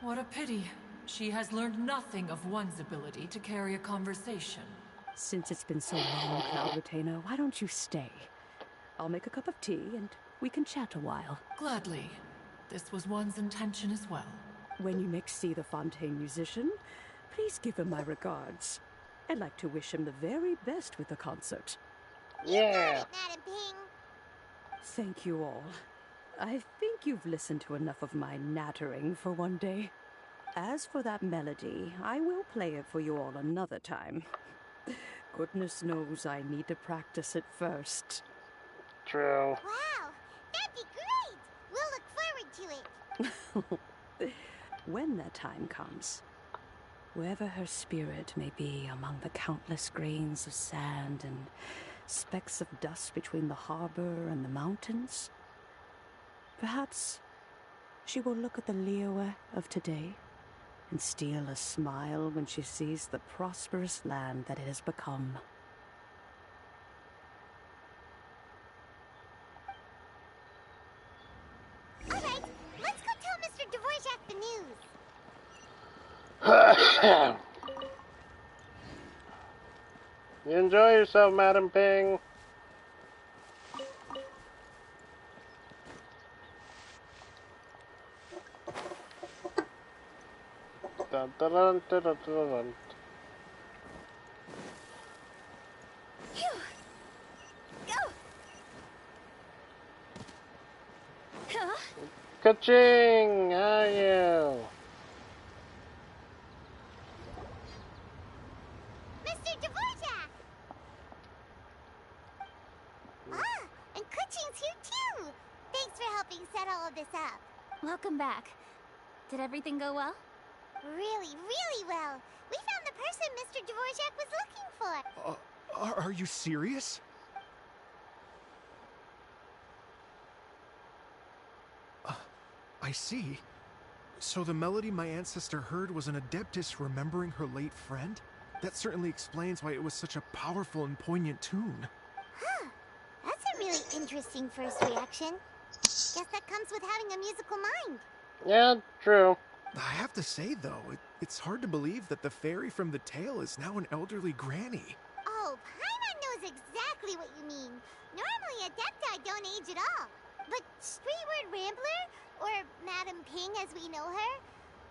What a pity. She has learned nothing of one's ability to carry a conversation. Since it's been so long, Cloud Retainer, why don't you stay? I'll make a cup of tea and we can chat a while. Gladly. This was one's intention as well. When you next see the Fontaine musician, please give him my regards. I'd like to wish him the very best with the concert. Yeah. Madam Ping. Thank you all. I think you've listened to enough of my nattering for one day. As for that melody, I will play it for you all another time. Goodness knows I need to practice it first. True. Wow, that'd be great! We'll look forward to it. When that time comes, wherever her spirit may be among the countless grains of sand and specks of dust between the harbor and the mountains, perhaps she will look at the Liyue of today and steal a smile when she sees the prosperous land that it has become. All right, let's go tell Mr. Dvorak the news. You enjoy yourself, Madam Ping. Dun, dun, dun, dun, dun, dun. Ka-ching! How are you? Mr. Dvorak! And Kuching's here too! Thanks for helping set all of this up. Welcome back. Did everything go well? Really well. We found the person Mr. Dvorak was looking for. Are you serious? I see. So the melody my ancestor heard was an adeptus remembering her late friend? That certainly explains why it was such a powerful and poignant tune. Huh. That's a really interesting first reaction. Guess that comes with having a musical mind. Yeah, true. I have to say, though, it's hard to believe that the fairy from the tale is now an elderly granny. Oh, Paimon knows exactly what you mean. Normally, Adepti don't age at all. But Streetward Rambler, or Madam Ping as we know her,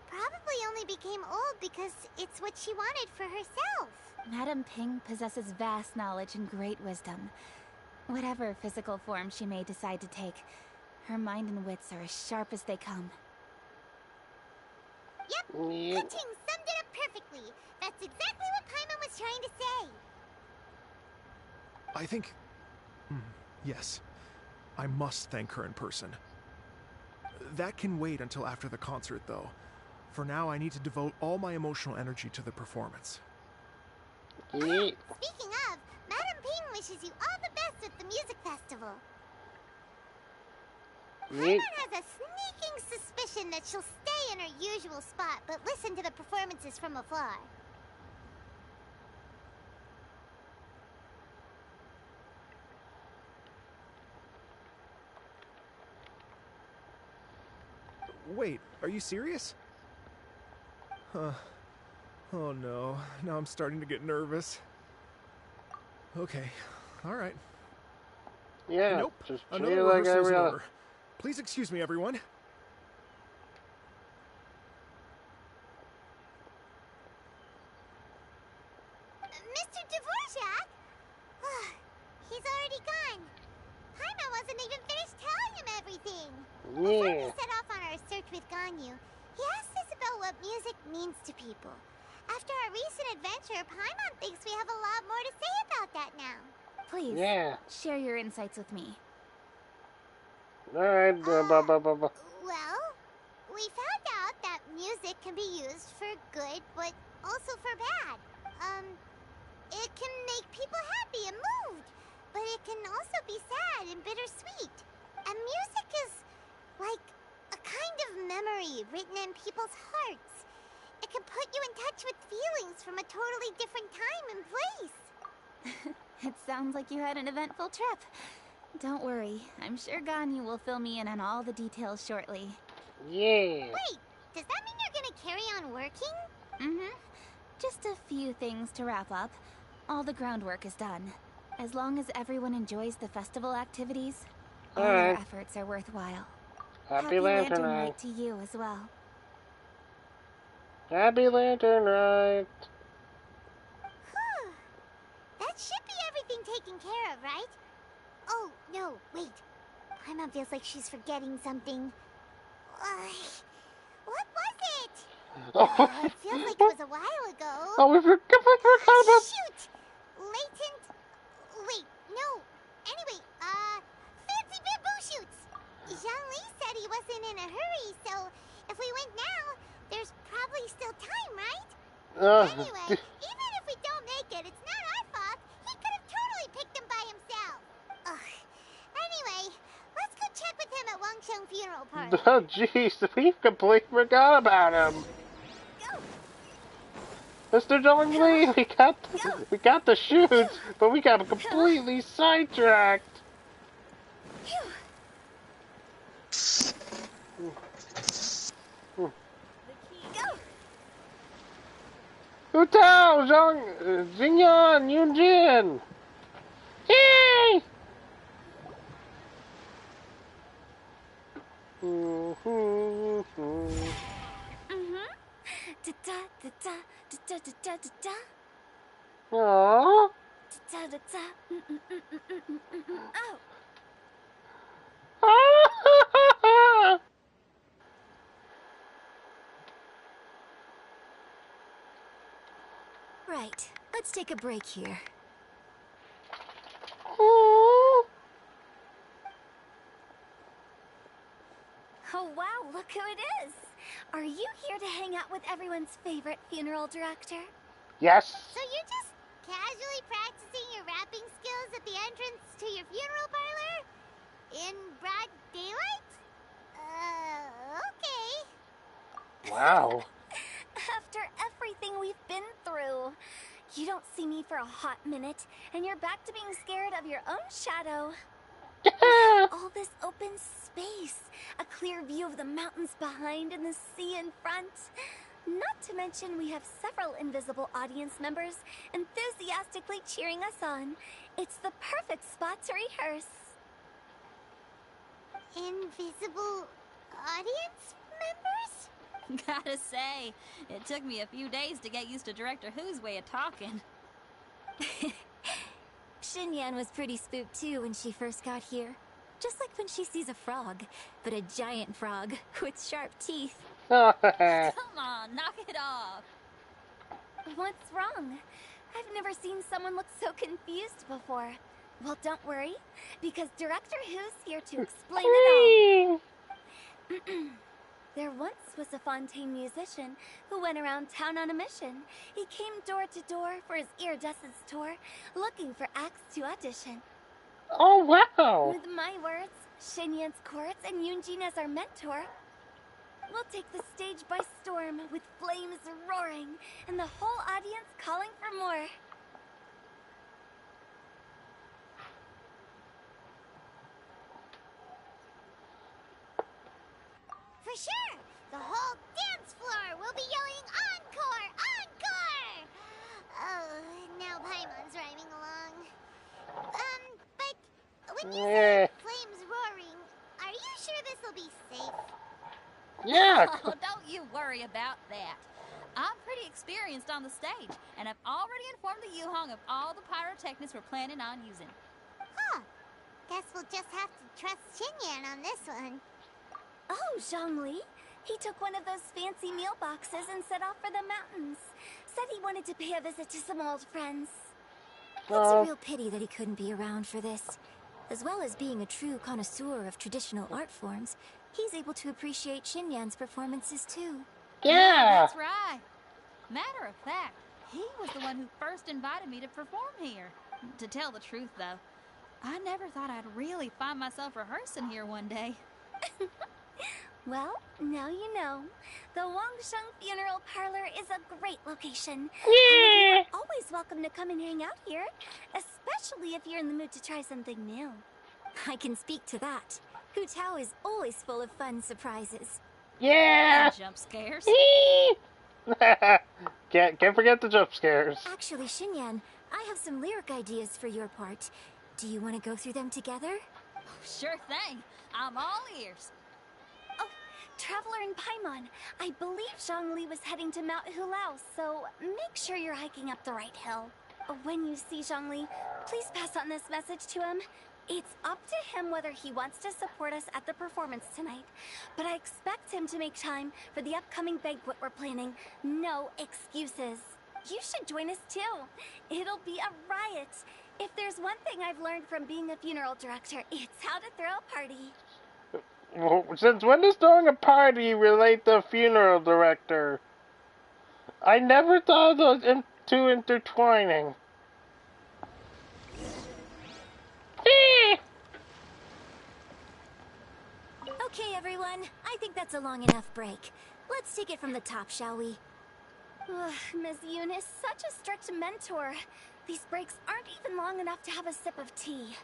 probably only became old because it's what she wanted for herself. Madam Ping possesses vast knowledge and great wisdom. Whatever physical form she may decide to take, her mind and wits are as sharp as they come. Yep, Kuching summed it up perfectly. That's exactly what Paimon was trying to say. I think... yes. I must thank her in person. That can wait until after the concert, though. For now, I need to devote all my emotional energy to the performance. Speaking of, Madame Ping wishes you all the best with the music festival. Paimon has a sneaking suspicion that she'll stay in her usual spot, but listen to the performances from afar. Wait, are you serious? Huh. Oh no, now I'm starting to get nervous. Okay, alright. Yeah, nope, just another like rehearsal is in every order. Please excuse me, everyone. Mr. Dvorak? He's already gone. Paimon wasn't even finished telling him everything. Before we set off on our search with Ganyu, he asked Isabelle what music means to people. After our recent adventure, Paimon thinks we have a lot more to say about that now. Please, share your insights with me. Alright, Well, we found out that music can be used for good, but also for bad. It can make people happy and moved, but it can also be sad and bittersweet. And music is like a kind of memory written in people's hearts. It can put you in touch with feelings from a totally different time and place. It sounds like you had an eventful trip. Don't worry, I'm sure Ganyu will fill me in on all the details shortly. Yeah. Wait, does that mean you're gonna carry on working? Mm-hmm. Just a few things to wrap up. All the groundwork is done. As long as everyone enjoys the festival activities, all our efforts are worthwhile. Happy Lantern Night to you as well. Happy Lantern Night. That should be everything taken care of, right? Oh, no, wait. Paimon feels like she's forgetting something. What was it? It feels like it was a while ago. Oh, we forgot about... Shoot! Latent... Wait, no. Anyway, fancy bamboo shoots! Zhangli said he wasn't in a hurry, so if we went now, there's probably still time, right? Anyway, even if we don't make it, it's not our fault. He could have totally picked them by himself. Anyway, let's go check with him at Wangsheng Funeral Parlor. Oh, jeez, we completely forgot about him. Mr. Zhongli, we got the shoots, but we got completely sidetracked. Hu Tao, Xingyan, Yunjin. Yay! Aww. Right, let's take a break here. Oh wow, look who it is! Are you here to hang out with everyone's favorite funeral director? Yes. So you're just casually practicing your rapping skills at the entrance to your funeral parlor? In broad daylight? Okay. Wow. After everything we've been through, you don't see me for a hot minute, and you're back to being scared of your own shadow. All this open space, a clear view of the mountains behind and the sea in front. Not to mention we have several invisible audience members enthusiastically cheering us on. It's the perfect spot to rehearse. Invisible audience members? Gotta say, it took me a few days to get used to Director Who's way of talking. Xinyan was pretty spooked too when she first got here. Just like when she sees a frog, but a giant frog with sharp teeth. Come on, knock it off. What's wrong? I've never seen someone look so confused before. Well, don't worry, because Director Who's here to explain it all. There once was a Fontaine musician who went around town on a mission. He came door to door for his iridescence tour, looking for acts to audition. Oh, wow! With my words, Shinyan's courts, and Yunjin as our mentor, we'll take the stage by storm with flames roaring and the whole audience calling for more. For sure! The whole dance floor will be yelling encore! Encore! Oh, now Paimon's rhyming along. But when you say flames roaring, are you sure this will be safe? Yeah! Oh, don't you worry about that. I'm pretty experienced on the stage, and I've already informed the Yuhong of all the pyrotechnics we're planning on using. Huh. Guess we'll just have to trust Xinyan on this one. Oh, Zhongli. He took one of those fancy meal boxes and set off for the mountains. Said he wanted to pay a visit to some old friends. It's a real pity that he couldn't be around for this. As well as being a true connoisseur of traditional art forms, he's able to appreciate Xinyan's performances too. Yeah! That's right. Matter of fact, he was the one who first invited me to perform here. To tell the truth, though, I never thought I'd really find myself rehearsing here one day. Well, now you know. The Wangsheng Funeral Parlor is a great location. Yeah! You're always welcome to come and hang out here, especially if you're in the mood to try something new. I can speak to that. Hu Tao is always full of fun surprises. Yeah! And jump scares. Can't forget the jump scares. Actually, Xinyan, I have some lyric ideas for your part. Do you want to go through them together? Sure thing. I'm all ears. Traveler in Paimon, I believe Zhongli was heading to Mount Hulao, so make sure you're hiking up the right hill. When you see Zhongli, please pass on this message to him. It's up to him whether he wants to support us at the performance tonight, but I expect him to make time for the upcoming banquet we're planning. No excuses. You should join us too. It'll be a riot. If there's one thing I've learned from being a funeral director, it's how to throw a party. Well, since when does throwing a party relate to a funeral director? I never thought of those two intertwining. Okay, everyone. I think that's a long enough break. Let's take it from the top, shall we? Ms. Eunice, such a strict mentor. These breaks aren't even long enough to have a sip of tea.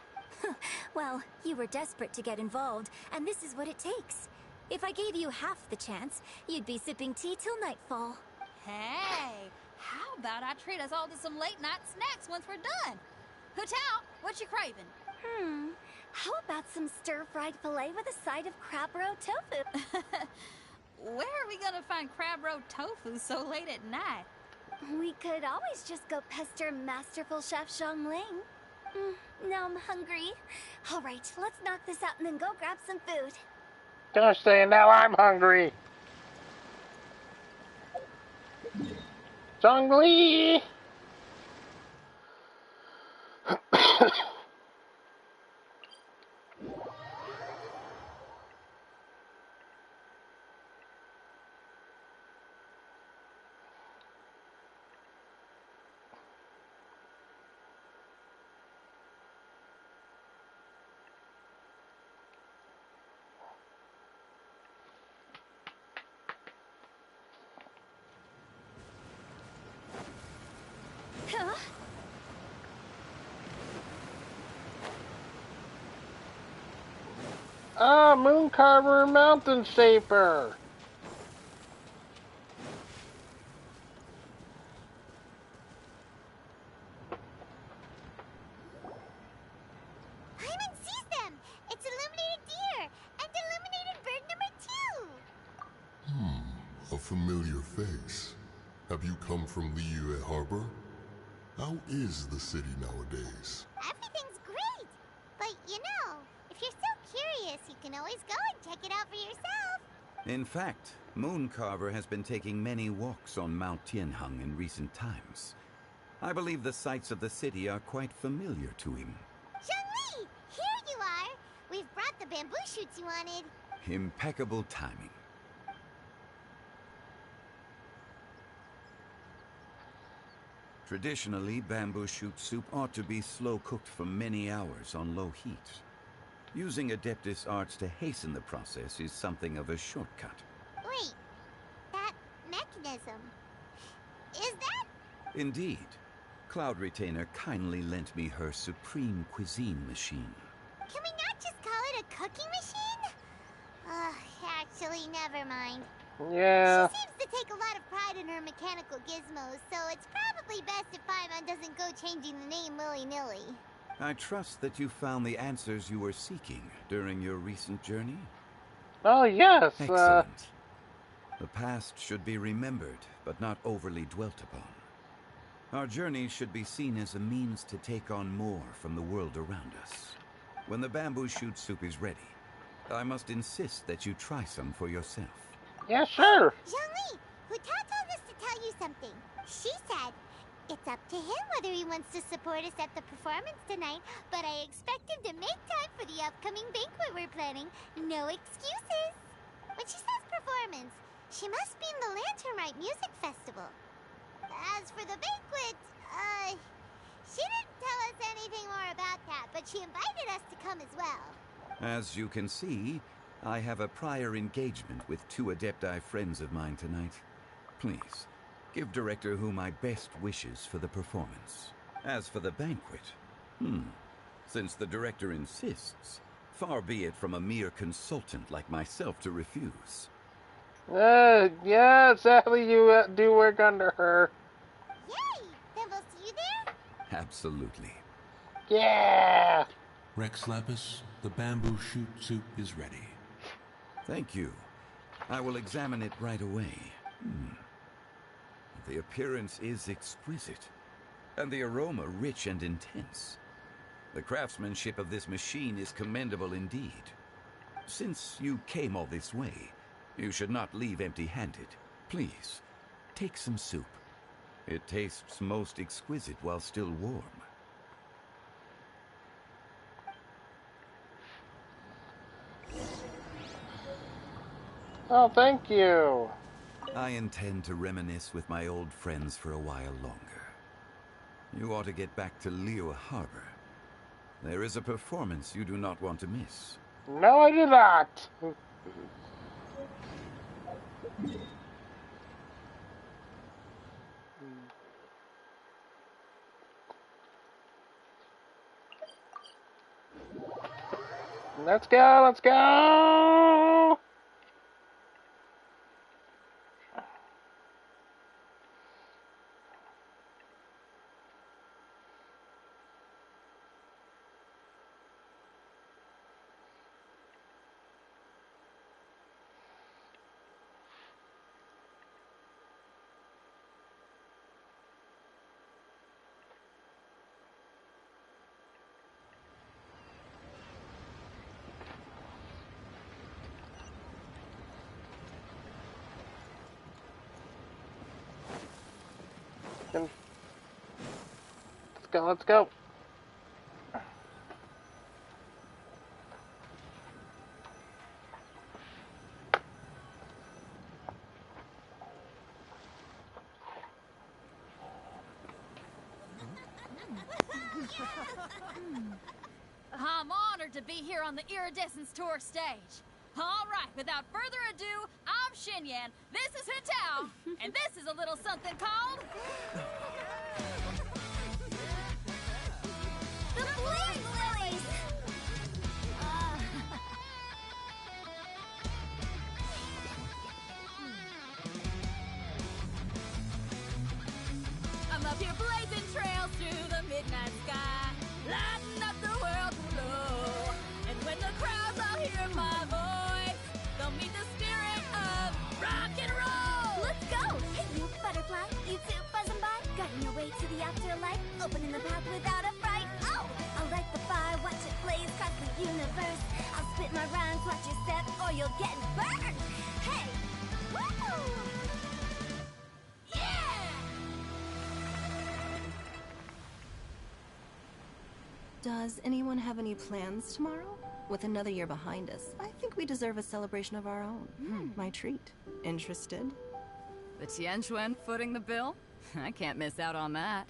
Well, you were desperate to get involved, and this is what it takes. If I gave you half the chance, you'd be sipping tea till nightfall. Hey, how about I treat us all to some late-night snacks once we're done? Hu Tao, what you craving? How about some stir-fried filet with a side of crab roe tofu? Where are we gonna find crab roe tofu so late at night? We could always just go pester masterful chef Zhongling. Now I'm hungry. All right, let's knock this out and then go grab some food. Gosh dang, now I'm hungry. Zhongli! Mooncarver Mountain Shaper! Paimon sees them! It's illuminated deer! And illuminated bird number 2! A familiar face. Have you come from Liyue Harbor? How is the city nowadays? Everything's great! But you know, if you're so curious, you can always go and check it out for yourself! In fact, Mooncarver has been taking many walks on Mount Tianheng in recent times. I believe the sights of the city are quite familiar to him. Zhongli! Here you are! We've brought the bamboo shoots you wanted. Impeccable timing. Traditionally, bamboo shoot soup ought to be slow cooked for many hours on low heat. Using Adeptus arts to hasten the process is something of a shortcut. Wait, that mechanism, is that? Indeed. Cloud Retainer kindly lent me her supreme cuisine machine. Can we not just call it a cooking machine? Actually, never mind. Yeah. She seems to take a lot of pride in her mechanical gizmos, so it's probably best if Paimon doesn't go changing the name willy-nilly. I trust that you found the answers you were seeking during your recent journey? Oh, yes. Excellent. The past should be remembered, but not overly dwelt upon. Our journey should be seen as a means to take on more from the world around us. When the bamboo shoot soup is ready, I must insist that you try some for yourself. Yeah, sure. Zhongli, Huta told us to tell you something. She said, it's up to him whether he wants to support us at the performance tonight, but I expect him to make time for the upcoming banquet we're planning. No excuses. When she says performance, she must mean the Lantern Rite Music Festival. As for the banquet, she didn't tell us anything more about that, but she invited us to come as well. As you can see, I have a prior engagement with 2 Adepti friends of mine tonight. Please, give Director Hu my best wishes for the performance. As for the banquet, since the Director insists, far be it from a mere consultant like myself to refuse. Yeah, sadly you do work under her. Yay! Then we'll see you there? Absolutely. Yeah! Rex Lapis, the bamboo shoot soup is ready. Thank you. I will examine it right away. The appearance is exquisite, and the aroma rich and intense. The craftsmanship of this machine is commendable indeed. Since you came all this way, you should not leave empty-handed. Please, take some soup. It tastes most exquisite while still warm. Oh, thank you. I intend to reminisce with my old friends for a while longer. You ought to get back to Liyue Harbor. There is a performance you do not want to miss. No, I do not. Let's go, let's go! Let's go, let's go. I'm honored to be here on the Iridescence Tour stage. All right, without further ado, I'm Xinyan, this is Hutao, and this is a little something called... The Flame Lilies! I'm up here blazing trails through the midnight sky, lighting up the world below. And when the crowds all hear my voice, they'll meet the spirit of rock and roll. Let's go! Hey, you butterfly, you too buzzing by, guiding your way to the afterlife, opening the path without a fright. Oh, I'll light the fire, watch it blaze across the universe. I'll spit my rhymes, watch your step, or you'll get burned. Hey, woo! Yeah! Does anyone have any plans tomorrow? With another year behind us, I think we deserve a celebration of our own. My treat. Interested? The Tianquan footing the bill? I can't miss out on that.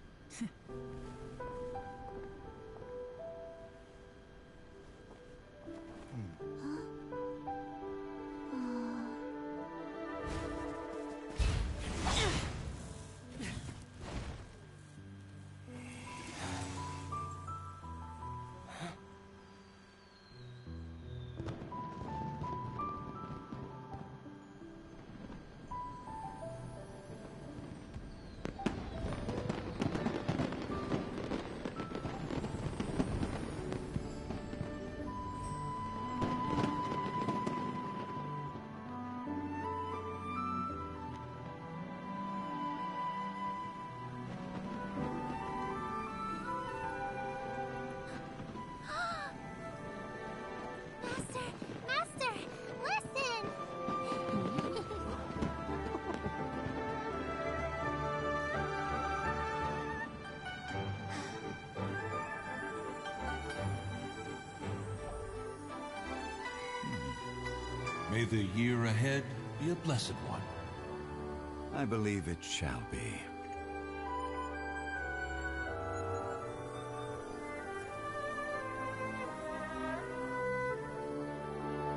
Master, listen! May the year ahead be a blessed one. I believe it shall be.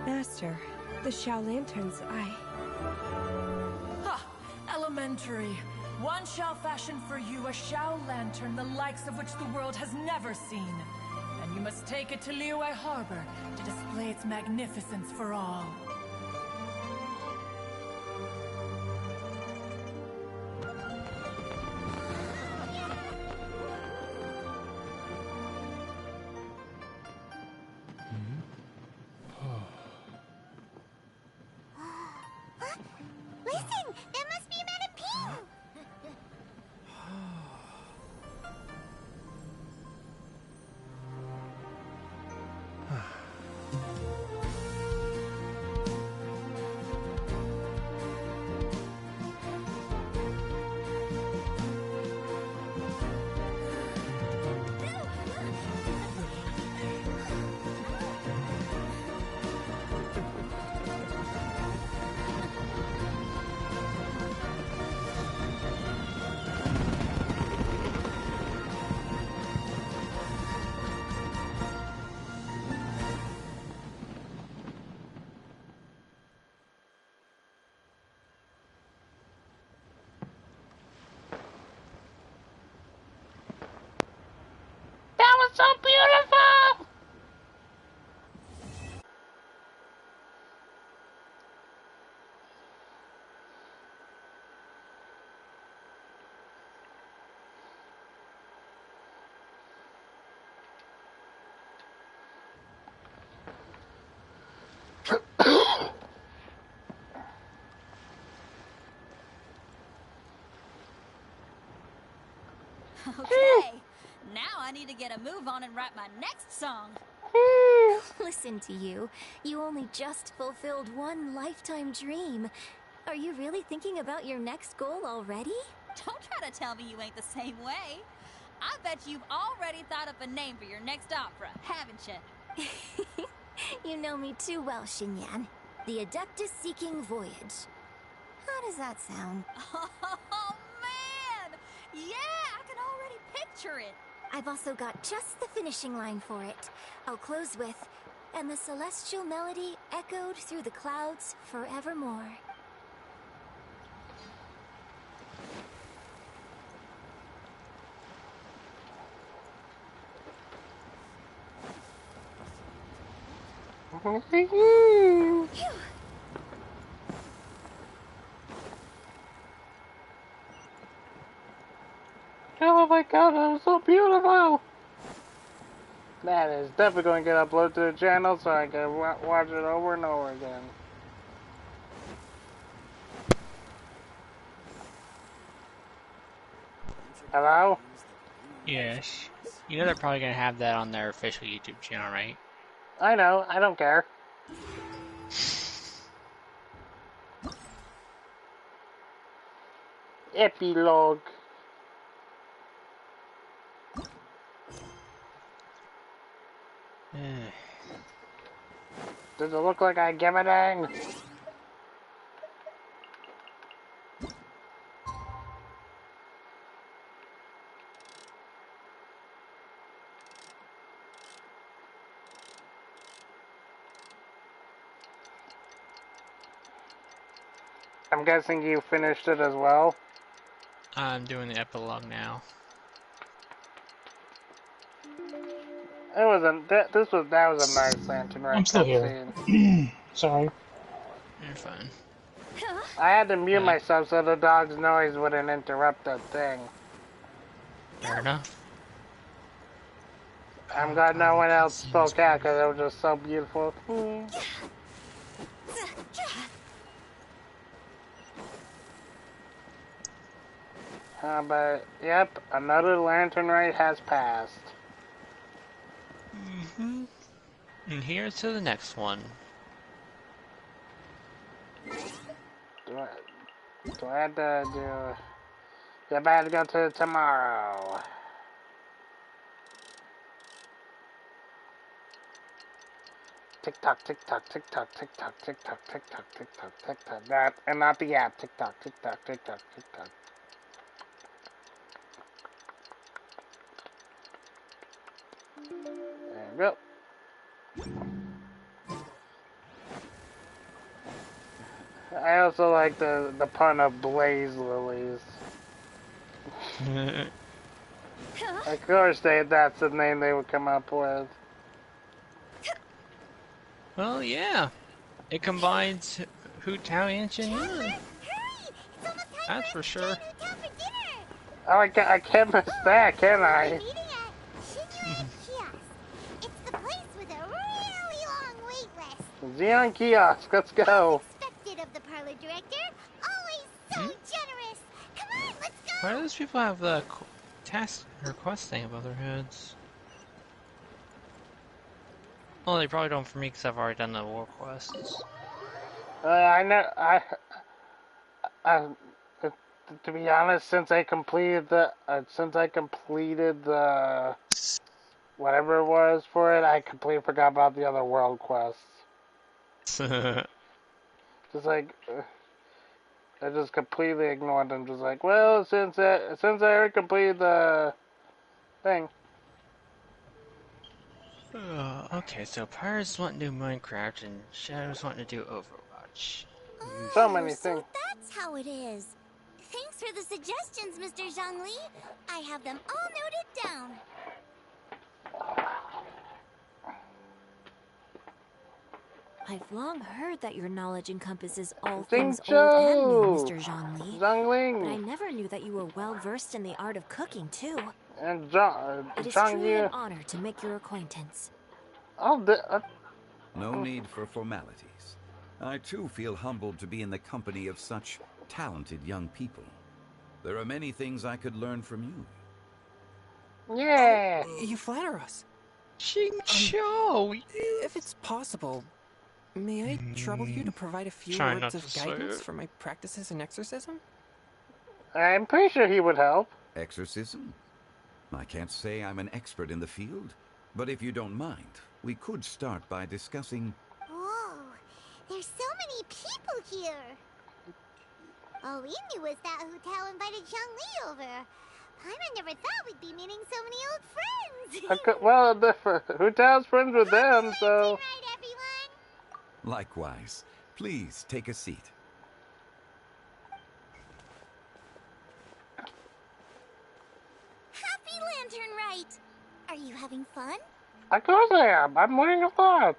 Master, the Shao Lanterns, Ha! Elementary. One shall fashion for you a Shao Lantern the likes of which the world has never seen. And you must take it to Liyue Harbor to display its magnificence for all. Listen! That must be Madame Ping! That was so beautiful! Okay, now I need to get a move on and write my next song. Listen to you. You only just fulfilled one lifetime dream. Are you really thinking about your next goal already? Don't try to tell me you ain't the same way. I bet you've already thought up a name for your next opera, haven't you? You know me too well, Xinyan. The Adeptus Seeking Voyage. How does that sound? Oh, man! Yeah, I can already picture it. I've also got just the finishing line for it. I'll close with, and the celestial melody echoed through the clouds forevermore. Oh my god, that was so beautiful! That is definitely going to get uploaded to the channel so I can watch it over and over again. Hello? Yes. You know they're probably gonna have that on their official YouTube channel, right? I know, I don't care. Epilogue. Does it look like I give a dang? I'm guessing you finished it as well? I'm doing the epilogue now. It was that was a nice Lantern Rite I'm still here. cutscene. Sorry. You're fine. I had to mute myself so the dog's noise wouldn't interrupt the thing. Fair enough. I'm glad no one else spoke out because it was just so beautiful. But, yep, another Lantern Rite has passed. Mm-hmm. And here's to the next one. Do I have to do... Yep, I have to go to tomorrow. Tick-tock, tick-tock, tick-tock, tick-tock, tick-tock, tick-tock, tick-tock, tick-tock. That, and not the app. Tick-tock, tick-tock, tick-tock, tick-tock. There we go. I also like the pun of blaze lilies. Of course, that's the name they would come up with. Well, yeah. It combines Hu Tao and Shen Yun. That's for sure. Oh, I can't miss that, can I? Xeon Kiosk, let's go. Unexpected of the parlor director. Always so generous. Come on, let's go. Why do those people have the task or quest thing above their heads? Well, they probably don't for me because I've already done the war quests. I know. To be honest, since I completed the whatever it was for it, I completely forgot about the other world quests. Just like I just completely ignored them. Just like, well, since I already completed the thing. Okay, so Pirates want to do Minecraft and Shadows want to do Overwatch. So many things. So that's how it is. Thanks for the suggestions, Mr. Zhongli. I have them all noted down. I've long heard that your knowledge encompasses all Jing things old and new, Zhou! Mr. Zhongli. Zhongling! But I never knew that you were well versed in the art of cooking, too. And It is truly an honor to make your acquaintance. No need for formalities. I too feel humbled to be in the company of such talented young people. There are many things I could learn from you. Yeah! You flatter us. Xingqiu! If it's possible, may I trouble you to provide a few Try words not of to say guidance it. for my practices in exorcism? I'm pretty sure he would help. Exorcism? I can't say I'm an expert in the field, but if you don't mind, we could start by discussing... Whoa, there's so many people here. All we knew was that Hu Tao invited Zhongli over. Paimon never thought we'd be meeting so many old friends. Well, Hu Tao's friends with them, so... Right, everyone? Likewise. Please take a seat. Happy Lantern Rite! Are you having fun? Of course I am. I'm learning a lot.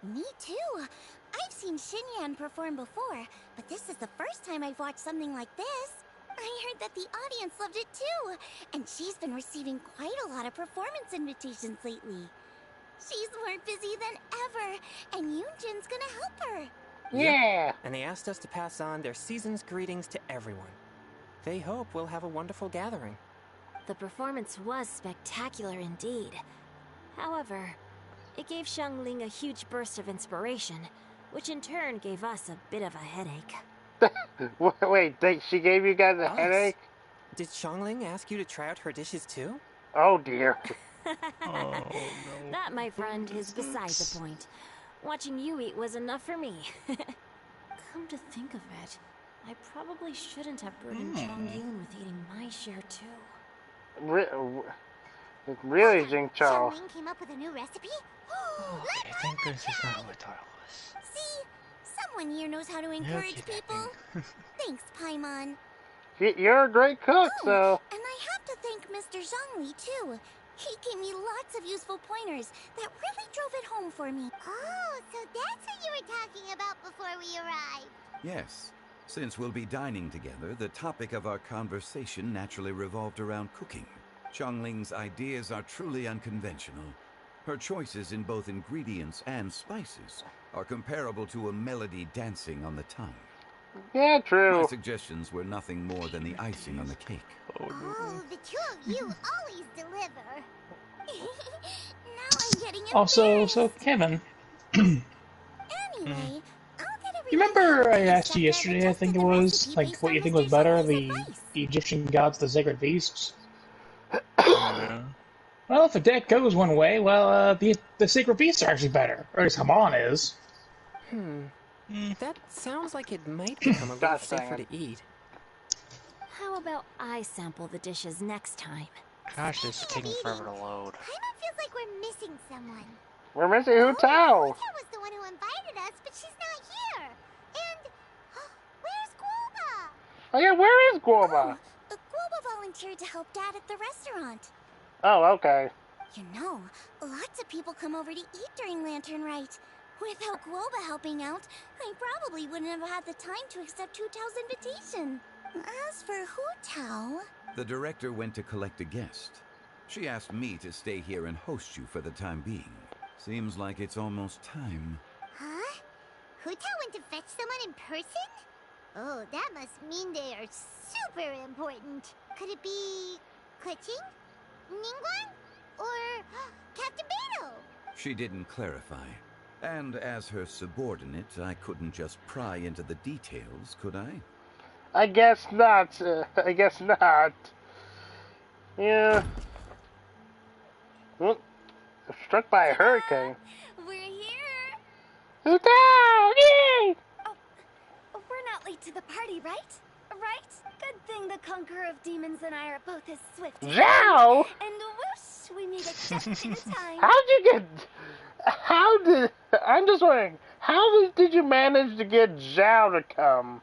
Me too. I've seen Xinyan perform before, but this is the first time I've watched something like this. I heard that the audience loved it too, and she's been receiving quite a lot of performance invitations lately. She's more busy than ever, and Yoonjin's gonna help her. Yeah! Yep. And they asked us to pass on their season's greetings to everyone. They hope we'll have a wonderful gathering. The performance was spectacular indeed. However, it gave Xiangling a huge burst of inspiration, which in turn gave us a bit of a headache. Wait, she gave you guys a headache? Did Xiangling ask you to try out her dishes too? Oh dear. Oh, no. That, my friend, is beside the point. Watching you eat was enough for me. Come to think of it, I probably shouldn't have burdened Chongyun with eating my share too. Really, Jing Chao. Xiangling came up with a new recipe? Okay, thank goodness it's not who I thought it was. See? Someone here knows how to encourage people. Thanks, Paimon. You're a great cook, so... And I have to thank Mr. Zhongli, too. He gave me lots of useful pointers that really drove it home for me. Oh, so that's what you were talking about before we arrived. Yes. Since we'll be dining together, the topic of our conversation naturally revolved around cooking. Chongling's ideas are truly unconventional. Her choices in both ingredients and spices are comparable to a melody dancing on the tongue. Yeah, true. My suggestions were nothing more than the icing on the cake. Oh, the two of you always deliver. Now I'm getting Also, so Kevin. Anyway, You remember I asked you yesterday, I think it was, like, what you think was better, the Egyptian gods, the sacred beasts? Yeah. Well, if the deck goes one way, well, the sacred beasts are actually better. Or at least Haman is. That sounds like it might become a little safer to eat. How about I sample the dishes next time? Gosh, this is taking forever to load. Paimon feels like we're missing someone. We're missing Hu Tao. Hu was the one who invited us, but she's not here. And where's Guoba? Oh yeah, where is Guoba? Guoba volunteered to help Dad at the restaurant. Oh, okay. You know, lots of people come over to eat during Lantern Rite. Without Guoba helping out, I probably wouldn't have had the time to accept Hu Tao's invitation. As for Hu Tao... The director went to collect a guest. She asked me to stay here and host you for the time being. Seems like it's almost time. Huh? Hu Tao went to fetch someone in person? Oh, that must mean they are super important. Could it be... Keqing? Ningguang? Or Captain Beidou? She didn't clarify. And as her subordinate, I couldn't just pry into the details, could I? I guess not. I guess not. Yeah. Well, struck by a hurricane. We're here. Hu Tao! Yay! Oh, we're not late to the party, right? Right? Good thing the Conqueror of Demons and I are both as swift. Zhao! And whoosh, we made it just in time. I'm just wondering, how did you manage to get Zhao to come?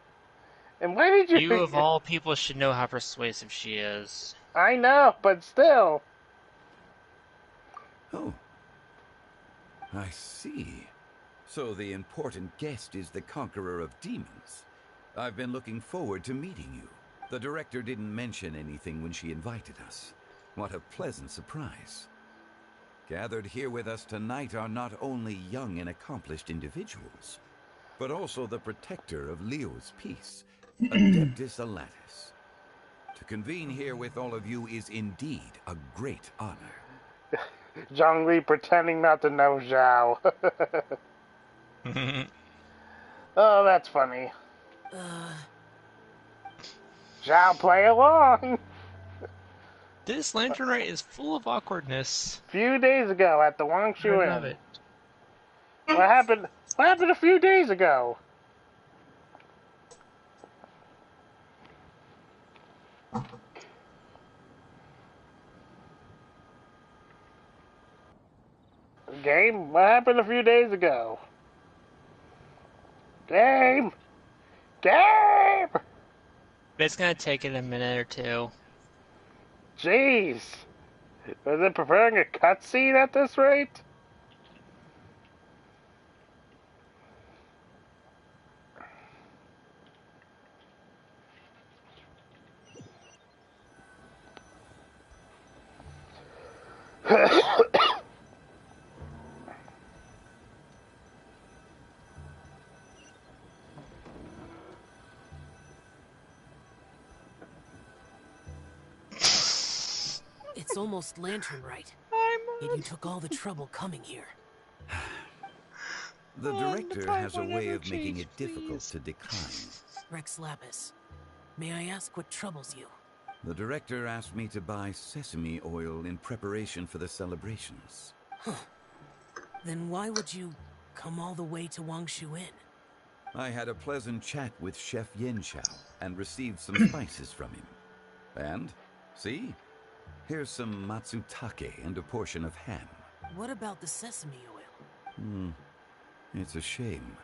And why did you... You of all people should know how persuasive she is. I know, but still. Oh. I see. So the important guest is the Conqueror of Demons. I've been looking forward to meeting you. The director didn't mention anything when she invited us. What a pleasant surprise. Gathered here with us tonight are not only young and accomplished individuals, but also the protector of Leo's peace, Adeptus Alatus. To convene here with all of you is indeed a great honor. Zhongli pretending not to know Zhao. Oh, that's funny. Zhao, play along! This Lantern Rite is full of awkwardness. Few days ago at the Wangshu I Inn. love it. What happened a few days ago? Game? What happened a few days ago? Game! Game! It's gonna take it a minute or two. Jeez! Was it preparing a cutscene at this rate? It's almost Lantern Rite. Yet you took all the trouble coming here. The director has a way of making it difficult to decline. Rex Lapis, may I ask what troubles you? The director asked me to buy sesame oil in preparation for the celebrations. Huh. Then why would you... come all the way to Wangshu Inn? I had a pleasant chat with Chef Yin Xiao and received some spices from him. And, see? Here's some matsutake and a portion of ham. What about the sesame oil? It's a shame.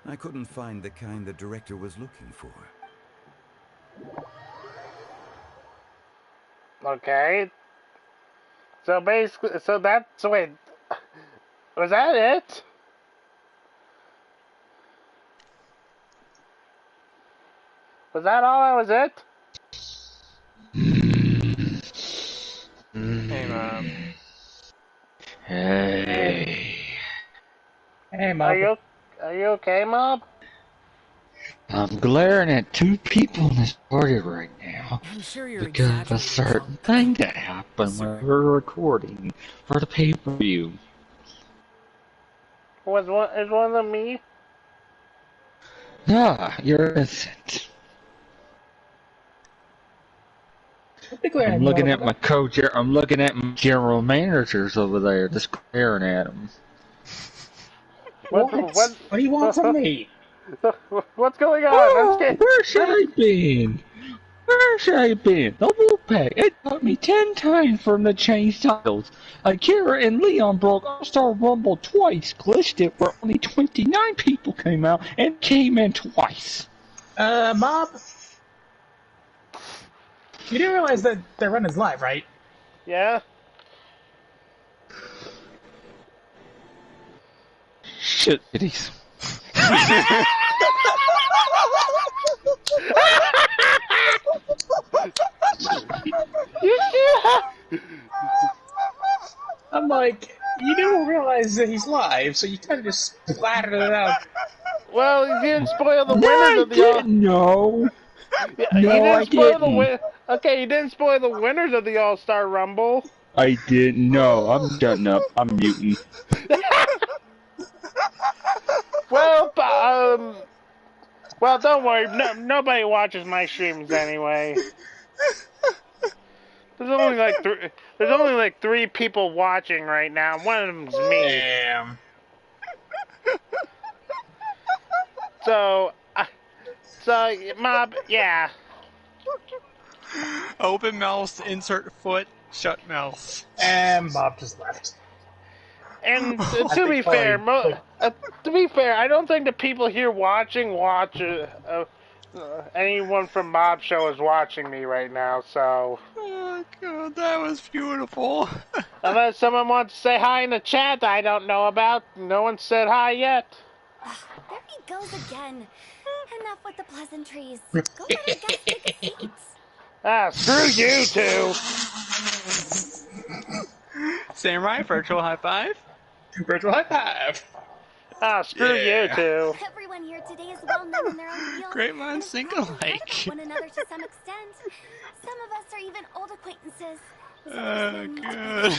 I couldn't find the kind the director was looking for. Okay. So basically, so wait, was that it? Was that all that was it? Hey, Mom. Hey. Hey, Mom. Are you okay, Mob? I'm glaring at two people in this party right now I'm sure you're because of a certain thing that happened when we were recording for the pay-per-view. Is one of them me? Ah, you're innocent. I'm looking at my coach. I'm looking at my general managers over there, just glaring at them. What do you want from me? What's going on? Oh, where's I been? Where's I been? The Wolfpack. It took me 10 times for them to change titles. Akira and Leon broke All-Star Rumble twice, glitched it where only 29 people came out, and came in twice. Mob? You didn't realize that their run is live, right? Yeah. Shit, bitties. I'm like, you didn't realize that he's live, so you kind of just splattered it out. Well, you didn't spoil the No, winners I of the didn't know. Yeah, No, you didn't I spoil didn't. Okay, you didn't spoil the winners of the All-Star Rumble. I didn't know. I'm shutting up. I'm muting. Well, well, don't worry. Nobody watches my streams anyway. There's only like 3 people watching right now. One of them's me. Damn. So, Mob, yeah. Open mouse, insert foot, shut mouse. And Bob just left. And to be fair, I don't think the people here watch anyone from Bob's show is watching me right now. So. Oh god, that was beautiful. Unless someone wants to say hi in the chat that I don't know about, no one said hi yet. There he goes again. Enough with the pleasantries. Go let our guests take a seat. Ah, screw you two. Samurai, virtual high five. Virtual high five. Ah, screw you two. Everyone here today is well known in their own field. Great minds think alike. One another to some extent. Some of us are even old acquaintances. Oh god.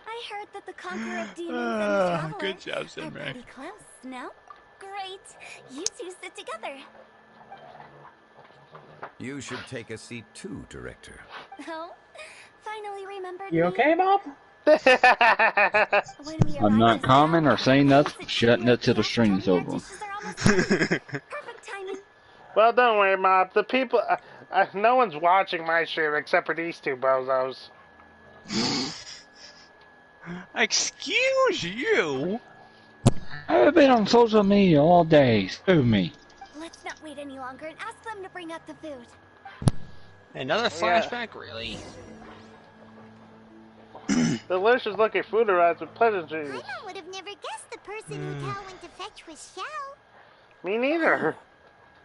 I heard that the Conqueror of Demons and the Traveler good job, are Samurai. pretty close, no? Great. You two sit together. You should take a seat too, Director. Oh, finally remembered You me. okay, Bob? I'm not commenting or saying nothing. Shutting it till the stream's over. Well, don't worry, Mob. The people, no one's watching my stream except for these 2 bozos. Excuse you? I've been on social media all day. Screw me. Let's not wait any longer and ask them to bring out the food. Another flashback, really? Delicious looking food arrives with pleasantries. I would have never guessed the person who Tao went to fetch was Xiao. Me neither.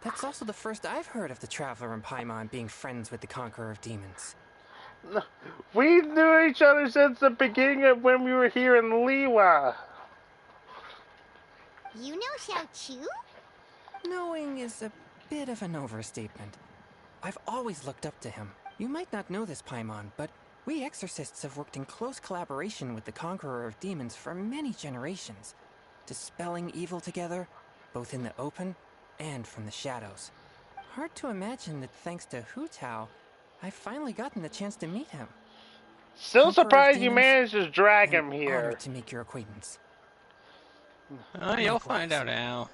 That's also the first I've heard of the Traveler and Paimon being friends with the Conqueror of Demons. We knew each other since the beginning of when we were here in Liwa. You know Xiao Chu? Knowing is a bit of an overstatement. I've always looked up to him. You might not know this, Paimon, but we exorcists have worked in close collaboration with the Conqueror of Demons for many generations, dispelling evil together, both in the open and from the shadows. Hard to imagine that thanks to Hu Tao, I've finally gotten the chance to meet him. Still Conqueror of surprised you Demons, managed to drag him I'm here. honored to make your acquaintance. You'll find out now.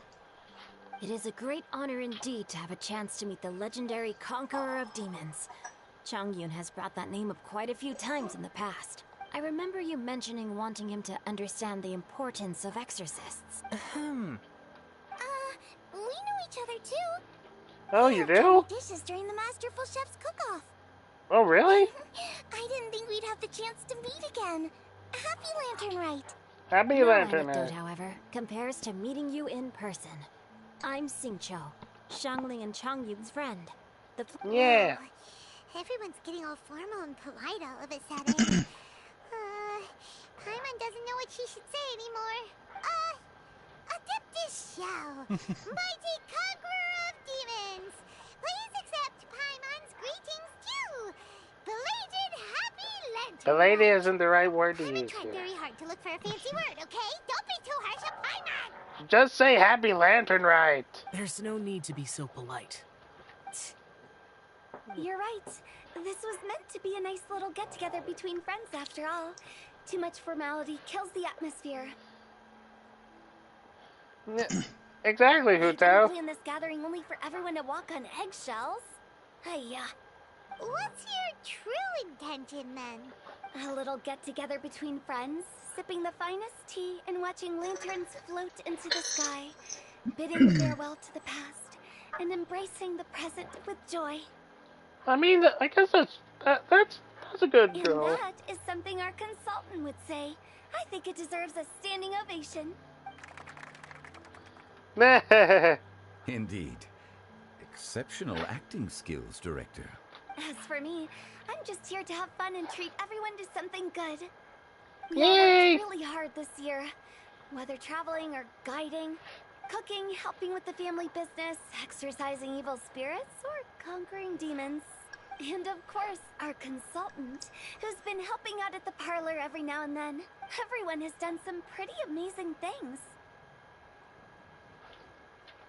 It is a great honor indeed to have a chance to meet the legendary Conqueror of Demons. Changyun has brought that name up quite a few times in the past. I remember you mentioning wanting him to understand the importance of exorcists. We know each other too. Oh, We you have do? dishes during the Masterful Chef's cook-off. Oh, really? I didn't think we'd have the chance to meet again. Happy Lantern Rite. Happy No Lantern anecdote, Rite. however, compares to meeting you in person. I'm Xingqiu, Shangli and Changyun's friend. Yeah. Everyone's getting all formal and polite all of a sudden. Paimon doesn't know what she should say anymore. Adeptus Shell, mighty conqueror of demons, please accept Paimon's greetings too. Belated Happy Lantern. Belated isn't the right word to use Tried here. very hard to look for a fancy word, okay? Don't be too harsh on Paimon. Just say Happy Lantern Rite. There's no need to be so polite. You're right. This was meant to be a nice little get-together between friends after all. Too much formality kills the atmosphere. Exactly, I didn't Hutao. plan this gathering only for everyone to walk on eggshells. Hiya. What's your true intention then? A little get-together between friends, sipping the finest tea and watching lanterns float into the sky, bidding farewell to the past, and embracing the present with joy. I mean, I guess that's a good And goal. that is something our consultant would say. I think it deserves a standing ovation. Indeed. Exceptional acting skills, Director. As for me, I'm just here to have fun and treat everyone to something good. We Yay! all worked really hard this year. Whether traveling or guiding, cooking, helping with the family business, exorcising evil spirits, or conquering demons. And of course, our consultant, who's been helping out at the parlor every now and then. Everyone has done some pretty amazing things.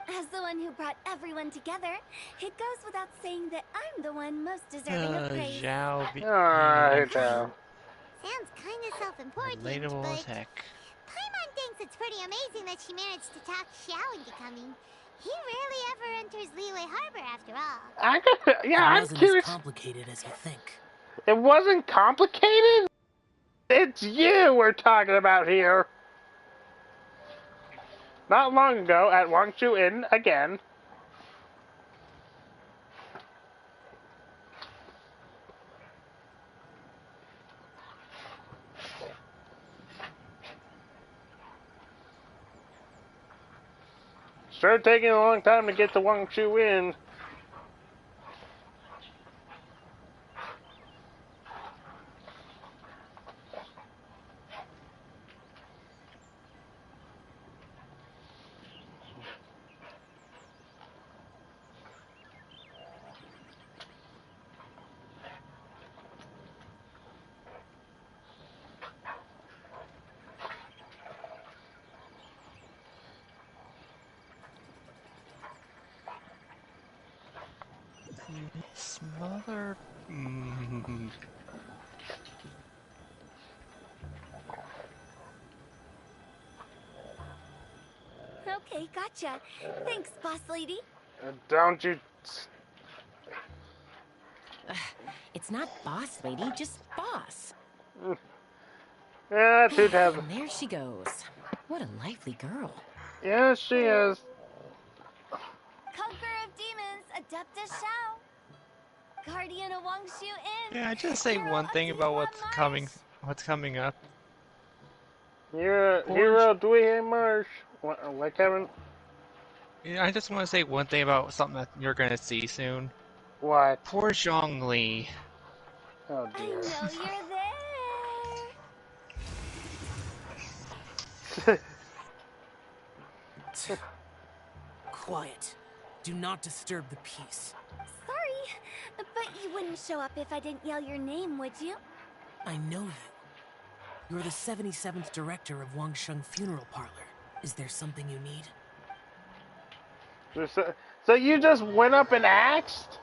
As the one who brought everyone together, it goes without saying that I'm the one most deserving of praise. Alright, Sounds kind of self-important, Relatable but as heck. Paimon thinks it's pretty amazing that she managed to talk Xiao into coming. He rarely ever enters Liyue Harbor after all. It I'm wasn't curious. as complicated as you think. It wasn't complicated? It's you we're talking about here. Not long ago at Wangshu Inn again. Sure taking a long time to get to Wangshu Inn. Smaller. Okay, gotcha. Thanks, boss lady. Don't you... It's not boss lady, just boss. Yeah, two tabs. And there she goes. What a lively girl. Yes, she is. Conqueror of demons, Adeptus Shao. Guardian of Wangshu Inn. Yeah, just say one thing about what's coming up. Hero Dwayne Marsh. What, Kevin? Yeah, I just want to say one thing about something that you're gonna see soon. What? Poor Zhongli. Oh I dear. know you're there. Quiet. Do not disturb the peace. Sorry, but you wouldn't show up if I didn't yell your name, would you? I know you. You're the 77th director of Wangsheng Funeral Parlor. Is there something you need? So you just went up and asked?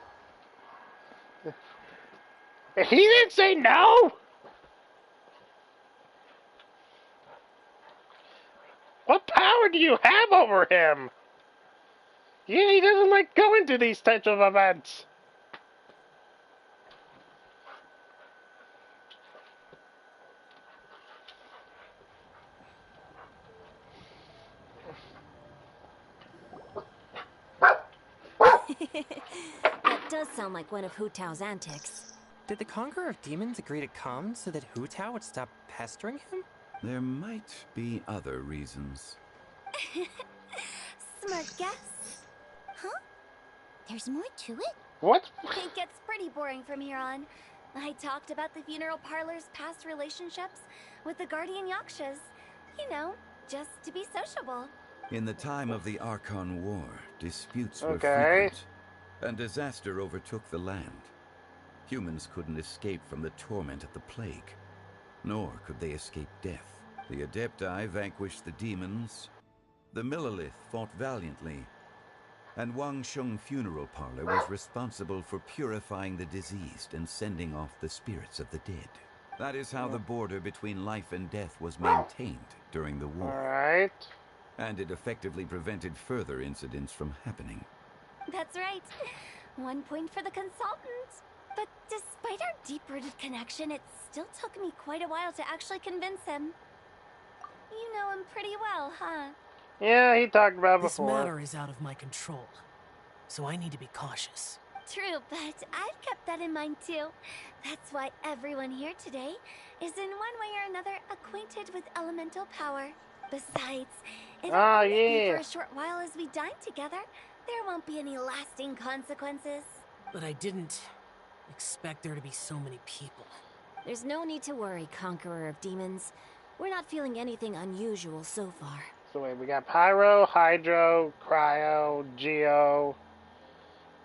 He didn't say no? What What power do you have over him? Yeah, he doesn't like going to these types of events. That does sound like one of Hu Tao's antics. Did the Conqueror of Demons agree to come so that Hu Tao would stop pestering him? There might be other reasons. Smart guess. Huh? There's more to it? What? It gets pretty boring from here on. I talked about the funeral parlor's past relationships with the guardian yakshas. You know, just to be sociable. In the time of the Archon War, disputes were Okay. frequent, and disaster overtook the land. Humans couldn't escape from the torment of the plague, nor could they escape death. The Adepti vanquished the demons, the Millelith fought valiantly, and Wang Sheng Funeral Parlor was responsible for purifying the diseased and sending off the spirits of the dead. That is how the border between life and death was maintained during the war. Alright. And it effectively prevented further incidents from happening. That's right. 1 point for the consultant. But despite our deep-rooted connection, it still took me quite a while to actually convince him. You know him pretty well, huh? Yeah, he talked about it This before. matter is out of my control, so I need to be cautious. True, but I've kept that in mind too. That's why everyone here today is in one way or another acquainted with elemental power. Besides, if it won't be for a short while as we dine together, there won't be any lasting consequences. But I didn't expect there to be so many people. There's no need to worry, Conqueror of Demons. We're not feeling anything unusual so far. So wait, we got Pyro, Hydro, Cryo, Geo,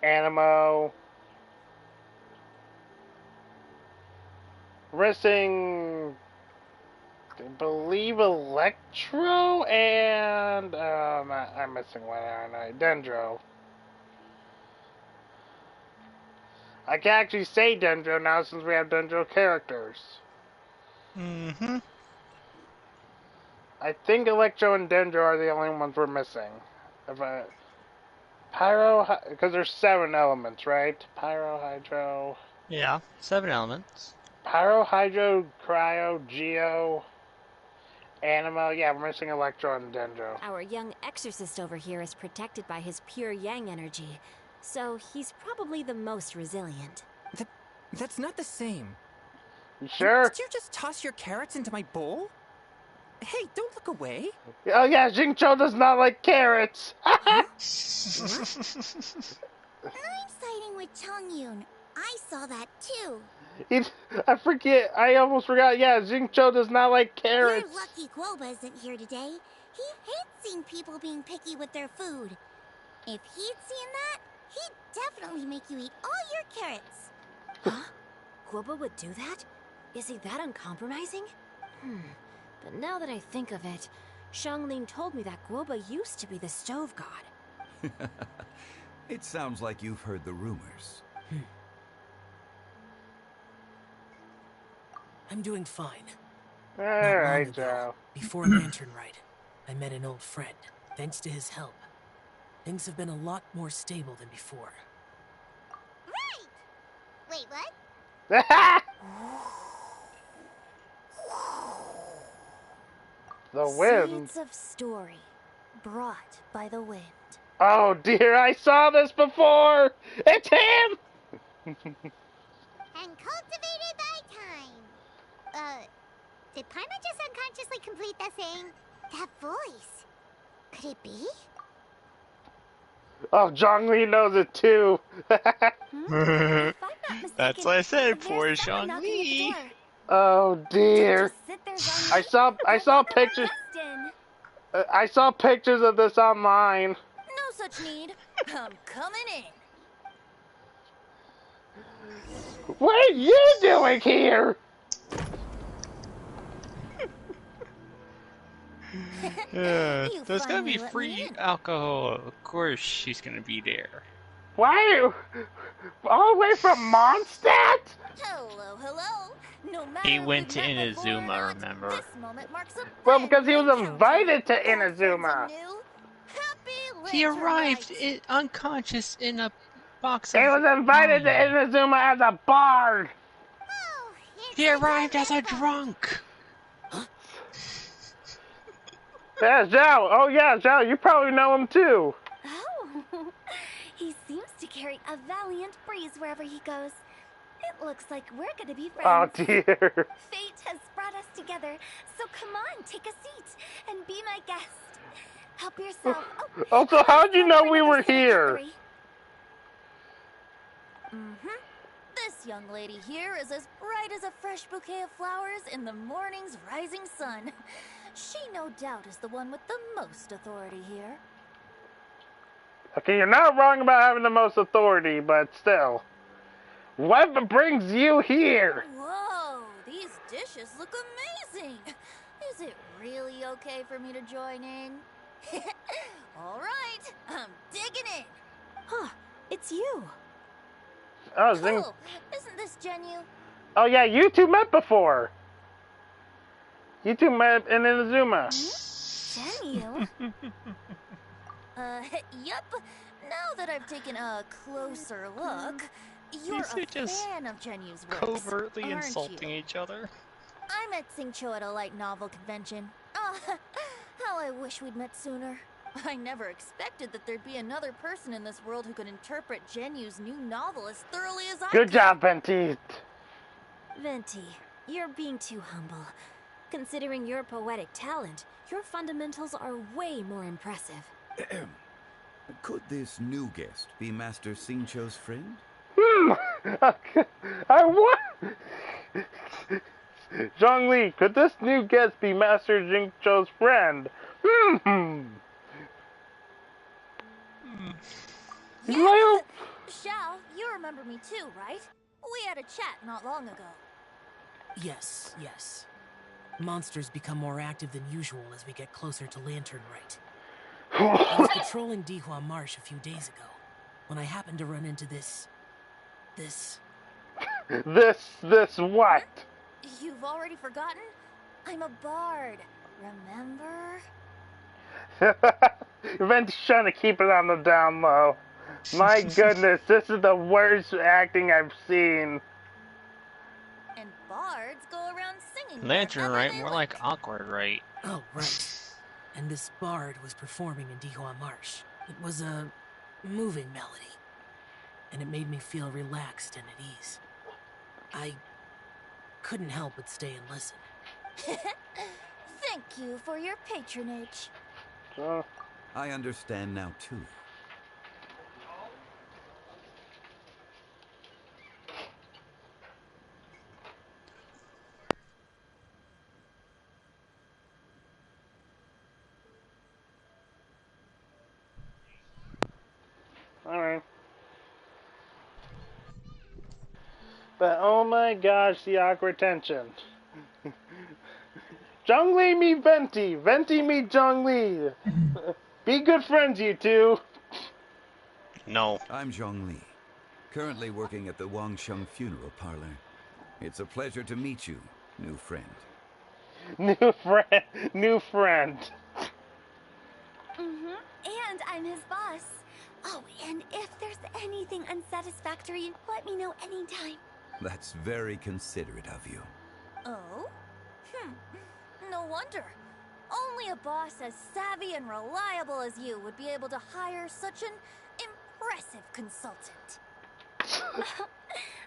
Animo. Missing, I believe, Electro and I'm missing one, aren't I? Dendro. I can actually say Dendro now since we have Dendro characters. Mm-hmm. I think Electro and Dendro are the only ones we're missing. Pyro, because there's 7 elements, right? Pyro, Hydro. Yeah, 7 elements. Pyro, Hydro, Cryo, Geo, Animo. Yeah, we're missing Electro and Dendro. Our young exorcist over here is protected by his pure yang energy, so he's probably the most resilient. That's not the same. You sure? Did you just toss your carrots into my bowl? Hey, don't look away. Oh yeah, Jingcho does not like carrots. I'm siding with Chongyun. I saw that too. I forget. I almost forgot. Yeah, Jingcho does not like carrots. Your lucky Guoba isn't here today. He hates seeing people being picky with their food. If he'd seen that, he'd definitely make you eat all your carrots. Huh? Guoba would do that? Is he that uncompromising? But now that I think of it, Xianglin told me that Guoba used to be the stove god. It sounds like you've heard the rumors. I'm doing fine. Alright, Joe. Before Lantern Rite, I met an old friend. Thanks to his help, things have been a lot more stable than before. Right! Wait, what? The wind. Seeds of story, brought by the wind. Oh dear, I saw this before! It's him! And cultivated by time. Did Paimon just unconsciously complete that thing? That voice. Could it be? Oh, Zhongli knows it too. That's what I said, poor Zhongli. Oh dear. I saw pictures. I saw pictures of this online. No such need. I'm coming in. What are you doing here? There's gonna be free alcohol. Of course she's gonna be there. Why? All the way from Mondstadt? Hello, hello. No matter He if went we've to met before or Inazuma, not, remember? this moment marks a Well, brand because he new was encounter. invited to Old friends Inazuma. anew. Happy He Lantern arrived Rite. unconscious in a box He of was invited to wine. Inazuma as a bard. Oh, it's He the arrived time as a to vote. drunk. Yeah, Zhao. Oh, yeah, Zhao. You probably know him, too. Oh, he seems to carry a valiant breeze wherever he goes. It looks like we're gonna be Oh, friends. dear. Fate has brought us together, so come on, take a seat and be my guest. Help yourself. Oh, Also, how'd you know we were here? This young lady here is as bright as a fresh bouquet of flowers in the morning's rising sun. She no doubt is the one with the most authority here. Okay, you're not wrong about having the most authority, but still. What brings you here? Whoa, these dishes look amazing. Is it really okay for me to join in? All right, I'm digging in. Huh, it's you. Oh, Cool. Isn't this Genu? Oh, yeah, you two met before. You two met in Inazuma. Genu? Yep. Now that I've taken a closer look, you're These are a just fan of Genu's works, covertly aren't insulting you? each other. I met Singcho at a light novel convention. Oh, how I wish we'd met sooner. I never expected that there'd be another person in this world who could interpret Genu's new novel as thoroughly as I Good could. job, Venti. Venti, you're being too humble. Considering your poetic talent, your fundamentals are way more impressive. Could this new guest be Master Xingqiu's friend? I what? Zhongli, could this new guest be Master Xingqiu's friend? Yeah. Xiao, you remember me too, right? We had a chat not long ago. Yes, yes. Monsters become more active than usual as we get closer to Lantern Rite. I was patrolling Dihua Marsh a few days ago when I happened to run into this This what? You've already forgotten? I'm a bard, remember? Venti's trying to keep it on the down low. My goodness, this is the worst acting I've seen. And bards go around singing. Lantern Rite, more like awkward right. Oh, right. And this bard was performing in Dihua Marsh. It was a moving melody, and it made me feel relaxed and at ease. I couldn't help but stay and listen. Thank you for your patronage. I understand now, too. Alright. But oh my gosh, the awkward tension. Zhongli meet Venti. Venti meet Zhongli. Be good friends, you two. No. I'm Zhongli, currently working at the Wangsheng Funeral Parlor. It's a pleasure to meet you, new friend. New friend. And I'm his boss. Oh, and if there's anything unsatisfactory, let me know anytime. That's very considerate of you. Oh? No wonder. Only a boss as savvy and reliable as you would be able to hire such an impressive consultant.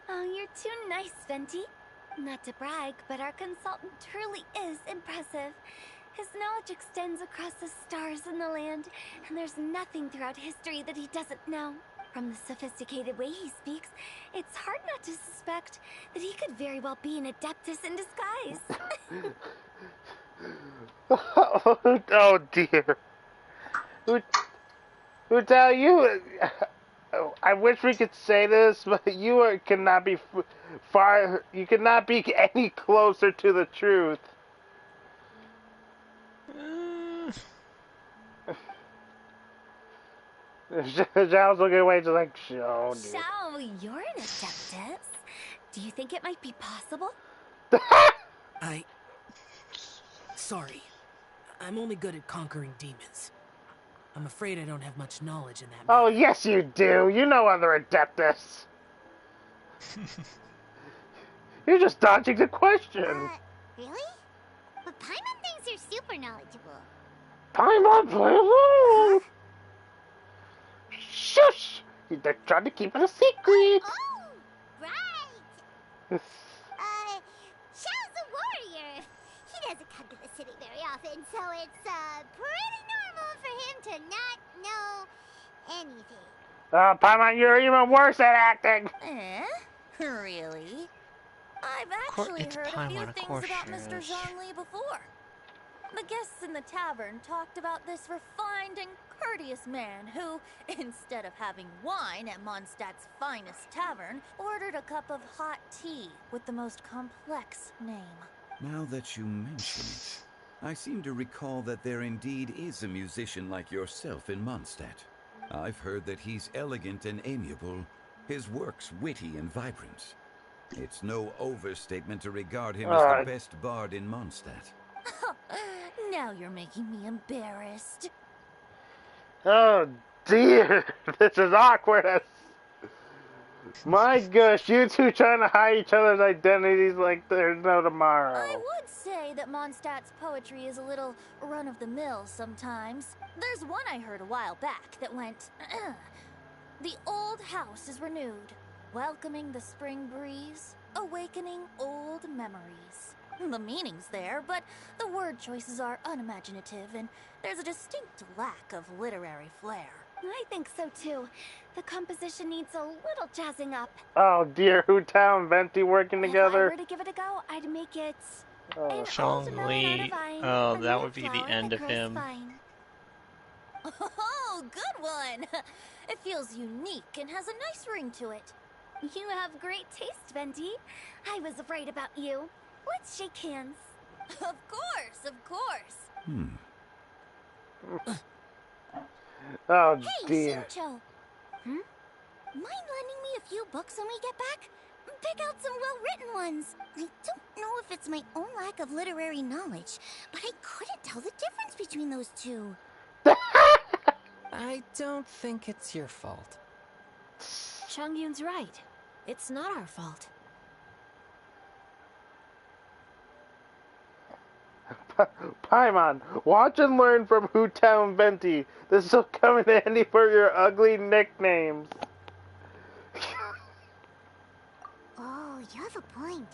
Oh, you're too nice, Venti. Not to brag, but our consultant truly is impressive. His knowledge extends across the stars and the land, and there's nothing throughout history that he doesn't know. From the sophisticated way he speaks, it's hard not to suspect that he could very well be an adeptus in disguise. Oh dear. Who tell you? I wish we could say this, but you cannot be far. You cannot be any closer to the truth. Zhao's looking away, just like, oh, dude. Zhao, you're an adeptus. Do you think it might be possible? Sorry. I'm only good at conquering demons. I'm afraid I don't have much knowledge in that matter. Oh, yes you do. You know other adeptus. You're just dodging the question. Really? But Paimon thinks you're super knowledgeable. Paimon, play along. Shush! They're trying to keep it a secret. Oh, right. Xiao's a warrior. He doesn't come to the city very often, so it's pretty normal for him to not know anything. Paimon, you're even worse at acting. Really? I've actually heard a few things about Mr. Zhongli before. The guests in the tavern talked about this refined and courteous man who, instead of having wine at Mondstadt's finest tavern, ordered a cup of hot tea with the most complex name. Now that you mention it, I seem to recall that there indeed is a musician like yourself in Mondstadt. I've heard that he's elegant and amiable, his works witty and vibrant. It's no overstatement to regard him as the best bard in Mondstadt. Now you're making me embarrassed. Oh dear, this is awkward. My gosh, you two trying to hide each other's identities like there's no tomorrow. I would say that Mondstadt's poetry is a little run-of-the-mill sometimes. There's one I heard a while back that went, "The old house is renewed, welcoming the spring breeze, awakening old memories." The meaning's there, but the word choices are unimaginative, and there's a distinct lack of literary flair. I think so too. The composition needs a little jazzing up. Oh dear, Hu Tao and Venti working together. If I were to give it a go, I'd make it Zhongli. Oh, that would be the end of him. Oh, good one! It feels unique and has a nice ring to it. You have great taste, Venti. I was right about you. Let's shake hands. Of course, of course. Oh hey, dear. Shincho. Mind lending me a few books when we get back? Pick out some well-written ones. I don't know if it's my own lack of literary knowledge, but I couldn't tell the difference between those two. I don't think it's your fault. Changyun's right. It's not our fault. Paimon, watch and learn from Hu Tao and Venti. This will come in handy for your ugly nicknames. Oh, you have a point.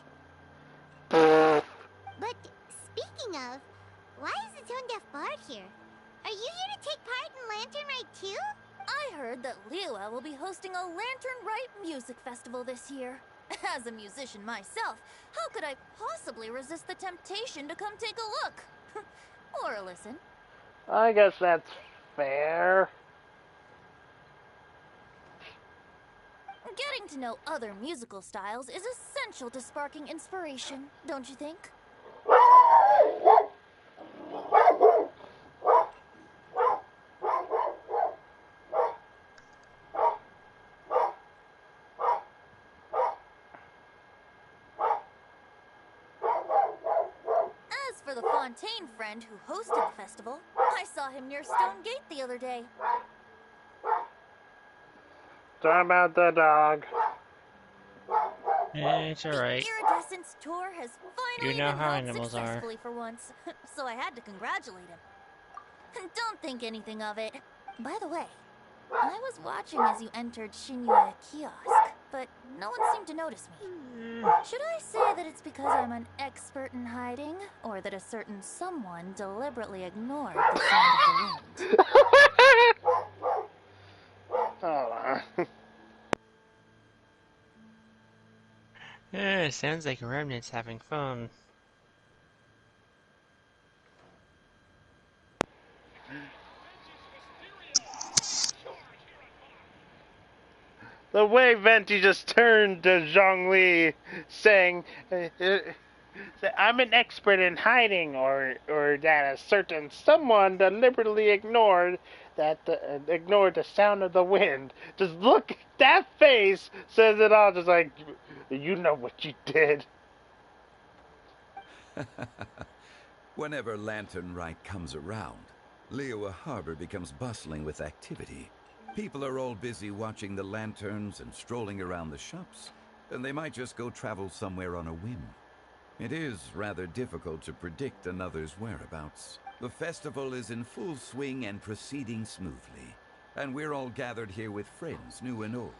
But speaking of, why is the Tone Deaf Bard here? Are you here to take part in Lantern Rite too? I heard that Liyue will be hosting a Lantern Rite music festival this year. As a musician myself, how could I possibly resist the temptation to come take a look? Or listen. I guess that's fair. Getting to know other musical styles is essential to sparking inspiration, don't you think? As for the Fontaine friend who hosted the festival, I saw him near Stone Gate the other day. Sorry about the dog. It's alright. The Iridescence tour has finally You know been how held animals are. successfully for once, so I had to congratulate him. Don't think anything of it. By the way, I was watching as you entered Shinyue Kiosk, but no one seemed to notice me. Should I say that it's because I'm an expert in hiding, or that a certain someone deliberately ignored the sound of the wind? It sounds like Remnant's having fun. The way Venti just turned to Zhongli, saying, I'm an expert in hiding, or that a certain someone deliberately ignored the sound of the wind. Just look, that face says it all. Just like, you know what you did. Whenever Lantern Rite comes around, Liyue Harbor becomes bustling with activity. People are all busy watching the lanterns and strolling around the shops, and they might just go travel somewhere on a whim. It is rather difficult to predict another's whereabouts. The festival is in full swing and proceeding smoothly, and we're all gathered here with friends, new and old.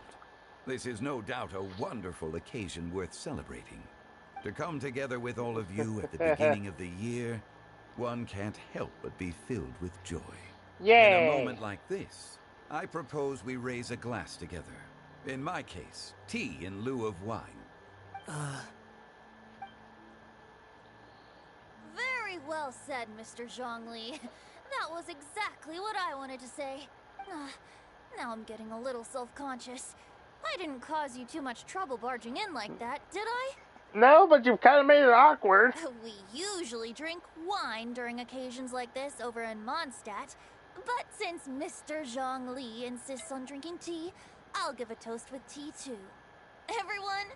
This is no doubt a wonderful occasion worth celebrating. To come together with all of you at the beginning of the year, one can't help but be filled with joy. Yay. In a moment like this, I propose we raise a glass together. In my case, tea in lieu of wine. Very well said, Mr. Zhongli. That was exactly what I wanted to say. Now I'm getting a little self-conscious. I didn't cause you too much trouble barging in like that, did I? No, but you've kind of made it awkward. We usually drink wine during occasions like this over in Mondstadt, but since Mr. Zhongli insists on drinking tea, I'll give a toast with tea too. Everyone,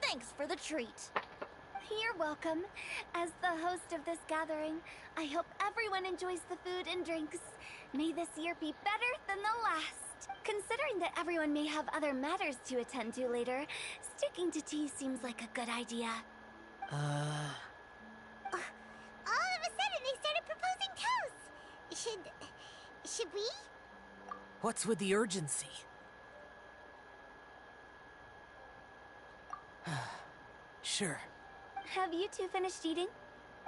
thanks for the treat. You're welcome. As the host of this gathering, I hope everyone enjoys the food and drinks. May this year be better than the last. Considering that everyone may have other matters to attend to later, sticking to tea seems like a good idea. All of a sudden, they started proposing toasts. Should we? What's with the urgency? Sure. Have you two finished eating?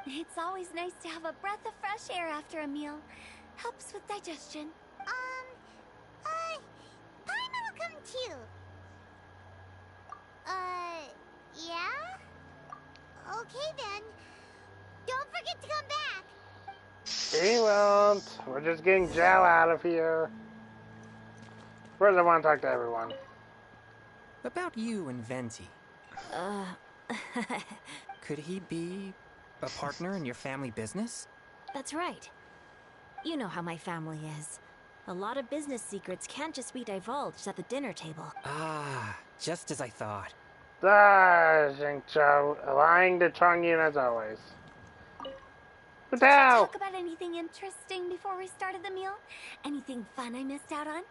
It's always nice to have a breath of fresh air after a meal. Helps with digestion. Paimon will come too. Yeah? Okay then. Don't forget to come back. He won't. We're just getting Zhao out of here. First, I want to talk to everyone. About you and Venti. Could he be a partner in your family business? That's right. You know how my family is. A lot of business secrets can't just be divulged at the dinner table. Ah, just as I thought. Xingqiu, lying to Chongyun as always. Did you talk about anything interesting before we started the meal? Anything fun I missed out on?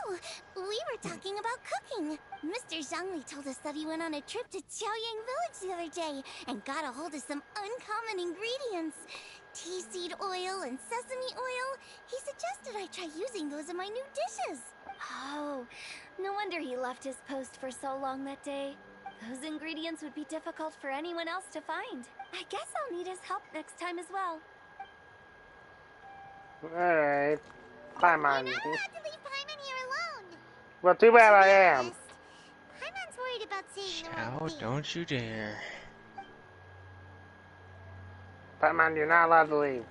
Oh, we were talking about cooking. Mr. Zhongli told us that he went on a trip to Qiaoyang Village the other day and got a hold of some uncommon ingredients. Tea seed oil and sesame oil. He suggested I try using those in my new dishes. Oh, no wonder he left his post for so long that day. Those ingredients would be difficult for anyone else to find. I guess I'll need his help next time as well. Alright. Paimon. We're not allowed to leave Paimon here alone. Well, too bad I am. Paimon's worried about saying the wrong Zhao, thing. don't you dare. Paimon, you're not allowed to leave.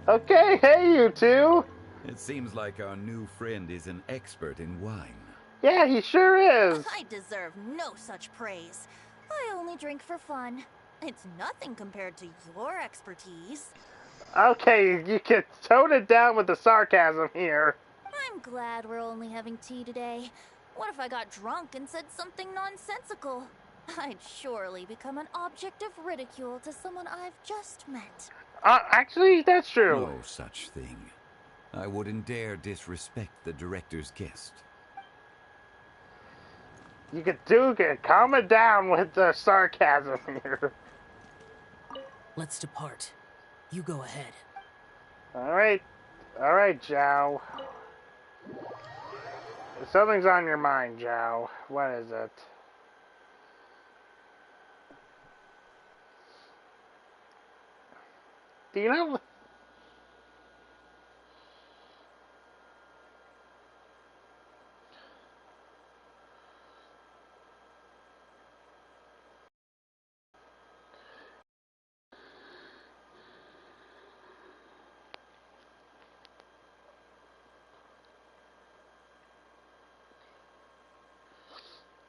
Okay, hey you two! It seems like our new friend is an expert in wine. Yeah, he sure is. I deserve no such praise. I only drink for fun. It's nothing compared to your expertise. Okay, you can tone it down with the sarcasm here. I'm glad we're only having tea today. What if I got drunk and said something nonsensical? I'd surely become an object of ridicule to someone I've just met. Actually, that's true. No such thing. I wouldn't dare disrespect the director's guest. You could calm it down with the sarcasm here. Let's depart. You go ahead. Alright, Zhao. Something's on your mind, Zhao. What is it? Do you know?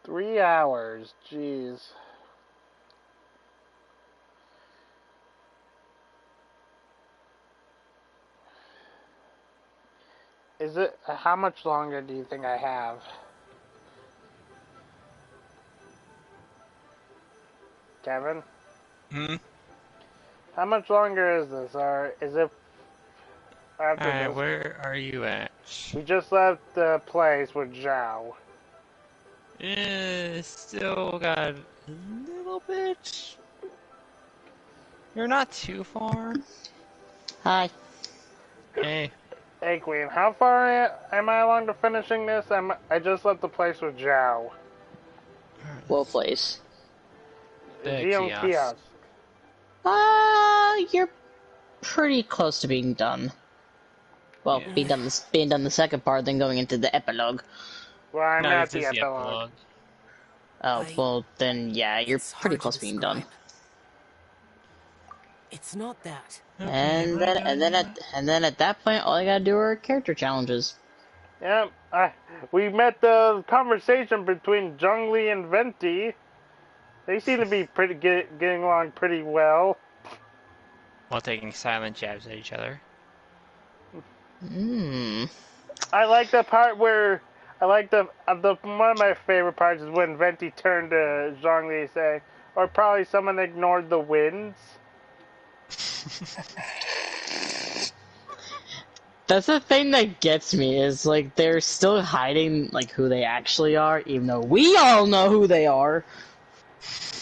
3 hours, jeez. Is it? How much longer do you think I have? Kevin? Hmm? How much longer is this? Or is it after Alright, this? where are you at? We just left the place with Zhao. Still got a little bit. You're not too far. Hi. Hey. Hey, Queen, how far am I along to finishing this? I just left the place with Zhao. What place? The Geon Kiosk. You're pretty close to being done. Well, Yeah. being done the second part, then going into the epilogue. Well, I'm No, at this the is epilogue. Oh, well, then yeah, you're pretty close to being done. It's not that. And then at that point, all you gotta do are character challenges. Yeah, we met the conversation between Zhongli and Venti. They seem to be getting along pretty well. While taking silent jabs at each other. I like the part where one of my favorite parts is when Venti turned to Zhongli saying, or probably someone ignored the winds. That's the thing that gets me, is like they're still hiding like who they actually are, even though we all know who they are.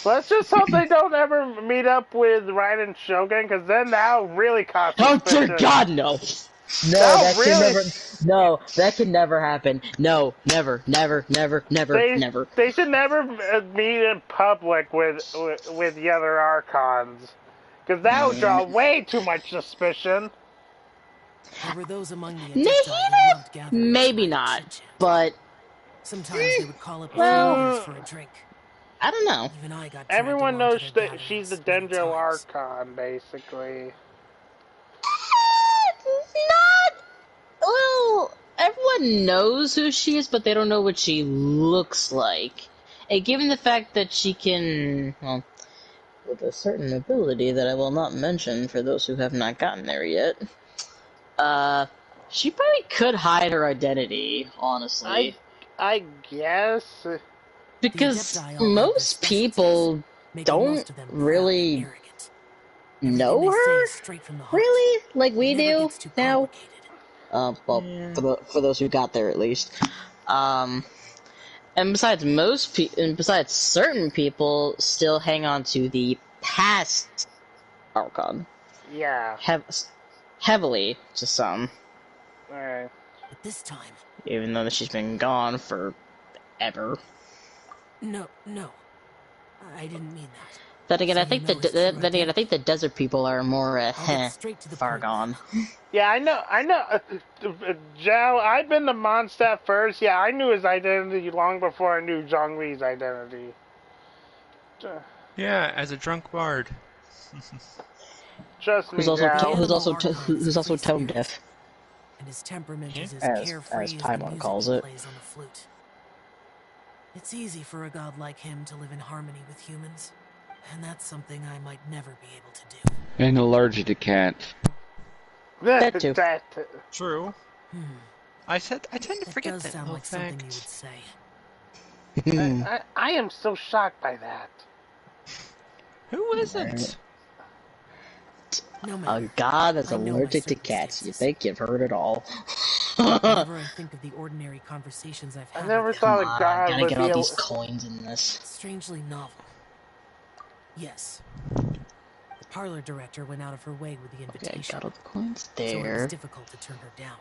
Let's just hope they don't ever meet up with Raiden and Shogun, because then that'll really cause suspicion. Oh dear God, no! No, that can never. No, that can never happen. No, never, never, never, never, never. They should never meet in public with the other Archons, because that would draw way too much suspicion. There were those among the Adepti who loved gathering. Maybe not, but sometimes they would call up well, for a drink. I don't know. Even I got Everyone knows that she's the Dendro Archon, basically. Not. Well, everyone knows who she is, but they don't know what she looks like. And given the fact that she can, well, with a certain ability that I will not mention for those who have not gotten there yet, she probably could hide her identity, honestly. I guess. Because most people don't really know her, really, like we do now. Well, for those who got there at least. And besides besides certain people still hang on to the past Archon. Yeah. Heavily to some. But this time, even though she's been gone forever. No, I didn't mean that. Then again, I think the desert people are more far gone. Yeah, I know. Zhao, I've been to Mondstadt first. Yeah, I knew his identity long before I knew Zhongli's identity. Yeah, as a drunk bard. Trust me, who's also tone deaf. And his temperament is as carefree as the music calls he it. plays on the flute. It's easy for a god like him to live in harmony with humans, and that's something I might never be able to do. And allergic to cats. That too. True. I tend to forget that. Does sound like something you would say. I am so shocked by that. Who isn't? A god that's allergic to cats. You think you've heard it all. Whenever I think of the ordinary conversations I've had, I never thought a god gotta would get be all these coins in this. Strangely novel. Yes. The parlor director went out of her way with the invitation. Got all the coins So it there. was difficult to turn her down.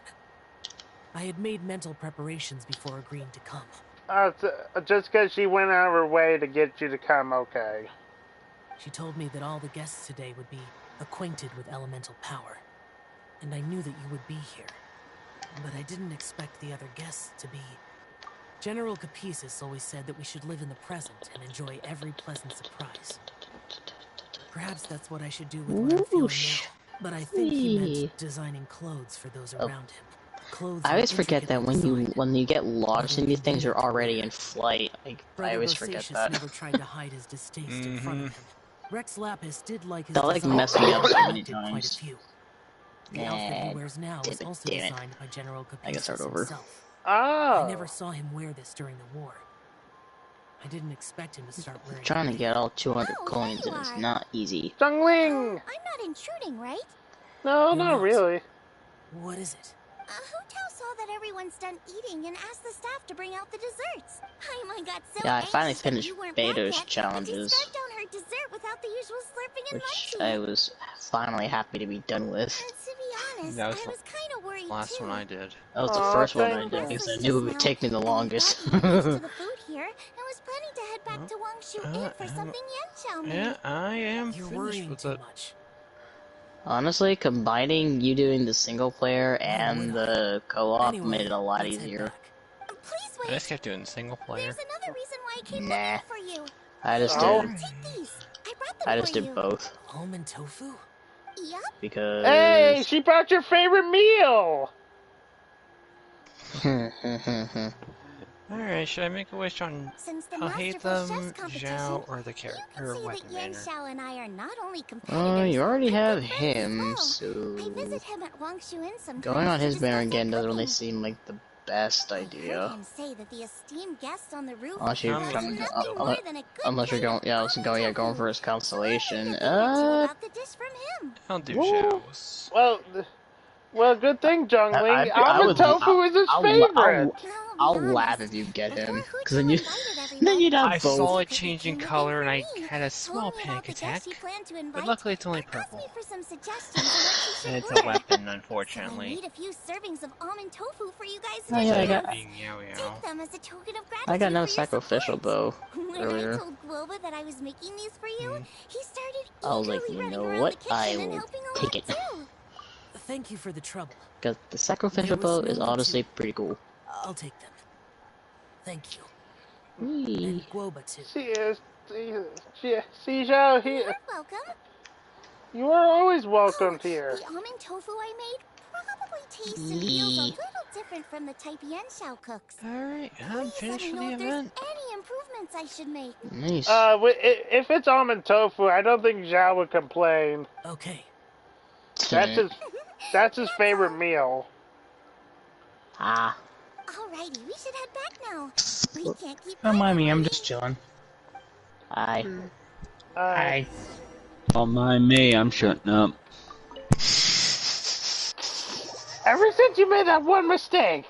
I had made mental preparations before agreeing to come. Just because she went out of her way to get you to come, okay. She told me that all the guests today would be acquainted with elemental power, and I knew that you would be here. But I didn't expect the other guests to be. General Capisis always said that we should live in the present and enjoy every pleasant surprise. Perhaps that's what I should do with what I'm feeling now. But I think he meant designing clothes for those around him. Clothes I always forget that when you get launched in these things, you're already in flight. Like, I always forget that. Never tried to hide his distaste in front of him. Rex Lapis did like his They'll like mess me up so many times. The outfit he wears now was also designed by General I guess start Capizas over. himself. Oh. I never saw him wear this during the war. I didn't expect him to start wearing Trying to it. get all 200 coins and it's not easy. Zhongling! I'm not intruding, right? No, not really. What is it? Hu Tao saw that everyone's done eating and asked the staff to bring out the desserts. Paimon got so Yeah, I finally anxious that finished you weren't back Beto's yet, challenges, that she scarfed down her dessert without the usual slurping and which munching. I was finally happy to be done with. To be honest, That I was was kind of worried last too. one I did. That was the first one I did because I knew it would take me the longest. To the food here and was planning to head back to Wangshu Inn for something Yan Xiao made. Yeah, I am You're finished worrying with too it. much. Honestly, combining you doing the single player and the co-op Anyway, made it a lot let's head easier. Please I wait. just kept doing single player. There's another reason why I came Nah. looking for you. I just Oh. did. Take these. I brought them I just for did you. both Almond tofu? Yup. because. Hey, she brought your favorite meal! Alright, should I make a wish on Since the hate Masterful them, Chefs competition, Zhao, or the character, you or can see weapon that Yan banner? Xiao and I are not only competitors, You already but have good friends as him, well. so I visit him at Wangshu Inn sometimes going on to his banner discuss our again doesn't really cooking. seem like the best I heard idea. him say that the esteemed guests on the roof Unless you're wanted trying nothing to, more than a good unless you're going, yeah, I was going for his constellation. about the dish from him. I'll do Woo. Zhao's. Well, good thing, Zhongling. I Almond would- tofu is his favorite. I'll laugh if you get him, because then you'd have I both. saw it changing color and I had a small panic attack. But luckily it's only purple. For some suggestions on what she should And it's wear. a weapon, So I unfortunately. made a few servings of almond tofu for you guys to Oh, yeah, I got- Take them as a token of gratitude I got another for your sacrificial bow When I earlier. told Guoba that I was making these for you, he started I was like, eagerly you running know around what? the kitchen I and will helping take it. too. Thank you for the trouble. Because the sacrificial There was bow no is need honestly to- pretty cool. I'll take them. Thank you. Whee. And Guoba too. See, Zhao, You're welcome. you are always welcomed here. The almond tofu I made probably tastes and feels a little different from the type Yan Xiao cooks. Alright, I'm Please let finished me for know the if there's event. any improvements I should make. Nice. If it's almond tofu, I don't think Zhao would complain. Okay. That's his favorite meal. Ah. Alrighty, we should head back now. We can't keep Don't mind me, I'm just chilling. Hi. Hi. Don't mind me, I'm shutting up. Ever since you made that one mistake.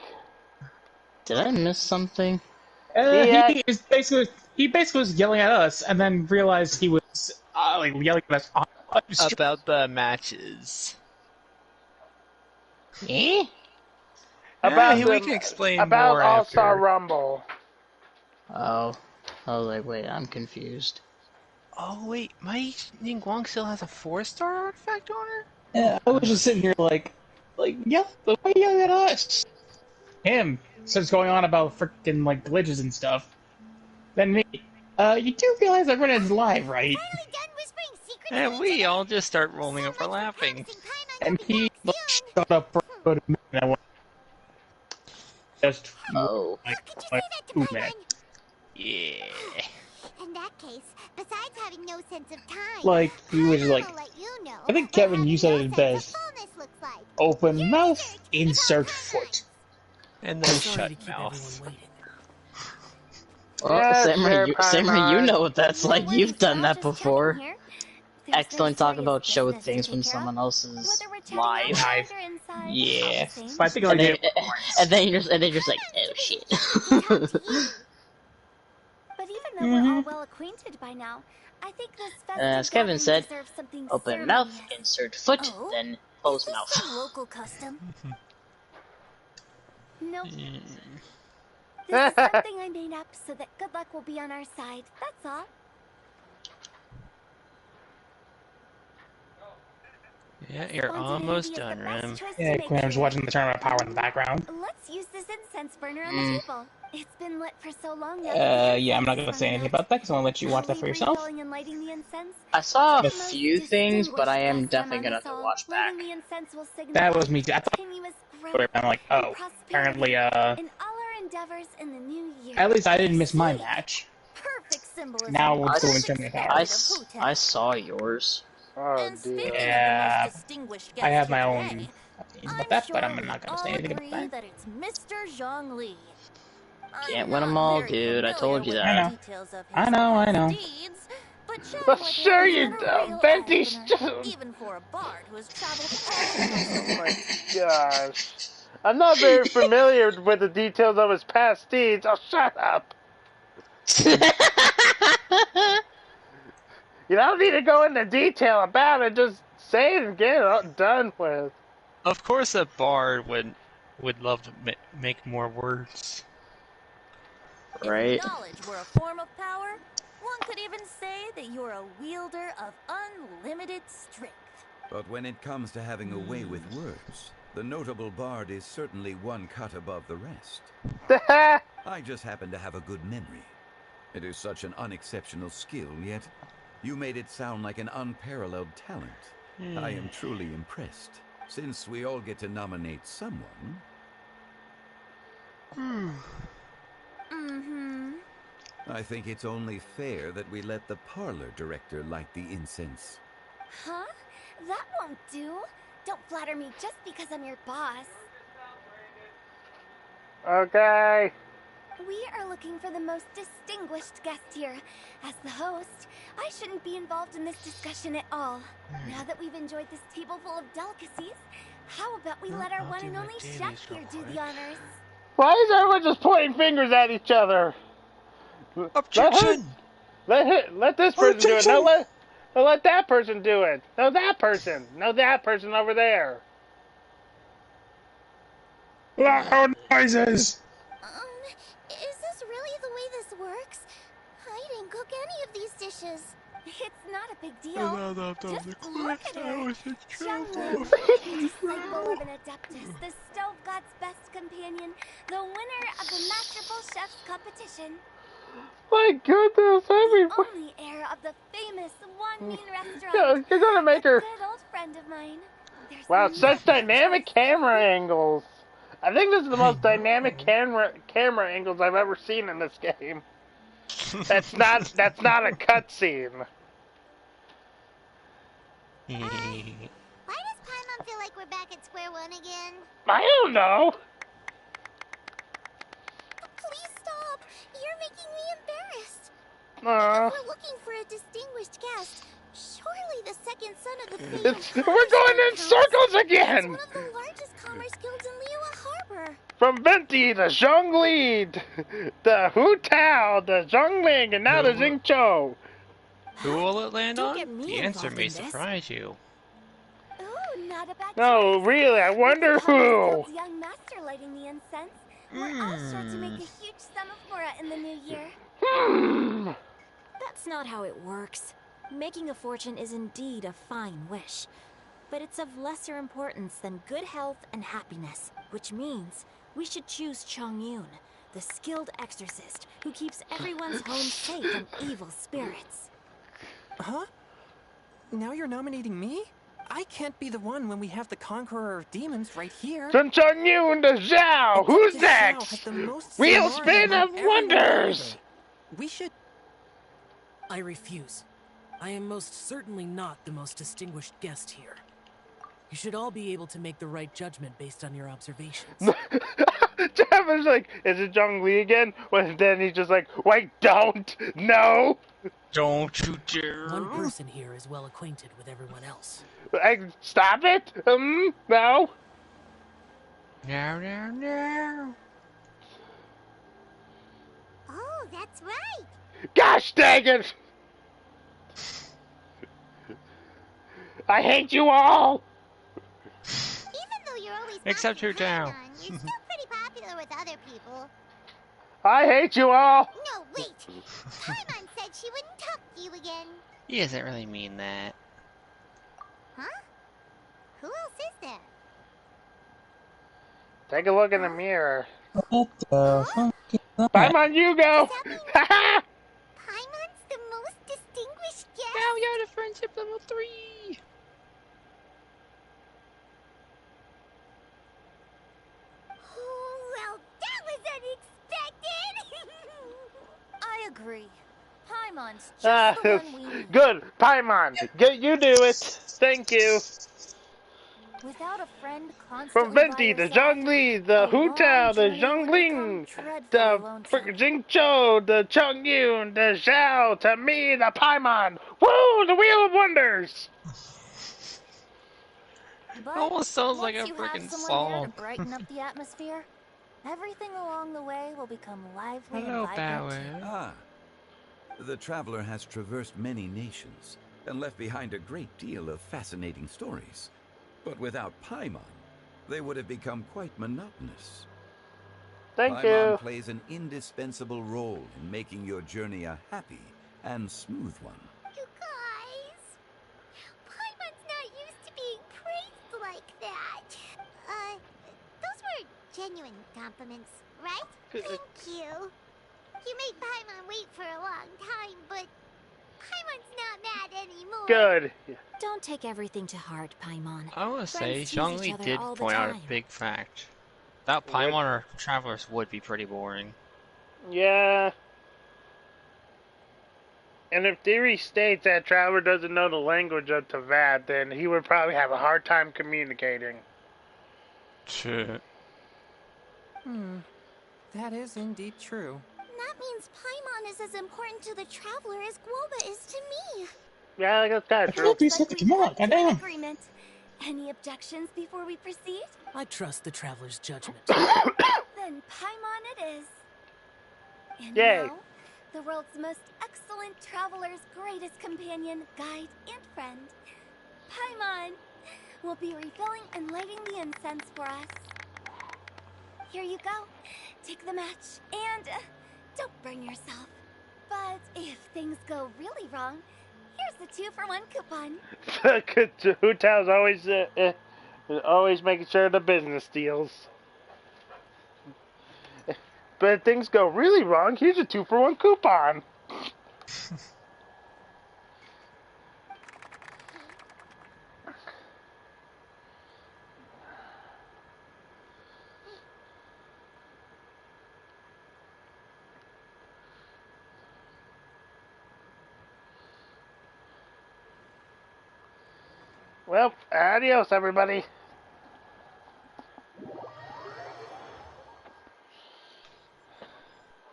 Did I miss something? He basically was yelling at us, and then realized he was like yelling at us on stream. About the matches. Eh? We can explain about more All-Star after. Rumble. Oh. I was like, wait, I'm confused. Oh wait, my Ningguang still has a 4-star artifact on her? Yeah, I was just sitting here like, yeah, why are you yelling at us? Him starts going on about freaking like glitches and stuff. Then me, you do realize everyone is live, right? And we all just start rolling over laughing. And he like, shut up for a good minute. And I went, just like 2 minutes. Yeah. In that case, besides having no sense of time, Like he was like, I think Kevin, you said it best. Open mouth, insert foot. And then shut mouth. Well, Yeah, Sammer, you know what that's like. You've done that before. Accidentally talk about show things from someone else's live. Yeah. But I think I and, then, did. and then you're just like, oh shit. But even though we're all well acquainted by now, I think this festive As Kevin gathering said, deserves something open mouth, ceremonious. insert foot, Oh? then close Is mouth. this a local custom? Nope. This is something I made up so that good luck will be on our side. That's all. Yeah, you're almost done, Rem. Yeah, Quinn, I was watching the Tournament of Power in the background. Let's use this incense burner on the table. It's been lit for so long now. Yeah, I'm not gonna say anything about that because I'll let you watch that for yourself. Refilling and lighting the incense. I saw a few things, but I am definitely gonna have to watch back. Lighting the incense will signify That was me too. I thought, continuous growth I'm like, oh, and prosperity apparently, in all our endeavors in the new year. at least I didn't miss my match. Perfect symbolism. Now we'll I, go in Tournament of Power. I saw yours. Oh, And speaking Yeah, of the most distinguished I guest have here my today, own opinions about I'm that, sure but I'm we not going to all say anything about agree that. that it's Mr. Zhongli. Can't I'm win them not all, very dude. I familiar told you with I the that. know. details of I his know, I past know. deeds, but Well, chatting with sure him you has been a real Venti. eye-opener, even for a bard who has traveled all across the Oh my world. gosh. I'm not very familiar with the details of his past deeds. Oh, shut up. You don't need to go into detail about it. Just say it and get it done with. Of course, a bard would love to make more words. Right. If knowledge were a form of power, one could even say that you're a wielder of unlimited strength. But when it comes to having a way with words, the notable bard is certainly one cut above the rest. I just happen to have a good memory. It is such an unexceptional skill, yet you made it sound like an unparalleled talent. I am truly impressed. Since we all get to nominate someone... I think it's only fair that we let the parlor director light the incense. Huh? That won't do. Don't flatter me just because I'm your boss. Okay. We are looking for the most distinguished guest here. As the host, I shouldn't be involved in this discussion at all. Now that we've enjoyed this table full of delicacies, how about we let our one and only chef here do the honors? Why is everyone just pointing fingers at each other? Objection! Let this person do it. No, let that person do it. No, that person. No, that person over there. Loud noises! Is this really the way this works? I didn't cook any of these dishes. It's not a big deal. Just look at her. Xiangling, disciple of an Adeptus, the Stove God's best companion, the winner of the Masterful Chef's competition. My goodness, The only heir of the famous One Mean restaurant. You're gonna make her. A good old friend of mine. Wow, such dynamic camera angles. I think this is the most dynamic camera angles I've ever seen in this game. That's not a cutscene. Why does Paimon feel like we're back at square one again? I don't know. Please stop! You're making me embarrassed. If Uh, we're looking for a distinguished guest, surely the second son of the famed we're going in circles again. It's one of the largest commerce guilds in Liyue Harbor. From Venti, the Zhongli, the Hu Tao, the Zhongling, and now the Xingqiu. Who will it land Don't on? get me The answer involved may in this. surprise you. Ooh, not a bad No, choice. really, I wonder With the who. Guild's young master lighting the incense, we're all sure to make a huge sum of mora in the new year. That's not how it works. Making a fortune is indeed a fine wish, but it's of lesser importance than good health and happiness, which means we should choose Chongyun, the skilled exorcist who keeps everyone's home safe from evil spirits. Huh? Now you're nominating me? I can't be the one when we have the Conqueror of Demons right here. From Chongyun to Zhao, who's next? Wheel spin of wonders. We should... I refuse. I am most certainly not the most distinguished guest here. You should all be able to make the right judgment based on your observations. Jeff is like, is it Zhongli again? Well, then he's just like, wait, don't, no. Don't you dare. One person here is well acquainted with everyone else. Stop it. No. No, no, no. Oh, that's right. Gosh dang it. I hate you all. Even though you're always Except Hu Tao. you're still pretty popular with other people. I hate you all. No, wait. Paimon said she wouldn't talk to you again. He doesn't really mean that. Huh? Who else is there? Take a look in the mirror. What the fuck is that? Paimon, you go. Paimon's the most distinguished guest? Now you're the friendship level 3. Oh, well, that was unexpected. I agree. Paimon one's just the one we need. Good, Paimon. You do it. Thank you. Without a friend From constantly by Venti, your the side, Zhongli, the a Hu Tao, long the journey would become Zhongling, dreadfully the lonesome. Jingzhou, the Chongyun, the Zhao, to me, the Paimon. Woo! The Wheel of Wonders! But almost sounds like a once you have freaking someone there to song. brighten up the atmosphere, everything along the way will become lively Hello, and vibrant. Bauer. Ah, the traveler has traversed many nations and left behind a great deal of fascinating stories. But without Paimon, they would have become quite monotonous. Thank Paimon you. plays an indispensable role in making your journey a happy and smooth one. You guys, Paimon's not used to being praised like that. Those were genuine compliments, right? Thank you. You made Paimon wait for a long time, but Paimon's not mad anymore. Good. Don't take everything to heart, Paimon. I want to say, Friends tease each Zhongli other did all the point out a time. big fact. Without Paimon, our travelers would be pretty boring. Yeah. And if theory states that traveler doesn't know the language of Tavad, then he would probably have a hard time communicating. Shit. That is indeed true. That means Paimon is as important to the traveler as Guoba is to me. Yeah, that's kind of true. Don't be such a come on, goddamn. Agreement. Any objections before we proceed? I trust the traveler's judgment. Then Paimon it is. And Yay. now, the world's most excellent traveler's greatest companion, guide, and friend, Paimon, will be refilling and lighting the incense for us. Here you go. Take the match, and don't burn yourself. But if things go really wrong, here's the 2-for-1 coupon. Hu Tao's always making sure the business deals. But if things go really wrong, here's a 2-for-1 coupon. Well, adios, everybody.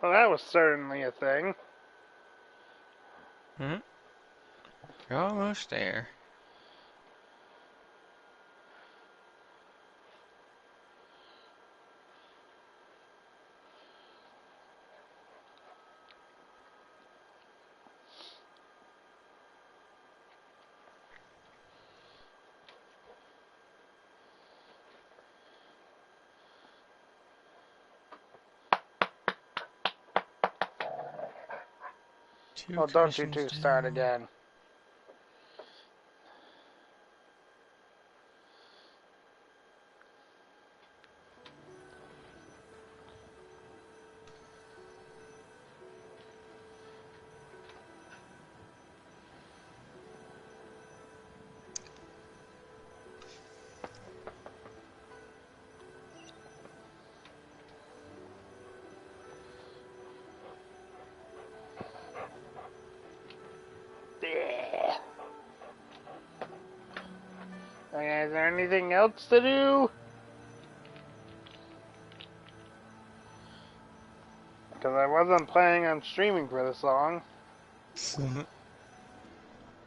Well, that was certainly a thing. You're almost there. Oh, don't you two start again. Okay, is there anything else to do? Because I wasn't planning on streaming for this long.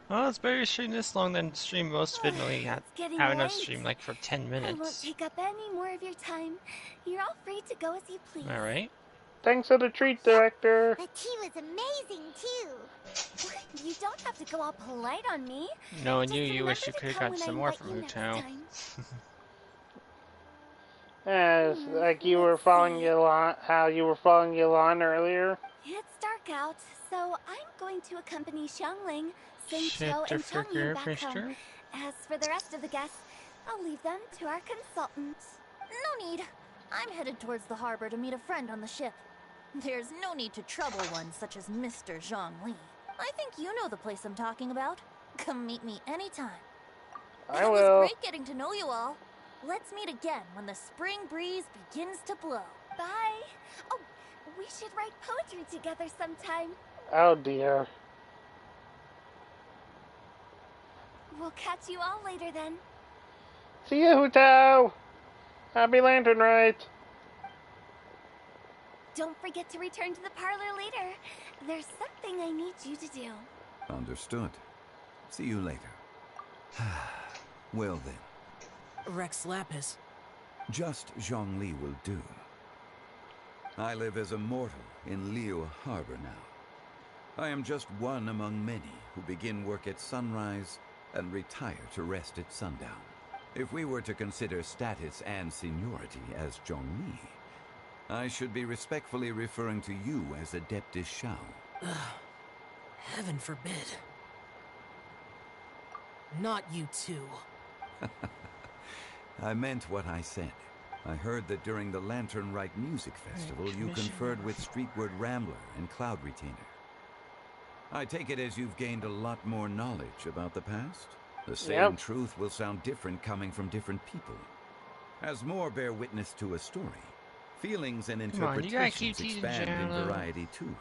Well, it's better to stream this long than stream most vid only having us stream like for 10 I won't minutes. take up any more of your time. You're all free to go as you please. Alright. Thanks for the treat, director. The tea was amazing, too. You don't have to go all polite on me. Knowing Just you, you wish you remember to could have come got when some I more invite from you Hu next Tao. time. Yeah, it's like you were following Yolanda, how you were following Yolanda earlier. It's dark out, so I'm going to accompany Xiangling, Singqiu, and Changyu back home. As for the rest of the guests, I'll leave them to our consultant. No need. I'm headed towards the harbor to meet a friend on the ship. There's no need to trouble one such as Mr. Zhongli. I think you know the place I'm talking about. Come meet me anytime. I It will. was great getting to know you all. Let's meet again when the spring breeze begins to blow. Bye. Oh, we should write poetry together sometime. Oh dear. We'll catch you all later then. See you, Hutao! Happy Lantern Rite! Don't forget to return to the parlor later. There's something I need you to do. Understood. See you later. Well then. Rex Lapis. Just Zhongli will do. I live as a mortal in Liyue Harbor now. I am just one among many who begin work at sunrise and retire to rest at sundown. If we were to consider status and seniority as Zhongli, I should be respectfully referring to you as Adeptus Shao. Heaven forbid. Not you too. I meant what I said. I heard that during the Lantern Rite Music Festival you conferred with Streetward Rambler and Cloud Retainer. I take it as you've gained a lot more knowledge about the past? The same truth will sound different coming from different people. As more bear witness to a story, feelings and interpretations expand in variety too.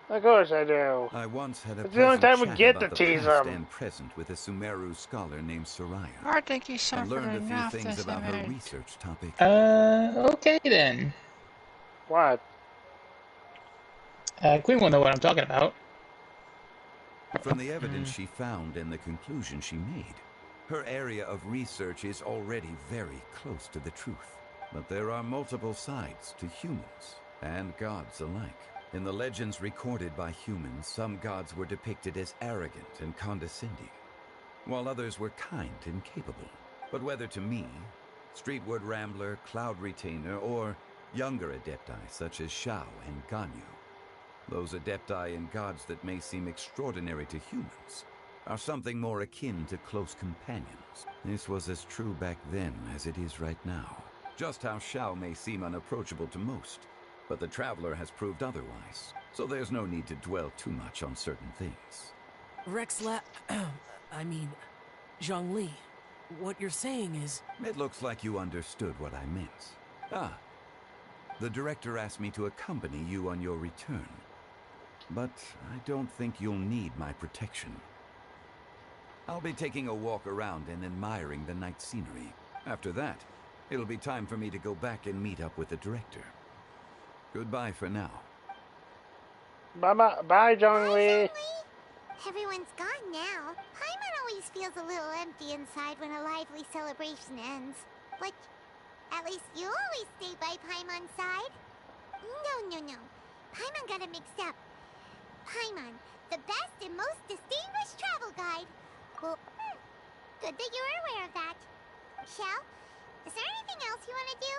Of course I do. I once had a it's the only time we get to tease past them. and present with a Sumeru scholar named Soraya. I think you I learned a few things about her research topic. Okay then. What? Queen will know what I'm talking about. From the evidence she found and the conclusion she made, her area of research is already very close to the truth. But there are multiple sides to humans and gods alike. In the legends recorded by humans, some gods were depicted as arrogant and condescending, while others were kind and capable. But whether to me, Streetward Rambler, Cloud Retainer, or younger adepti such as Shao and Ganyu, those adepti and gods that may seem extraordinary to humans are something more akin to close companions. This was as true back then as it is right now. Just how Shao may seem unapproachable to most, but the Traveler has proved otherwise, so there's no need to dwell too much on certain things. I mean, Zhongli, what you're saying is... It looks like you understood what I meant. The director asked me to accompany you on your return, but I don't think you'll need my protection. I'll be taking a walk around and admiring the night scenery. After that, it'll be time for me to go back and meet up with the director. Goodbye for now. Bye, Zhongli. Everyone's gone now. Paimon always feels a little empty inside when a lively celebration ends. But at least you always stay by Paimon's side. No. Paimon got it mixed up. Paimon, the best and most distinguished travel guide. Well, good that you're aware of that. Shell, is there anything else you want to do?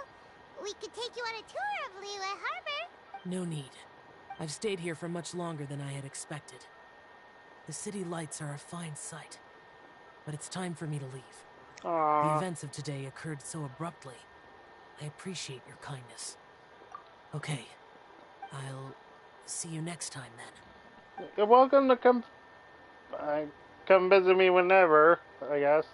We could take you on a tour of Liyue Harbor. No need. I've stayed here for much longer than I had expected. The city lights are a fine sight, but it's time for me to leave. The events of today occurred so abruptly. I appreciate your kindness. Okay, I'll see you next time then. You're welcome to come visit me whenever, I guess.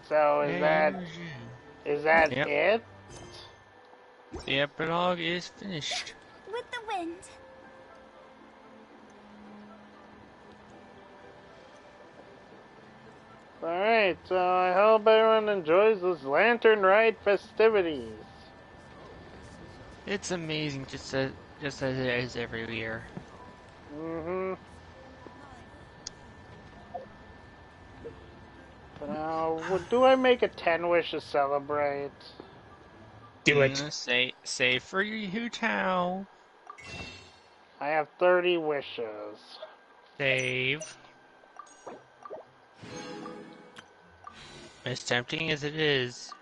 So is that it? The epilogue is finished. With the wind. Alright, so I hope everyone enjoys this Lantern Rite festivities. It's amazing just as it is every year. Now, do I make a 10 wish to celebrate? Do it. Say for you, Hutao. I have 30 wishes. Save. As tempting as it is,